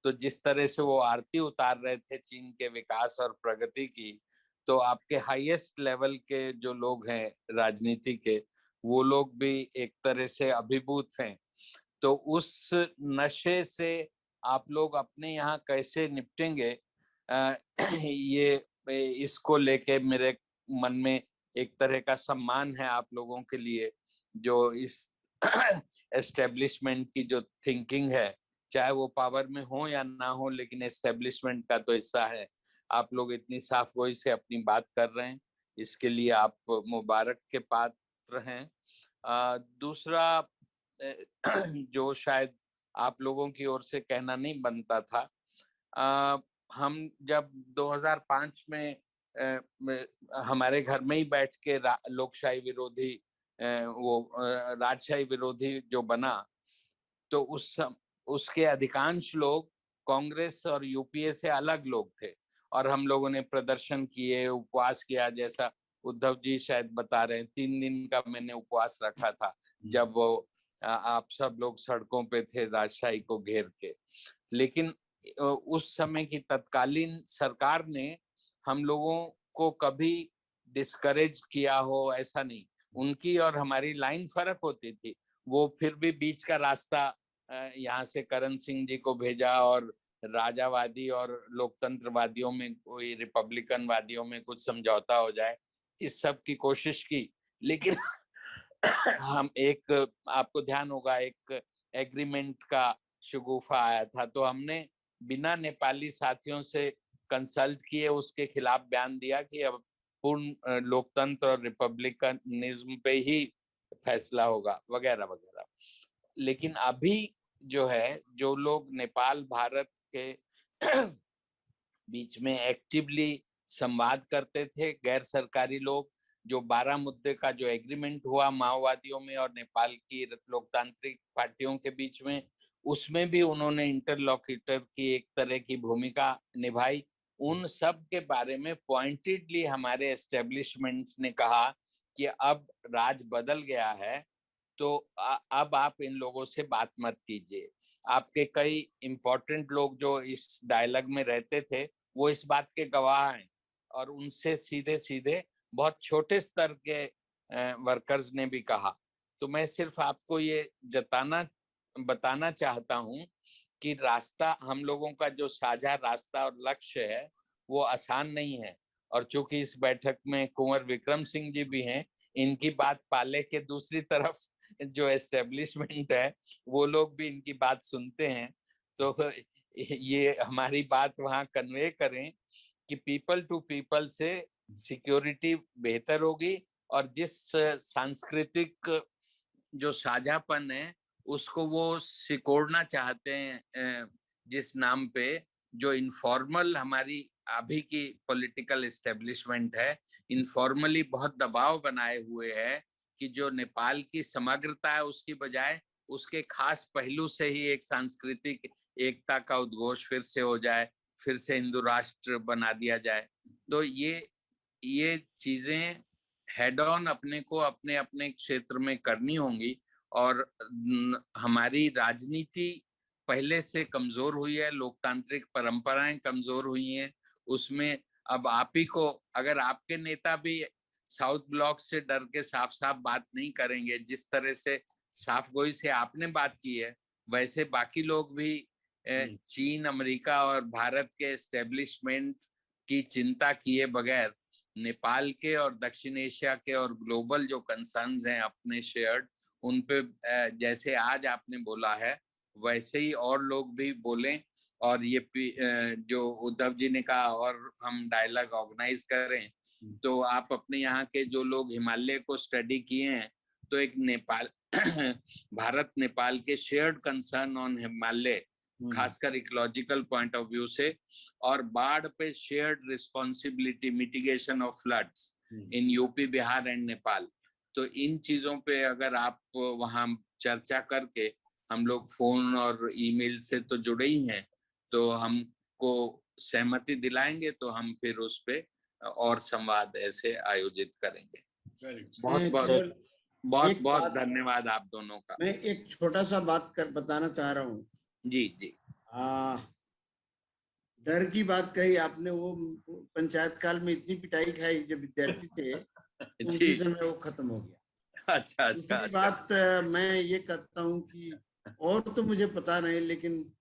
तो जिस तरह से वो आरती उतार रहे थे चीन के विकास और प्रगति की, तो आपके हाईएस्ट लेवल के जो लोग हैं राजनीति के, वो लोग भी एक तरह से अभिभूत हैं। तो उस नशे से आप लोग अपने यहाँ कैसे निपटेंगे, ये इसको लेके मेरे मन में एक तरह का सम्मान है आप लोगों के लिए, जो इस एस्टेब्लिशमेंट की जो थिंकिंग है, चाहे वो पावर में हो या ना हो, लेकिन एस्टेब्लिशमेंट का तो हिस्सा है। आप लोग इतनी साफ गोई से अपनी बात कर रहे हैं, इसके लिए आप मुबारक के पात्र हैं। दूसरा जो शायद आप लोगों की ओर से कहना नहीं बनता था, हम जब 2005 में हमारे घर में ही बैठ के लोकशाही विरोधी वो राजशाही विरोधी जो बना, तो उसके अधिकांश लोग कांग्रेस और यूपीए से अलग लोग थे, और हम लोगों ने प्रदर्शन किए, उपवास किया, जैसा उद्धव जी शायद बता रहे हैं। 3 दिन का मैंने उपवास रखा था जब वो आप सब लोग सड़कों पे थे राजशाही को घेर के। लेकिन उस समय की तत्कालीन सरकार ने हम लोगों को कभी डिस्करेज किया हो ऐसा नहीं। उनकी और हमारी लाइन फर्क होती थी। वो फिर भी बीच का रास्ता यहाँ से करण सिंह जी को भेजा, और राजावादी और लोकतंत्रवादियों में कोई रिपब्लिकन वादियों में कुछ समझौता हो जाए, इस सब की कोशिश की। लेकिन हम एक, आपको ध्यान होगा, एक एग्रीमेंट का शगुफा आया था, तो हमने बिना नेपाली साथियों से कंसल्ट किए उसके खिलाफ बयान दिया कि अब पूर्ण लोकतंत्र और रिपब्लिकनिज्म पे ही फैसला होगा, वगैरह वगैरह। लेकिन अभी जो है, जो लोग नेपाल भारत के बीच में एक्टिवली संवाद करते थे, गैर सरकारी लोग, जो 12 मुद्दे का जो एग्रीमेंट हुआ माओवादियों में और नेपाल की लोकतांत्रिक पार्टियों के बीच में, उसमें भी उन्होंने इंटरलॉक्यूटर की एक तरह की भूमिका निभाई। उन सब के बारे में पॉइंटेडली हमारे एस्टेब्लिशमेंट ने कहा कि अब राज बदल गया है, तो अब आप इन लोगों से बात मत कीजिए। आपके कई इम्पोर्टेंट लोग जो इस डायलॉग में रहते थे, वो इस बात के गवाह हैं। और उनसे सीधे सीधे बहुत छोटे स्तर के वर्कर्स ने भी कहा। तो मैं सिर्फ आपको ये बताना चाहता हूँ कि रास्ता, हम लोगों का जो साझा रास्ता और लक्ष्य है, वो आसान नहीं है। और चूंकि इस बैठक में कुंवर विक्रम सिंह जी भी हैं, इनकी बात पाले के दूसरी तरफ जो एस्टेब्लिशमेंट है, वो लोग भी इनकी बात सुनते हैं। तो ये हमारी बात वहाँ कन्वे करें कि पीपल टू पीपल से सिक्योरिटी बेहतर होगी, और जिस सांस्कृतिक जो साझापन है उसको वो सिकोड़ना चाहते हैं, जिस नाम पे जो इनफॉर्मल हमारी अभी की पॉलिटिकल एस्टेब्लिशमेंट है, इनफॉर्मली बहुत दबाव बनाए हुए है कि जो नेपाल की समग्रता है उसकी बजाय उसके खास पहलू से ही एक सांस्कृतिक एकता का उद्घोष फिर से हो जाए, फिर से हिंदू राष्ट्र बना दिया जाए। तो ये चीजें हेड ऑन अपने को अपने अपने क्षेत्र में करनी होंगी। और हमारी राजनीति पहले से कमजोर हुई है, लोकतांत्रिक परंपराएं कमजोर हुई हैं, उसमें अब आप ही को, अगर आपके नेता भी साउथ ब्लॉक से डर के साफ साफ बात नहीं करेंगे, जिस तरह से साफ गोई से आपने बात की है, वैसे बाकी लोग भी चीन, अमेरिका और भारत के एस्टेब्लिशमेंट की चिंता किए बगैर नेपाल के और दक्षिण एशिया के और ग्लोबल जो कंसर्न्स हैं अपने शेयर्ड, उन पे जैसे आज आपने बोला है वैसे ही और लोग भी बोलें। और ये जो उद्धव जी ने कहा और हम डायलॉग ऑर्गेनाइज करें, तो आप अपने यहाँ के जो लोग हिमालय को स्टडी किए हैं, तो एक नेपाल भारत नेपाल के शेयर्ड कंसर्न ऑन हिमालय, खासकर इकोलॉजिकल पॉइंट ऑफ व्यू से, और बाढ़ पे shared responsibility, mitigation of floods in UP, Bihar and Nepal. तो इन चीजों पे अगर आप वहाँ चर्चा करके, हम लोग फोन और ईमेल से तो जुड़े ही हैं, तो हमको सहमति दिलाएंगे तो हम फिर उस पे और संवाद ऐसे आयोजित करेंगे। बहुत धन्यवाद आप दोनों का। मैं एक छोटा सा बात बताना चाह रहा हूँ। जी जी। डर की बात कही आपने, वो पंचायत काल में इतनी पिटाई खाई जब विद्यार्थी थे तो उसी समय वो खत्म हो गया। अच्छा। बात मैं ये कहता हूँ कि और तो मुझे पता नहीं, लेकिन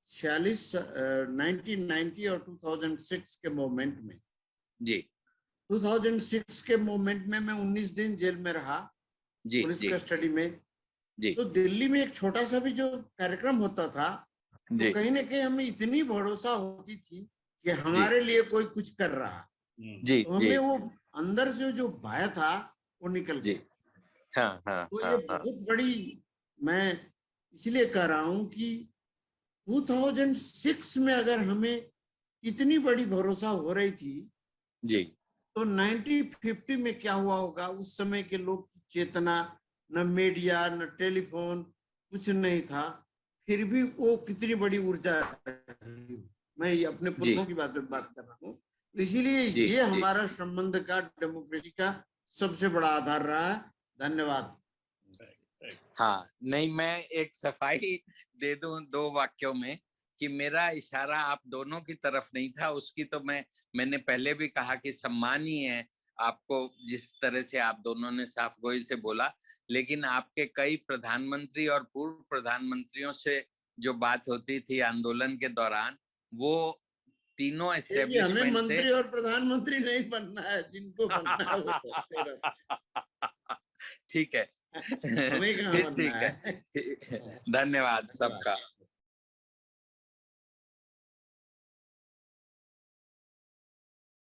1990 और 2006 के मोमेंट में, जी 2006 के मोमेंट में मैं 19 दिन जेल में रहा पुलिस कस्टडी में। तो दिल्ली में एक छोटा सा भी जो कार्यक्रम होता था, तो कहीं ना कहीं हमें इतनी भरोसा होती थी कि हमारे लिए कोई कुछ कर रहा। तो हमें वो अंदर से जो भय था वो निकल गया। तो ये बहुत बड़ी, मैं इसलिए कह रहा हूँ कि 2006 में अगर हमें इतनी बड़ी भरोसा हो रही थी, तो 1950 में क्या हुआ होगा। उस समय के लोग की चेतना, न मीडिया न टेलीफोन, कुछ नहीं था, फिर भी वो कितनी बड़ी ऊर्जा। मैं अपने पुरखों की बात कर रहा हूँ। इसीलिए ये हमारा संबंध का, डेमोक्रेसी का सबसे बड़ा आधार रहा है। धन्यवाद। हाँ, नहीं, मैं एक सफाई दे दूं 2 वाक्यों में कि मेरा इशारा आप दोनों की तरफ नहीं था। उसकी तो मैंने पहले भी कहा कि सम्मान ही है आपको, जिस तरह से आप दोनों ने साफ गोई से बोला। लेकिन आपके कई प्रधानमंत्री और पूर्व प्रधानमंत्रियों से जो बात होती थी आंदोलन के दौरान, वो तीनों एस्टेब्लिशमेंट से, हमें मंत्री और प्रधानमंत्री नहीं बनना है, जिनको बनना है वो ठीक है। ठीक है, धन्यवाद सबका।